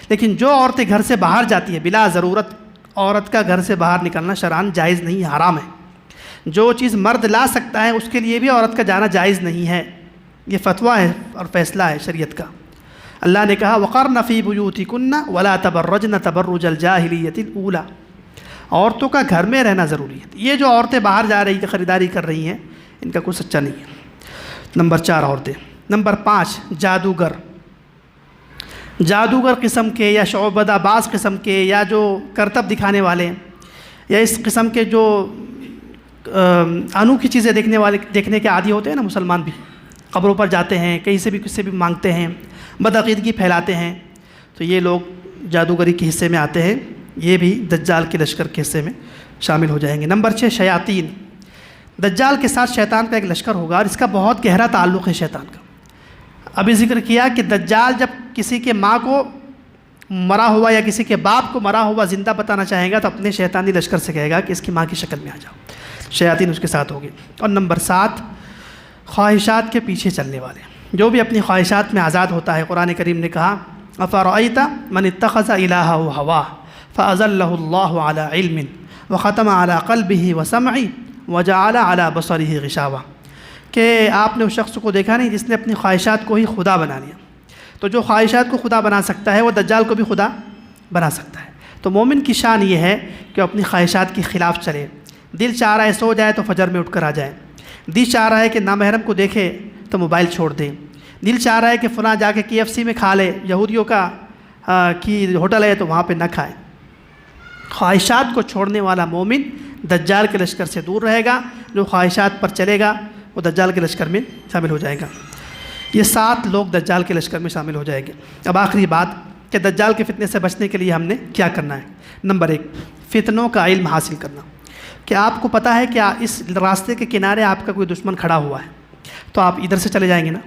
لیکن جو عورتیں گھر سے باہر جاتی ہیں بلا ضرورت، عورت کا گھر سے باہر نکلنا شرعاً جائز نہیں، حرام ہے۔ جو چیز مرد لا سکتا ہے اس کے لیے بھی عورت کا جانا جائز نہیں ہے، یہ فتویٰ ہے اور فیصلہ ہے شریعت کا۔ اللہ نے کہا وَقَرْنَ فِي بُيُوتِكُنَّ وَلَا تَبَرَّجْنَ تَبَرُّجَ الْجَاهِلِيَّةِ الْأُولَى، عورتوں کا گھر میں رہنا ضروری ہے۔ یہ جو عورتیں باہر جا رہی ہیں، خریداری کر رہی ہیں، ان کا کوئی سچا نہیں ہے۔ نمبر 4 عورتیں۔ نمبر 5 جادوگر، جادوگر قسم کے یا شعبدہ باز قسم کے، یا جو کرتب دکھانے والے، یا اس قسم کے جو انوکھی چیزیں دیکھنے کے عادی ہوتے ہیں نا مسلمان بھی، قبروں پر جاتے ہیں، کہیں سے بھی کس سے بھی مانگتے ہیں، بدعقیدگی پھیلاتے ہیں، تو یہ لوگ جادوگری کے حصے میں آتے ہیں، یہ بھی دجال کے لشکر کے حصے میں شامل ہو جائیں گے۔ نمبر 6 شیاطین، دجال کے ساتھ شیطان کا ایک لشکر ہوگا، اور اس کا بہت گہرا تعلق ہے شیطان کا۔ ابھی ذکر کیا کہ دجال جب کسی کے ماں کو مرا ہوا یا کسی کے باپ کو مرا ہوا زندہ بتانا چاہے گا تو اپنے شیطانی لشکر سے کہے گا کہ اس کی ماں کی شکل میں آ جاؤ، شیاطین اس کے ساتھ ہوگی۔ اور نمبر 7 خواہشات کے پیچھے چلنے والے، جو بھی اپنی خواہشات میں آزاد ہوتا ہے۔ قرآن کریم نے کہا افرأیت من اتخذ الہہ ہوا فاضلہ اللہ علی علم وختم علی قلبہ وسمعہ وجعل علی بصرہ غشاوہ، کہ آپ نے اس شخص کو دیکھا نہیں جس نے اپنی خواہشات کو ہی خدا بنا لیا۔ تو جو خواہشات کو خدا بنا سکتا ہے وہ دجال کو بھی خدا بنا سکتا ہے۔ تو مومن کی شان یہ ہے کہ وہ اپنی خواہشات کے خلاف چلے، دل چاہ رہا ہے سو جائے تو فجر میں اٹھ کر آ جائے، دل چاہ رہا ہے کہ نامحرم کو دیکھے تو موبائل چھوڑ دے، دل چاہ رہا ہے کہ فلاں جا کے KFC میں کھا لے، یہودیوں کا کی ہوٹل ہے تو وہاں پہ نہ کھائے۔ خواہشات کو چھوڑنے والا مومن دجال کے لشکر سے دور رہے گا، جو خواہشات پر چلے گا وہ دجال کے لشکر میں شامل ہو جائے گا۔ یہ 7 لوگ دجال کے لشکر میں شامل ہو جائیں گے۔ اب آخری بات کہ دجال کے فتنے سے بچنے کے لیے ہم نے کیا کرنا ہے۔ نمبر 1، فتنوں کا علم حاصل کرنا، کہ آپ کو پتہ ہے کہ اس راستے کے کنارے آپ کا کوئی دشمن کھڑا ہوا ہے تو آپ ادھر سے چلے جائیں گے نا،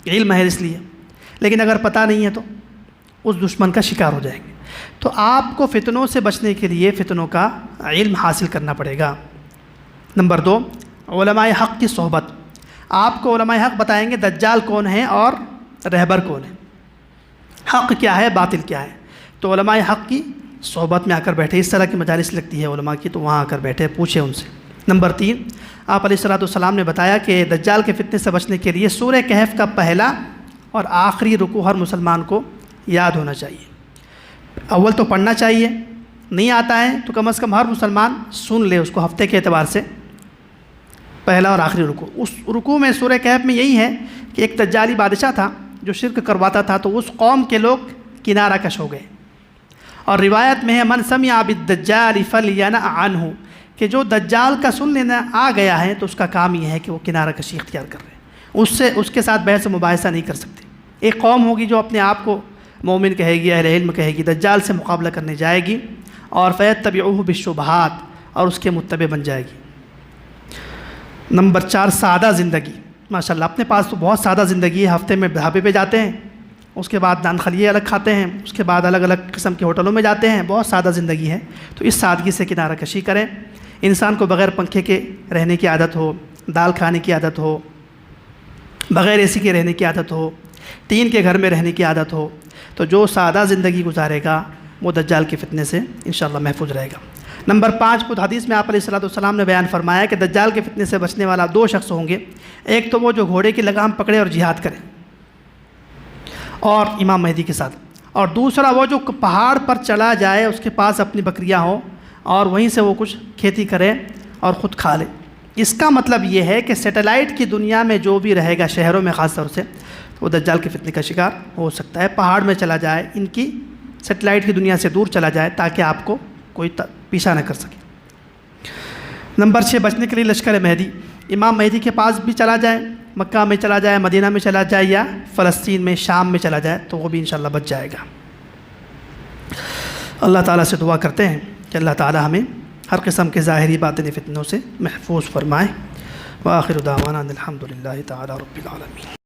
علم ہے اس لیے، لیکن اگر پتہ نہیں ہے تو اس دشمن کا شکار ہو جائیں گے۔ تو آپ کو فتنوں سے بچنے کے لیے فتنوں کا علم حاصل کرنا پڑے گا۔ نمبر 2، علماء حق کی صحبت، آپ کو علماء حق بتائیں گے دجال کون ہے اور رہبر کون ہے، حق کیا ہے باطل کیا ہے۔ تو علماء حق کی صحبت میں آ کر بیٹھے، اس طرح کی مجالس لگتی ہے علماء کی تو وہاں آ کر بیٹھے، پوچھیں ان سے۔ نمبر 3، آپ علیہ السلام نے بتایا کہ دجال کے فتنے سے بچنے کے لیے سورہ کہف کا پہلا اور آخری رکوع ہر مسلمان کو یاد ہونا چاہیے۔ اول تو پڑھنا چاہیے، نہیں آتا ہے تو کم از کم ہر مسلمان سن لے اس کو ہفتے کے اعتبار سے، پہلا اور آخری رکوع۔ اس رکوع میں سورہ کہف میں یہی ہے کہ ایک دجالی بادشاہ تھا جو شرک کرواتا تھا، تو اس قوم کے لوگ کنارہ کش ہو گئے، اور روایت میں ہے من سمع بالدجال فلینأ عنہ، کہ جو دجال کا سن لینا آ گیا ہے تو اس کا کام یہ ہے کہ وہ کنارہ کشی اختیار کر رہے ہیں، اس کے ساتھ بحث و مباحثہ نہیں کر سکتے۔ ایک قوم ہوگی جو اپنے آپ کو مومن کہے گی، اہل علم کہے گی، دجال سے مقابلہ کرنے جائے گی اور فیتبعوہ بالشبہات، اور اس کے متبع بن جائے گی۔ نمبر 4، سادہ زندگی۔ ماشاءاللہ اپنے پاس تو بہت سادہ زندگی ہے، ہفتے میں ڈھابے پہ جاتے ہیں، اس کے بعد دان خلیے الگ کھاتے ہیں، اس کے بعد الگ الگ قسم کے ہوٹلوں میں جاتے ہیں، بہت سادہ زندگی ہے۔ تو اس سادگی سے کنارہ کشی کریں۔ انسان کو بغیر پنکھے کے رہنے کی عادت ہو، دال کھانے کی عادت ہو، بغیر AC کے رہنے کی عادت ہو، ٹین کے گھر میں رہنے کی عادت ہو، تو جو سادہ زندگی گزارے گا وہ دجال کے فتنے سے انشاءاللہ محفوظ رہے گا۔ نمبر 5، خود حدیث میں آپ علیہ السلام نے بیان فرمایا کہ دجال کے فتنے سے بچنے والا 2 شخص ہوں گے، ایک تو وہ جو گھوڑے کی لگام پکڑے اور جہاد کرے اور امام مہدی کے ساتھ، اور دوسرا وہ جو پہاڑ پر چلا جائے، اس کے پاس اپنی بکریاں ہوں اور وہیں سے وہ کچھ کھیتی کرے اور خود کھا لے۔ اس کا مطلب یہ ہے کہ سیٹلائٹ کی دنیا میں جو بھی رہے گا، شہروں میں خاص طور سے، وہ دجال کے فتنے کا شکار ہو سکتا ہے۔ پہاڑ میں چلا جائے، ان کی سیٹلائٹ کی دنیا سے دور چلا جائے تاکہ آپ کو کوئی پیچھا نہ کر سکے۔ نمبر 6، بچنے کے لیے لشکر مہدی، امام مہدی کے پاس بھی چلا جائے، مکہ میں چلا جائے، مدینہ میں چلا جائے، یا فلسطین میں شام میں چلا جائے تو وہ بھی انشاءاللہ بچ جائے گا۔ اللہ تعالیٰ سے دعا کرتے ہیں کہ اللہ تعالیٰ ہمیں ہر قسم کے ظاہری باطنی فتنوں سے محفوظ فرمائے۔ وآخر دعوانا الحمد للہ تعالیٰ رب العالمین۔